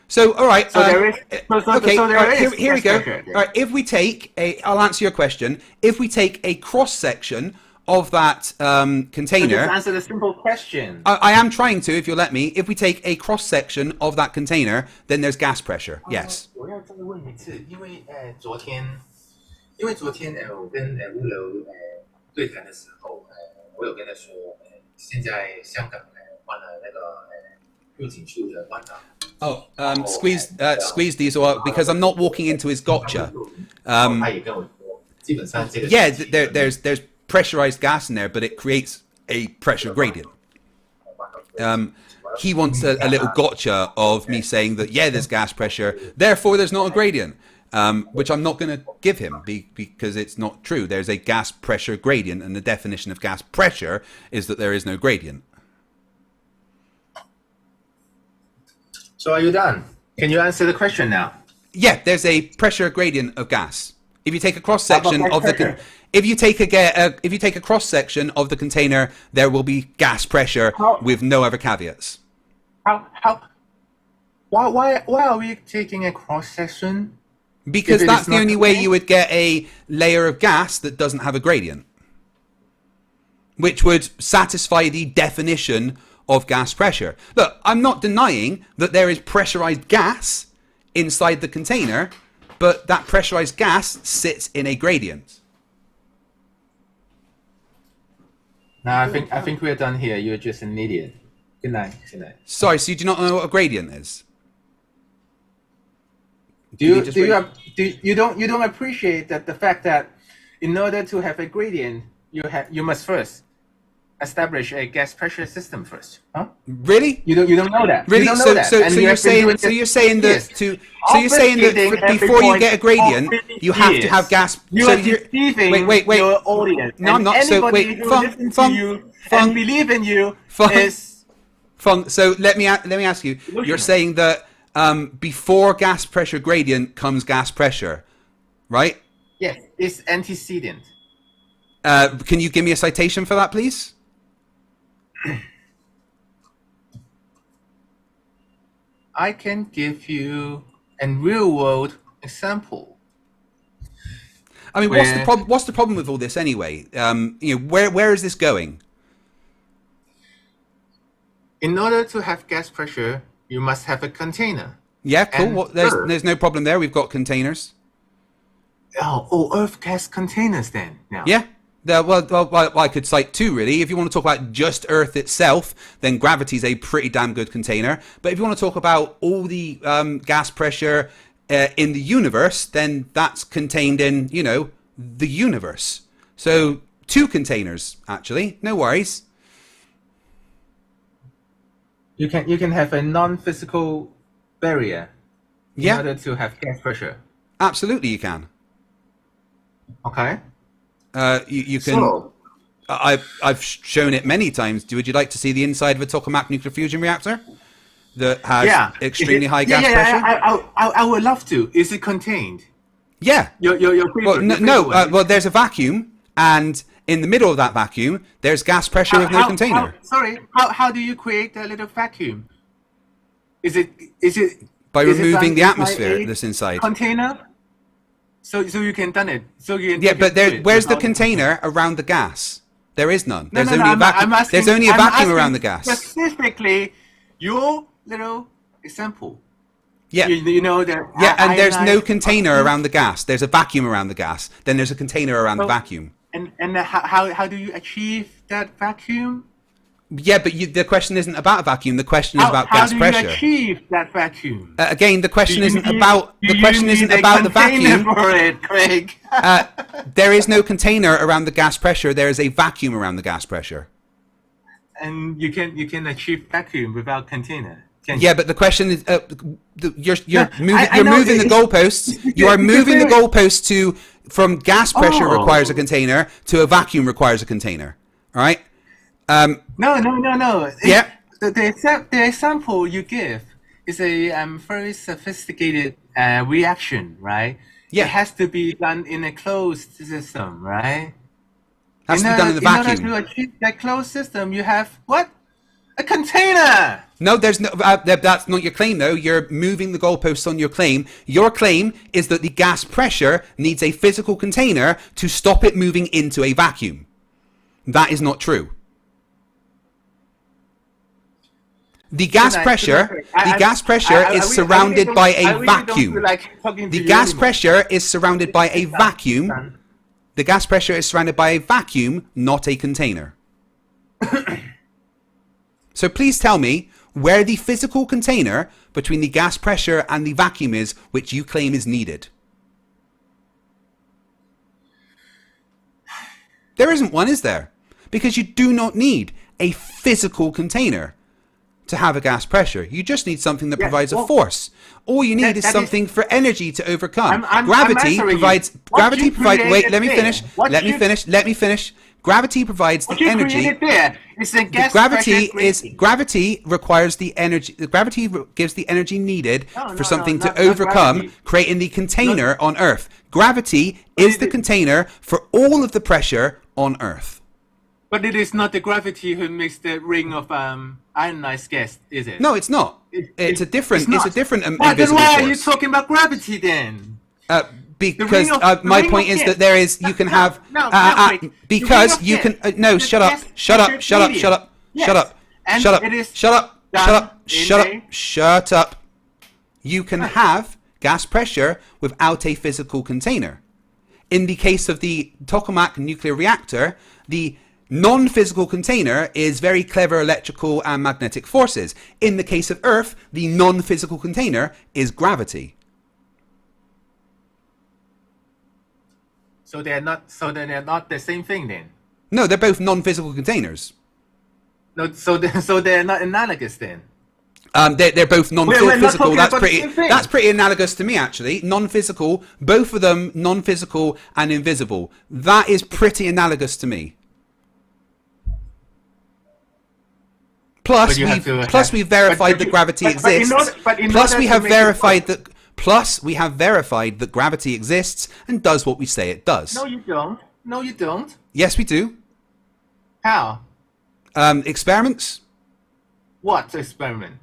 So, all right. So there is. Okay. So there all right, is here we gas go. pressure there. All right. If we take I'll answer your question. If we take a cross section of that container. Just answer the simple question. I am trying to, if you'll let me. If we take a cross section of that container, then there's gas pressure. Yes. 我要再问一次，因为昨天我跟物流对谈的时候我有跟他说现在香港换了那个入境处的馆长。Oh, squeeze these all out because I'm not walking into his gotcha. 他也跟我说，基本上这个 Yeah, there's pressurized gas in there, but it creates a pressure gradient. He wants a little gotcha of me saying that, yeah, there's gas pressure, therefore there's not a gradient, which I'm not going to give him because it's not true. There's a gas pressure gradient, and the definition of gas pressure is that there is no gradient. So are you done? Can you answer the question now? Yeah, there's a pressure gradient of gas. If you take a cross section How about of the pressure? if you take a cross section of the container, there will be gas pressure with no other caveats. Why are we taking a cross section? Because If it that's is the not only way clear? you would get a layer of gas that doesn't have a gradient, which would satisfy the definition of gas pressure. Look, I'm not denying that there is pressurized gas inside the container, but that pressurized gas sits in a gradient. No, I think we're done here. You're just an idiot. Good night. Good night. Sorry, so you do not know what a gradient is? You don't appreciate that the fact that in order to have a gradient, you must first establish a gas pressure system first, huh? Really? You don't know that. Really? You don't know So, that. so, And so you you're have been saying doing so this you're saying for that years. to so you're saying that Obfuscating every before you point get a gradient, for 50 you have to years. have gas. You so are you're, deceiving wait. your audience. No, I'm And not. So anybody wait, who Fung, listens Fung, to you Fung, and believe in you Fung. is Fung, so let me ask you. You're saying that before gas pressure gradient comes gas pressure, right? yes, it's antecedent. Can you give me a citation for that, please? I can give you a real world example. I mean, what's the problem with all this anyway? Where is this going? In order to have gas pressure, you must have a container. Yeah, cool. And Well, Earth. there's no problem there. We've got containers. Oh, Earth gas containers then. Now. Yeah. Well, I could cite two, really. If you want to talk about just Earth itself, then gravity's a pretty damn good container. But if you want to talk about all the gas pressure in the universe, then that's contained in, the universe. So two containers, actually. No worries. You can have a non-physical barrier in Yeah. order to have gas pressure. Absolutely, you can. Okay. You can. So, I've shown it many times. Would you like to see the inside of a tokamak nuclear fusion reactor that has extremely high gas pressure? I would love to. Is it contained? Yeah. Your Well, well, there's a vacuum, and in the middle of that vacuum, there's gas pressure with no container. How do you create that little vacuum? Is it By is it removing the done atmosphere inside a that's inside. container? So you can done it. So you can Yeah, take but it there, to it where's the without- container around the gas? There is none. There's No, only a I'm vacuum. asking- There's only a I'm vacuum asking around the gas. Specifically, your little example. Yeah. You know that. Yeah, and there's no ionized container oxygen. around the gas. There's a vacuum around the gas. Then there's a container around the So- vacuum. And how do you achieve that vacuum? Yeah, but the question isn't about a vacuum. The question is about gas How do pressure. you achieve that vacuum? Again, the question Do you isn't need- about do the you question need isn't a about the container vacuum. for it, Craig. There is no container around the gas pressure. There is a vacuum around the gas pressure. And you can achieve vacuum without container. Can Yeah, but the question is, you're I know, moving the goalposts. You are moving the goalposts to from gas pressure Oh. requires a container to a vacuum requires a container. All right. No. Yeah. The example you give is a very sophisticated reaction, right? Yeah. it has to be done in a closed system, right? Has to be done in the vacuum. In order to achieve that closed system, you have what? A container! No, there's no. That's not your claim, though. You're moving the goalposts on your claim. Your claim is that the gas pressure needs a physical container to stop it moving into a vacuum. That is not true. The gas pressure is surrounded by a vacuum. The gas pressure is surrounded by a vacuum. The gas pressure is surrounded by a vacuum, not a container. So please tell me where the physical container between the gas pressure and the vacuum is, which you claim is needed. There isn't one, is there? Because you do not need a physical container to have a gas pressure. You just need something that provides a force. All you need is something for energy to overcome. Gravity provides. Wait, let me finish. Let me finish. Gravity provides the energy. Gravity requires the energy. Gravity gives the energy needed for something to overcome, creating the container on Earth. Gravity is the container for all of the pressure on Earth. But it is not the gravity who makes the ring of ionized gas, is it? No, it's not. It's a different. It's a different invisible invisible force. Why are you talking about gravity then? Because my point is that there is, you can have, because you can, no, shut up. You can have gas pressure without a physical container. In the case of the tokamak nuclear reactor, the non-physical container is very clever electrical and magnetic forces. In the case of Earth, the non-physical container is gravity. So they're not the same thing then? No, they're both non-physical containers. No, so they're not analogous then? They're both non-physical. That's pretty analogous to me, actually. Non-physical, both of them non-physical and invisible. That is pretty analogous to me. Plus, we've verified that gravity exists. Plus, we have verified that gravity exists and does what we say it does. No, you don't. No, you don't. Yes, we do. How? Experiments. What experiment?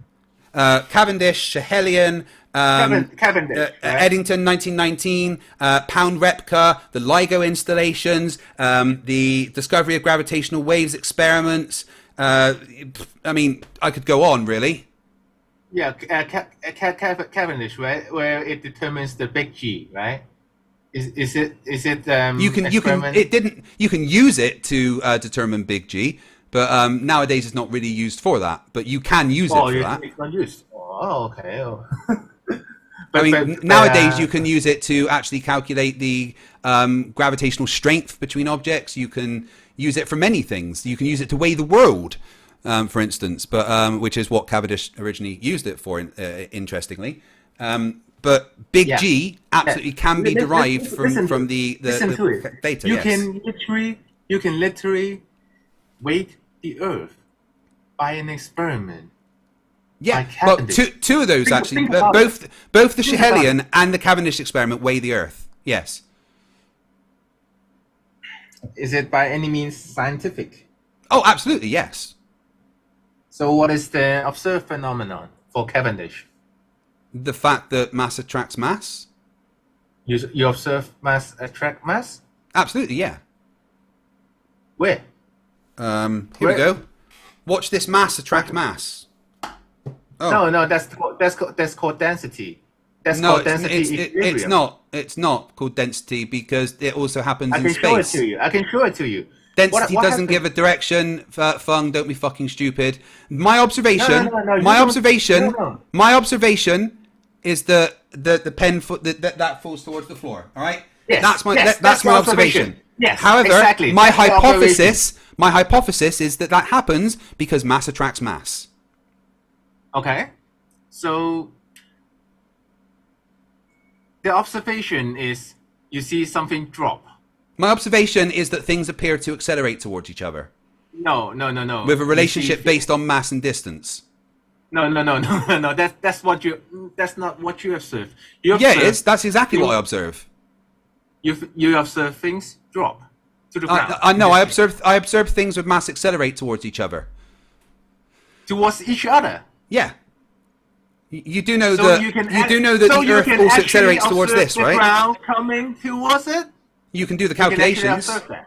Cavendish, Schehelian, Cavendish, right? Eddington, 1919, Pound Repka, the LIGO installations, the discovery of gravitational waves experiments. I mean, I could go on, really. Yeah, Cavendish, right, where it determines the big G, right? Is it? You can use it to determine big G. But nowadays it's not really used for that. But you can use it for that. It's not used. Oh, okay. Oh. Nowadays you can use it to actually calculate the gravitational strength between objects. You can use it for many things. You can use it to weigh the world, for instance, but which is what Cavendish originally used it for, interestingly. But big G absolutely can be derived from the data. You can literally weight the Earth by an experiment. Yeah, well, two of those actually. Both the Schehelian and the Cavendish experiment weigh the Earth. Yes. Is it by any means scientific? Oh, absolutely, yes. So what is the observed phenomenon for Cavendish? The fact that mass attracts mass. You observe mass attract mass? Absolutely, yeah. Where? Here we go. Watch this mass attract mass. Oh. No, that's called density. That's called density equilibrium. It's not called density because it also happens in space. I can show it to you. Density doesn't give a direction. Fung, don't be fucking stupid. My observation. My observation is that the pen that falls towards the floor. All right. Yes, that's my observation. Yes. However, exactly. my hypothesis is that happens because mass attracts mass. Okay. So the observation is you see something drop. My observation is that things appear to accelerate towards each other. No. With a relationship based on mass and distance. No. That's not what you observe. It is. That's exactly what I observe. You observe things drop to the ground. No, I observe things with mass accelerate towards each other. Towards each other. Yeah. You do know So that you do know that so the you Earth can also actually accelerates towards observe this, the right? ground coming towards it. You can do the You can actually calculations, observe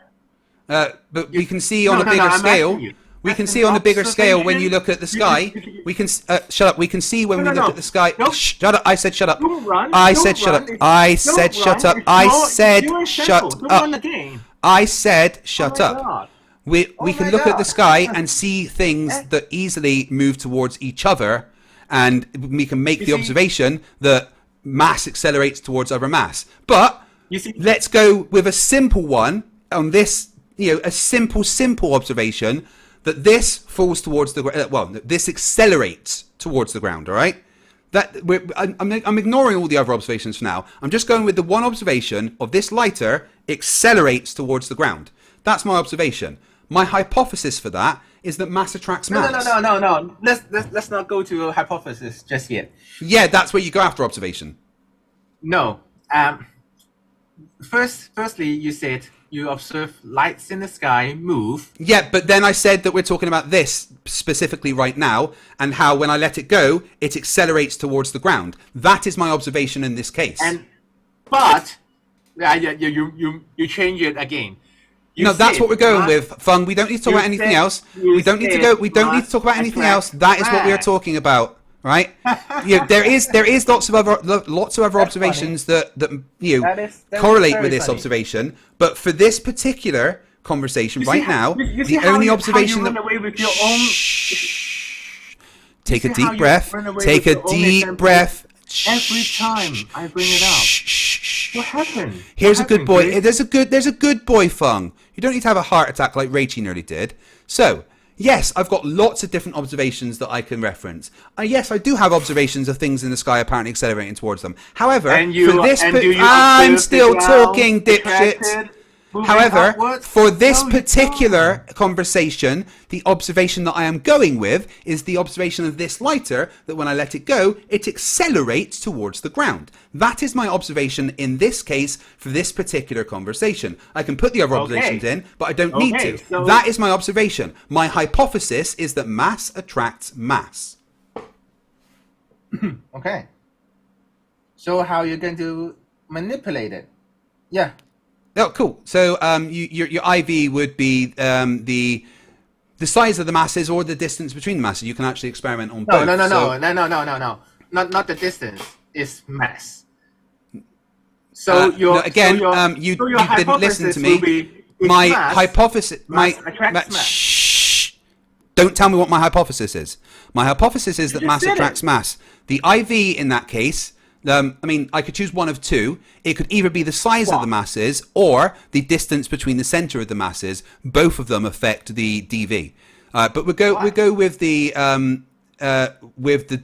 that. but we can see on a No, bigger I'm scale. asking you. We can As see an on a bigger scale when you observation, look at the you sky. can- We can shut up. We can see when we look No. at the sky. Don't- Shut up! I said shut up. Don't run, I don't said shut run, up. it's- I don't said shut run, up. it's I your- said it's your shut example. Don't run up. again. I said shut my up. God. We Oh can my look at the God. sky and see things that easily move towards each other, and we can make the see- observation that mass accelerates towards other mass. But You see- let's go with a simple one on this. A simple observation that this falls towards the this accelerates towards the ground. All right. I'm ignoring all the other observations for now. I'm just going with the one observation of this lighter accelerates towards the ground. That's my observation. My hypothesis for that is that mass attracts mass. No. Let's not go to a hypothesis just yet. Yeah, that's where you go after observation. No. Firstly, you said you observe lights in the sky move. Yeah, but then I said that we're talking about this specifically right now, and how when I let it go, it accelerates towards the ground. That is my observation in this case. But you change it again. No, that's what we're going with, Fung. We don't need to talk about anything else. We don't need to go. We don't need to talk about anything else. That is what we are talking about, right? There is lots of other observations that correlate with this observation. But for this particular conversation right now, the only observation that take a deep breath. Take a deep breath. Every time I bring it up, what happened? Here's a good boy. There's a good boy, Fung. You don't need to have a heart attack like Rachie nearly did. So, yes, I've got lots of different observations that I can reference. Yes, I do have observations of things in the sky apparently accelerating towards them. However, I'm still talking, dipshits. However, for this particular conversation, the observation that I am going with is the observation of this lighter, that when I let it go, it accelerates towards the ground. That is my observation in this case for this particular conversation. I can put the other observations in, but I don't need to. So that is my observation. My hypothesis is that mass attracts mass. Okay. So how are you going to manipulate it? Yeah. Oh, cool. So your IV would be the size of the masses or the distance between the masses. You can actually experiment on both. No. Not the distance. It's mass. So you didn't listen to me. My hypothesis. Shh. Don't tell me what my hypothesis is. My hypothesis is that mass attracts mass. The IV in that case. I could choose one of two. It could either be the size of the masses or the distance between the center of the masses. Both of them affect the dV. But we go with the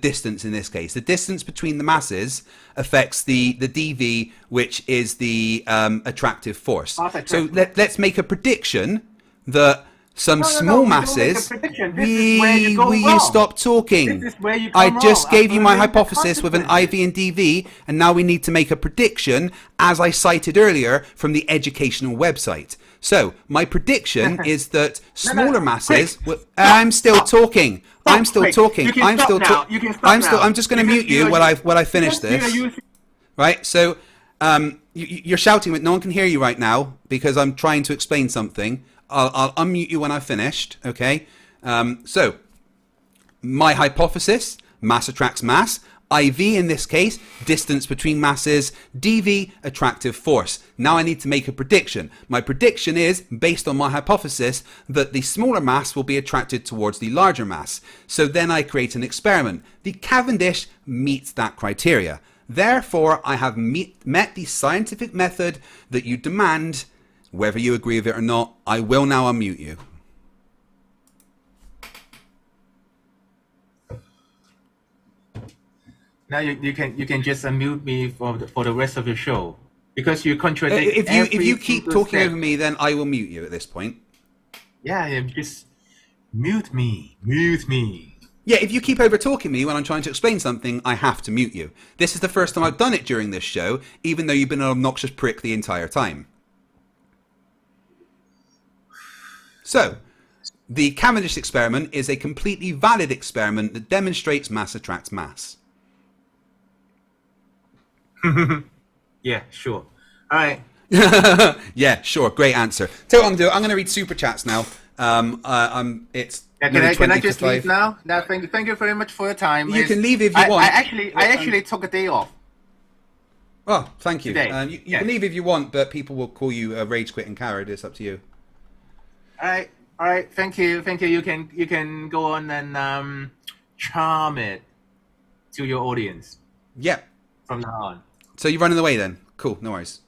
distance in this case. The distance between the masses affects the dV, which is the attractive force. So let's make a prediction that some small masses. Will you stop talking? I just gave you my hypothesis with an IV and dV, and now we need to make a prediction, as I cited earlier from the educational website. So my prediction is that smaller masses. I'm still talking. I'm still talking. I'm still talking. I'm just going to mute you while I finish this. Right. So you're shouting, but no one can hear you right now because I'm trying to explain something. I'll unmute you when I've finished, okay? So, my hypothesis, mass attracts mass. IV in this case, distance between masses. dV, attractive force. Now I need to make a prediction. My prediction is, based on my hypothesis, that the smaller mass will be attracted towards the larger mass. So then I create an experiment. The Cavendish meets that criteria. Therefore, I have met the scientific method that you demand. Whether you agree with it or not, I will now unmute you. Now you can just unmute me for the rest of the show because you contradict. If you keep talking over me, then I will mute you at this point. Yeah, just mute me. Yeah, if you keep over talking me when I'm trying to explain something, I have to mute you. This is the first time I've done it during this show, even though you've been an obnoxious prick the entire time. So, the Cavendish experiment is a completely valid experiment that demonstrates mass attracts mass. Yeah, sure. All right. Yeah, sure. Great answer. Tell you what I'm going to do. I'm going to read super chats now. It's Can I just leave now? No, thank you very much for your time. You can leave if you want. I actually took a day off. Oh, thank you. Today. You can leave if you want, but people will call you a rage quitting coward. It's up to you. All right. Thank you. You can go on and charm it to your audience. Yeah. From now on. So you're running away then? Cool. No worries.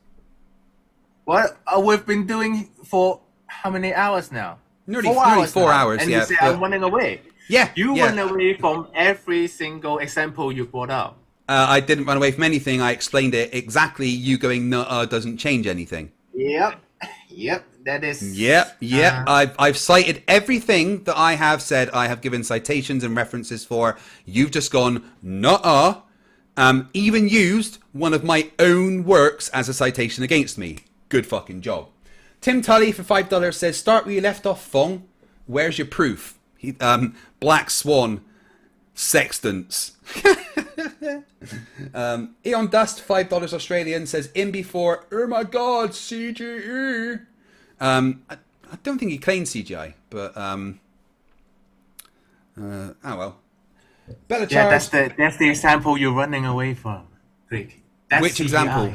What we've been doing for how many hours now? Nearly 4 hours. And yeah, you say I'm running away. Yeah. You run away from every single example you brought up. I didn't run away from anything. I explained it exactly. You going nuh doesn't change anything. Yep. That is. Yep. I've cited everything that I have said. I have given citations and references for. You've just gone nuh. Even used one of my own works as a citation against me. Good fucking job. Tim Tully for $5 says, start where you left off, Fong. Where's your proof? Black Swan. Sextants. Eon Dust, $5 Australian, says, in before, oh my god, CGI. I don't think he claimed CGI, but, oh well. Bella Charles. That's the example you're running away from, Greg. Which CGI. example?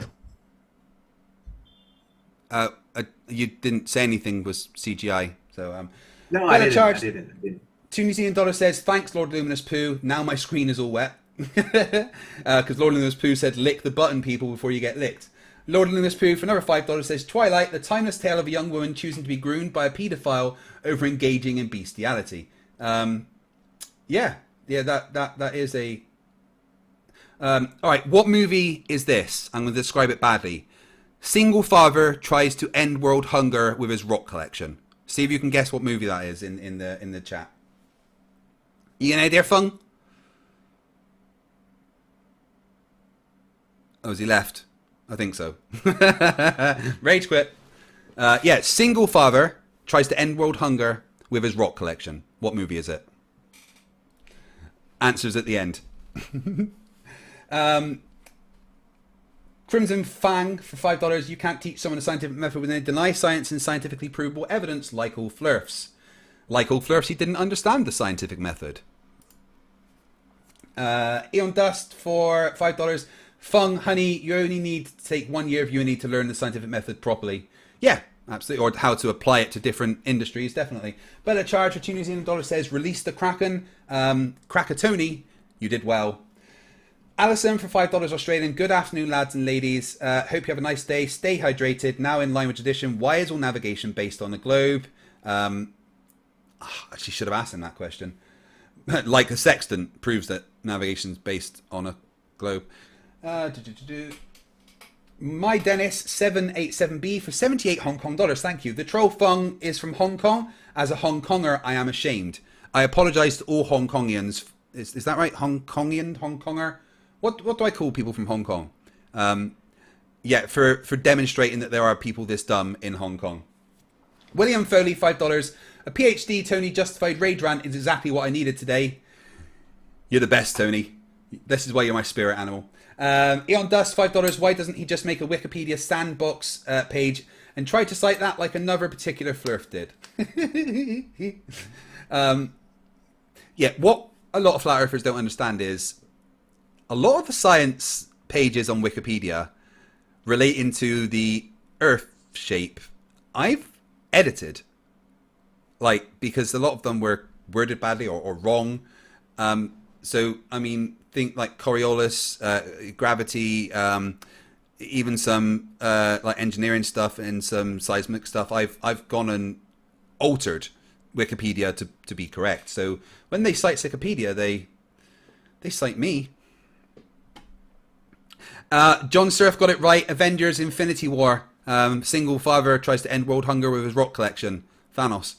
You didn't say anything was CGI, so No, Bella I Charge, didn't. $2 New Zealand dollars says, thanks Lord Luminous Poo. Now my screen is all wet. Because Lord Luminous Poo said, lick the button, people, before you get licked. Lord Luminous Poo for another $5 says, Twilight, the timeless tale of a young woman choosing to be groomed by a paedophile over engaging in bestiality. Yeah, that is a... Alright, what movie is this? I'm going to describe it badly. Single father tries to end world hunger with his rock collection. See if you can guess what movie that is in the chat. You got an idea, Fung? Oh, has he left? I think so. Rage quit. Yeah, single father tries to end world hunger with his rock collection. What movie is it? Answers at the end. Crimson Fang for $5. You can't teach someone a scientific method when they deny science and scientifically provable evidence, like all Flerfs. Like all Flerfs, he didn't understand the scientific method. Eon Dust for $5. Fung, honey, you only need to take 1 year of uni to learn the scientific method properly. Yeah, absolutely. Or how to apply it to different industries, definitely. Bella Charge for $2 New Zealand dollars says, release the Kraken. Krakatoni, you did well. Alison for $5 Australian. Good afternoon, lads and ladies. Hope you have a nice day. Stay hydrated. Now in line with tradition, why is all navigation based on a globe? Actually, should have asked him that question. Like the sextant proves that navigation is based on a globe. My Dennis 787B for 78 Hong Kong dollars. Thank you. The troll Fung is from Hong Kong. As a Hong Konger, I am ashamed. I apologise to all Hong Kongians. Is that right? Hong Konger? What do I call people from Hong Kong? Yeah, for demonstrating that there are people this dumb in Hong Kong. William Foley, $5. A PhD, Tony, justified rage rant is exactly what I needed today. You're the best, Tony. This is why you're my spirit animal. Eon Dust, $5. Why doesn't he just make a Wikipedia sandbox page and try to cite that like another particular Flerf did? Yeah, what a lot of flat earthers don't understand is a lot of the science pages on Wikipedia relating to the Earth shape, I've edited. Like, because a lot of them were worded badly or wrong. So, I mean, think like Coriolis, gravity, even some like engineering stuff and some seismic stuff. I've gone and altered Wikipedia to be correct. So when they cite Wikipedia, they cite me. John Surf got it right. Avengers Infinity War. Single father tries to end world hunger with his rock collection. Thanos.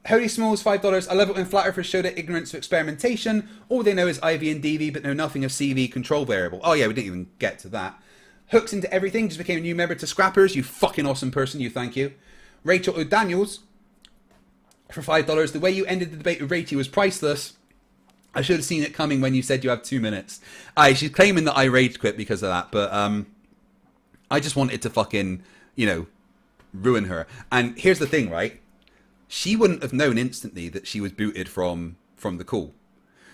Holy Smalls, $5. I love it when flat earthers show their ignorance of experimentation. All they know is IV and DV, but know nothing of CV control variable. Oh yeah, we didn't even get to that. Hooks into everything, just became a new member to Scrappers. You fucking awesome person, you, thank you. Rachel O'Daniels for $5. The way you ended the debate with Rachel was priceless. I should have seen it coming when you said you have 2 minutes. Aye, she's claiming that I rage quit because of that, but I just wanted to fucking, you know, ruin her. And here's the thing, right? She wouldn't have known instantly that she was booted from the call.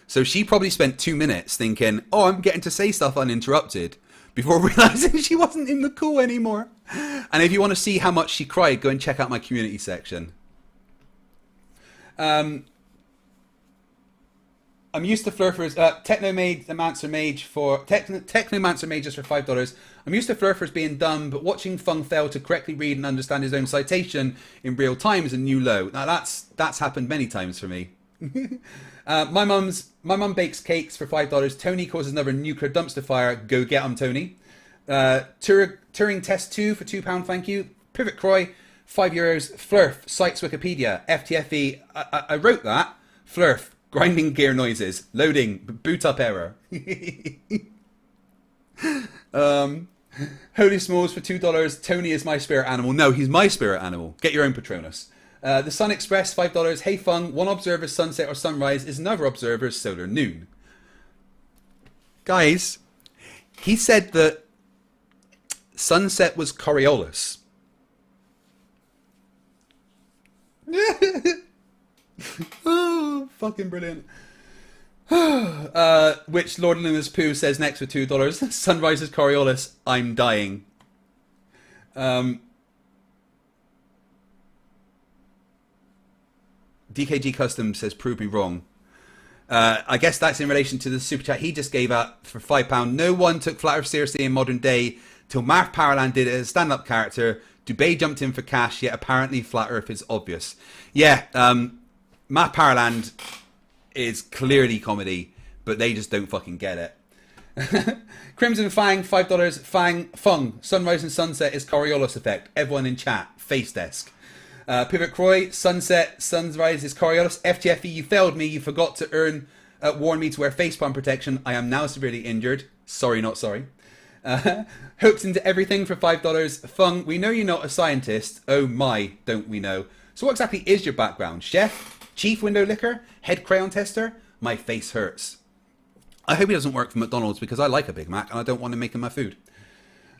So she probably spent 2 minutes thinking, oh, I'm getting to say stuff uninterrupted, before realizing she wasn't in the call anymore. And if you want to see how much she cried, go and check out my community section. I'm used to Flerfs, Technomancer Mages for $5. I'm used to Flerfs being dumb, but watching Fung fail to correctly read and understand his own citation in real time is a new low. Now that's happened many times for me. My mum bakes cakes for $5. Tony causes another nuclear dumpster fire. Go get 'em, Tony. Turing Test 2 for £2. Thank you. Pivot Croy, €5. Flerf cites Wikipedia. FTFE. I wrote that. Flerf. Grinding gear noises. Loading. Boot up error. Holy Smalls for $2. Tony is my spirit animal. No, he's my spirit animal. Get your own Patronus. The Sun Express, $5. Hey Fung, one observer's sunset or sunrise is another observer's solar noon. Guys, he said that sunset was Coriolis. Oh, fucking brilliant. Which Lord Luna's Pooh says next for $2. Sunrise is Coriolis. I'm dying. DKG Custom says, prove me wrong. I guess that's in relation to the super chat he just gave out for £5. No one took Flat Earth seriously in modern day till Marth Powerland did it as a stand-up character. Dubay jumped in for cash, yet apparently Flat Earth is obvious. Yeah, Marth Powerland is clearly comedy, but they just don't fucking get it. Crimson Fang, $5. Fung, sunrise and sunset is Coriolis effect. Everyone in chat, face desk. Pivot Croy, sunset, sunrise is Coriolis. FTFE, you failed me. You forgot to warn me to wear facepalm protection. I am now severely injured. Sorry, not sorry. Hooks into everything for $5. Fung, we know you're not a scientist. Oh my, don't we know. So what exactly is your background? Chef? Chief window licker? Head crayon tester? My face hurts. I hope he doesn't work for McDonald's because I like a Big Mac and I don't want him making my food.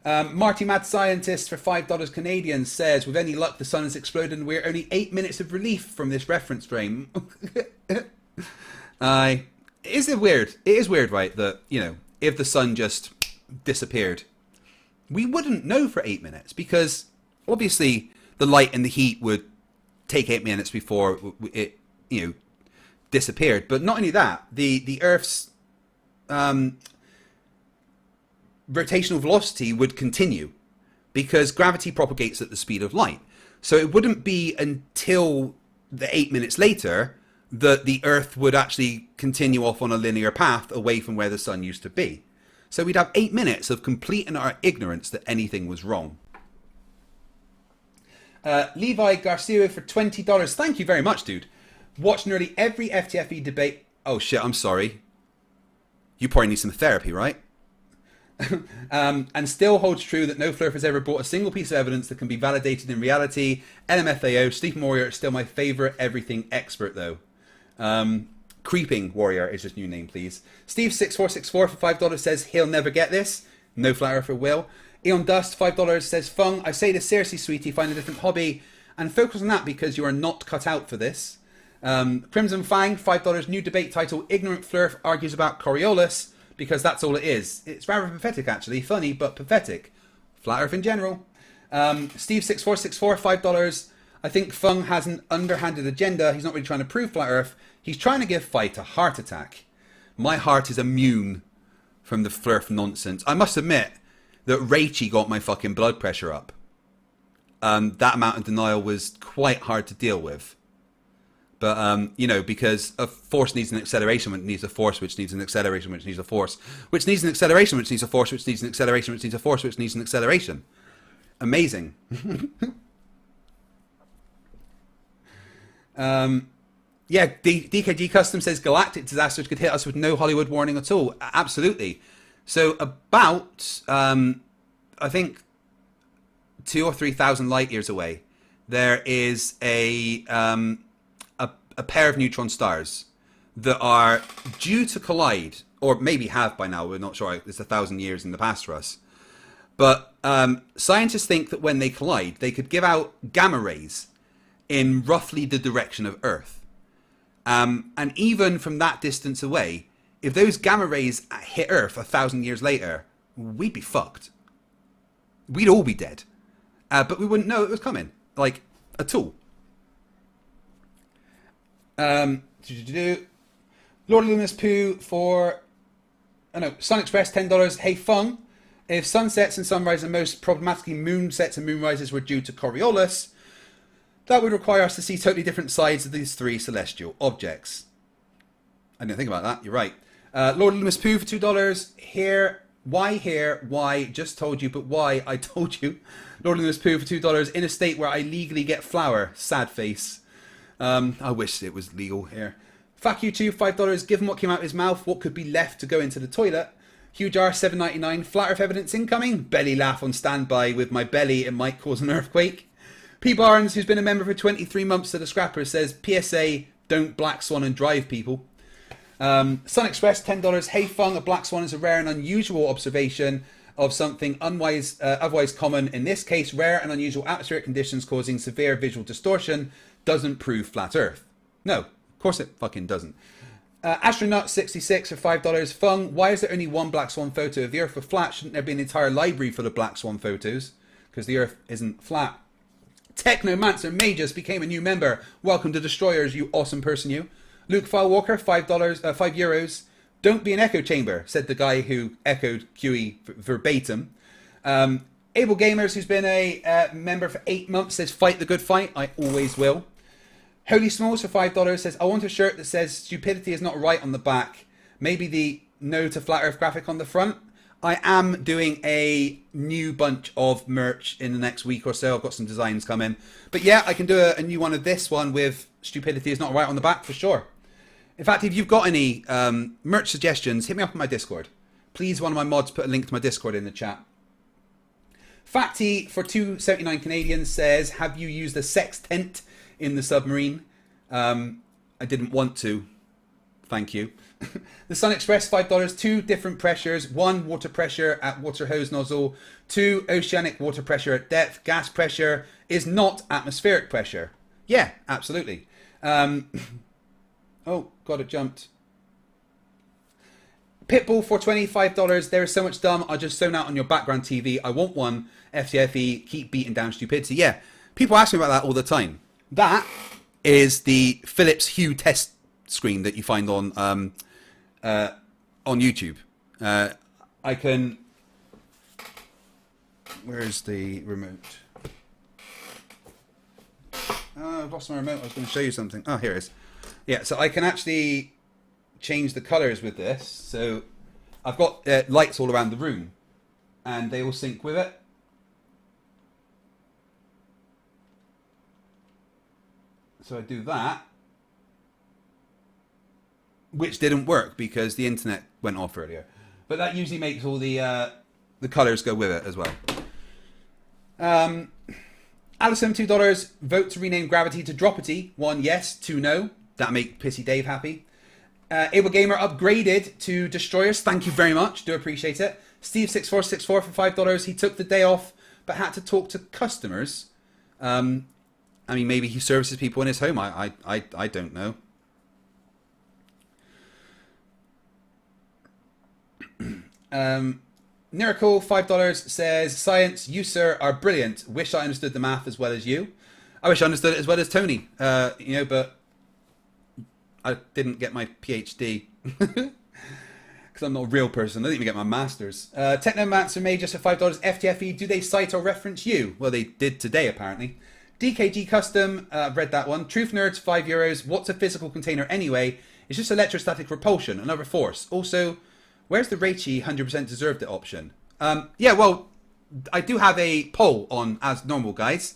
Marty Mad Scientist for $5 Canadian says, with any luck, the sun has exploded and we're only 8 minutes of relief from this reference frame. It is weird, right, that, you know, if the sun just disappeared, we wouldn't know for 8 minutes because obviously the light and the heat would take 8 minutes before it, you know, disappeared. But not only that, the Earth's rotational velocity would continue because gravity propagates at the speed of light. So it wouldn't be until the 8 minutes later that the Earth would actually continue off on a linear path away from where the sun used to be. So we'd have 8 minutes of complete and utter ignorance that anything was wrong. Levi Garcia for $20. Thank you very much, dude. Watched nearly every FTFE debate. Oh shit, I'm sorry. You probably need some therapy, right? And still holds true that no Flerf has ever brought a single piece of evidence that can be validated in reality. LMFAO, Stephen Warrior is still my favourite everything expert, though. Creeping Warrior is his new name, please. Steve6464 for $5 says he'll never get this. No Flat Earther will. Eon Dust, $5 says, Fung, I say this seriously, sweetie, find a different hobby and focus on that because you are not cut out for this. Crimson Fang, $5, new debate title, Ignorant Flerf argues about Coriolis, because that's all it is. It's rather pathetic, actually. Funny, but pathetic. Flat Earth in general. Steve6464, $5. I think Fung has an underhanded agenda. He's not really trying to prove Flat Earth. He's trying to give Fight a heart attack. My heart is immune from the Flerf nonsense. I must admit that Rachie got my fucking blood pressure up. That amount of denial was quite hard to deal with. But, you know, because a force needs an acceleration, which needs a force, which needs an acceleration, which needs a force, which needs an acceleration, which needs a force, which needs an acceleration, which needs a force, which needs an acceleration. Amazing. Yeah, DKG Custom says galactic disasters could hit us with no Hollywood warning at all. Absolutely. So about, I think, 2,000 or 3,000 light years away, there is a pair of neutron stars that are due to collide, or maybe have by now. We're not sure. It's 1,000 years in the past for us. But scientists think that when they collide, they could give out gamma rays in roughly the direction of Earth. And even from that distance away, if those gamma rays hit Earth 1,000 years later, we'd be fucked. We'd all be dead. But we wouldn't know it was coming, like, at all. Lord Luminous Poo for... Oh no, Sun Express, $10. Hey, Fung. If sunsets and sunrises and most problematically moonsets and moonrises were due to Coriolis, that would require us to see totally different sides of these three celestial objects. I didn't think about that. You're right. Lord Luminous Poo for $2. Here. Why? Just told you, but why? I told you. Lord Luminous Poo for $2. In a state where I legally get flour. Sad face. I wish it was legal here. Fuck you too, $5. Given what came out of his mouth, what could be left to go into the toilet? Huge R, $7.99. Flat Earth evidence incoming. Belly laugh on standby. With my belly, it might cause an earthquake. P. Barnes, who's been a member for 23 months to the Scrapper, says, PSA, don't black swan and drive people. Sun Express, $10. Hey Fung, a black swan is a rare and unusual observation of something otherwise common. In this case, rare and unusual atmospheric conditions causing severe visual distortion doesn't prove flat Earth. No, of course it fucking doesn't. Astronaut 66 for $5. Fung, why is there only one black swan photo? If the Earth were flat, shouldn't there be an entire library full of black swan photos? Because the Earth isn't flat. Technomancer Magus became a new member. Welcome to Destroyers, you awesome person, you. Luke Filewalker, €5. Don't be an echo chamber, said the guy who echoed QE verbatim. Able Gamers, who's been a member for 8 months, says, fight the good fight. I always will. Holy Smalls for $5 says, I want a shirt that says stupidity is not right on the back. Maybe the no to flat Earth graphic on the front. I am doing a new bunch of merch in the next week or so. I've got some designs coming. But yeah, I can do a new one of this one with stupidity is not right on the back for sure. In fact, if you've got any merch suggestions, hit me up on my Discord. Please, one of my mods put a link to my Discord in the chat. Fatty for $2.79 Canadian says, have you used a sextant in the submarine? I didn't want to. Thank you. The Sun Express, $5. 2 different pressures. 1, water pressure at water hose nozzle. 2, oceanic water pressure at depth. Gas pressure is not atmospheric pressure. Yeah, absolutely. Oh, God, it jumped. Pitbull for $25. There is so much dumb. I'll just zone out on your background TV. I want one. FTFE, keep beating down stupidity. Yeah, people ask me about that all the time. That is the Philips Hue test screen that you find on YouTube. I can... Where's the remote? Oh, I've lost my remote. I was going to show you something. Oh, here it is. Yeah, so I can actually change the colors with this. So I've got lights all around the room and they all sync with it. So I do that, which didn't work because the internet went off earlier. But that usually makes all the colors go with it as well. Alison, $2. Vote to rename Gravity to Dropity. 1, yes. 2, no. That'll make Pissy Dave happy. Able Gamer upgraded to Destroyers. Thank you very much. Do appreciate it. Steve6464 for $5. He took the day off, but had to talk to customers. I mean, maybe he services people in his home. I don't know. Miracle, $5 says, science, you sir are brilliant. Wish I understood the math as well as you. I wish I understood it as well as Tony. But I didn't get my PhD. Because I'm not a real person. I didn't even get my master's. Technomancer May just for $5. FTFE, do they cite or reference you? Well, they did today, apparently. DKG Custom, read that one. Truth Nerds, €5. What's a physical container anyway? It's just electrostatic repulsion, another force. Also, where's the Raichi 100% deserved it option? Yeah, well, I do have a poll on as normal, guys.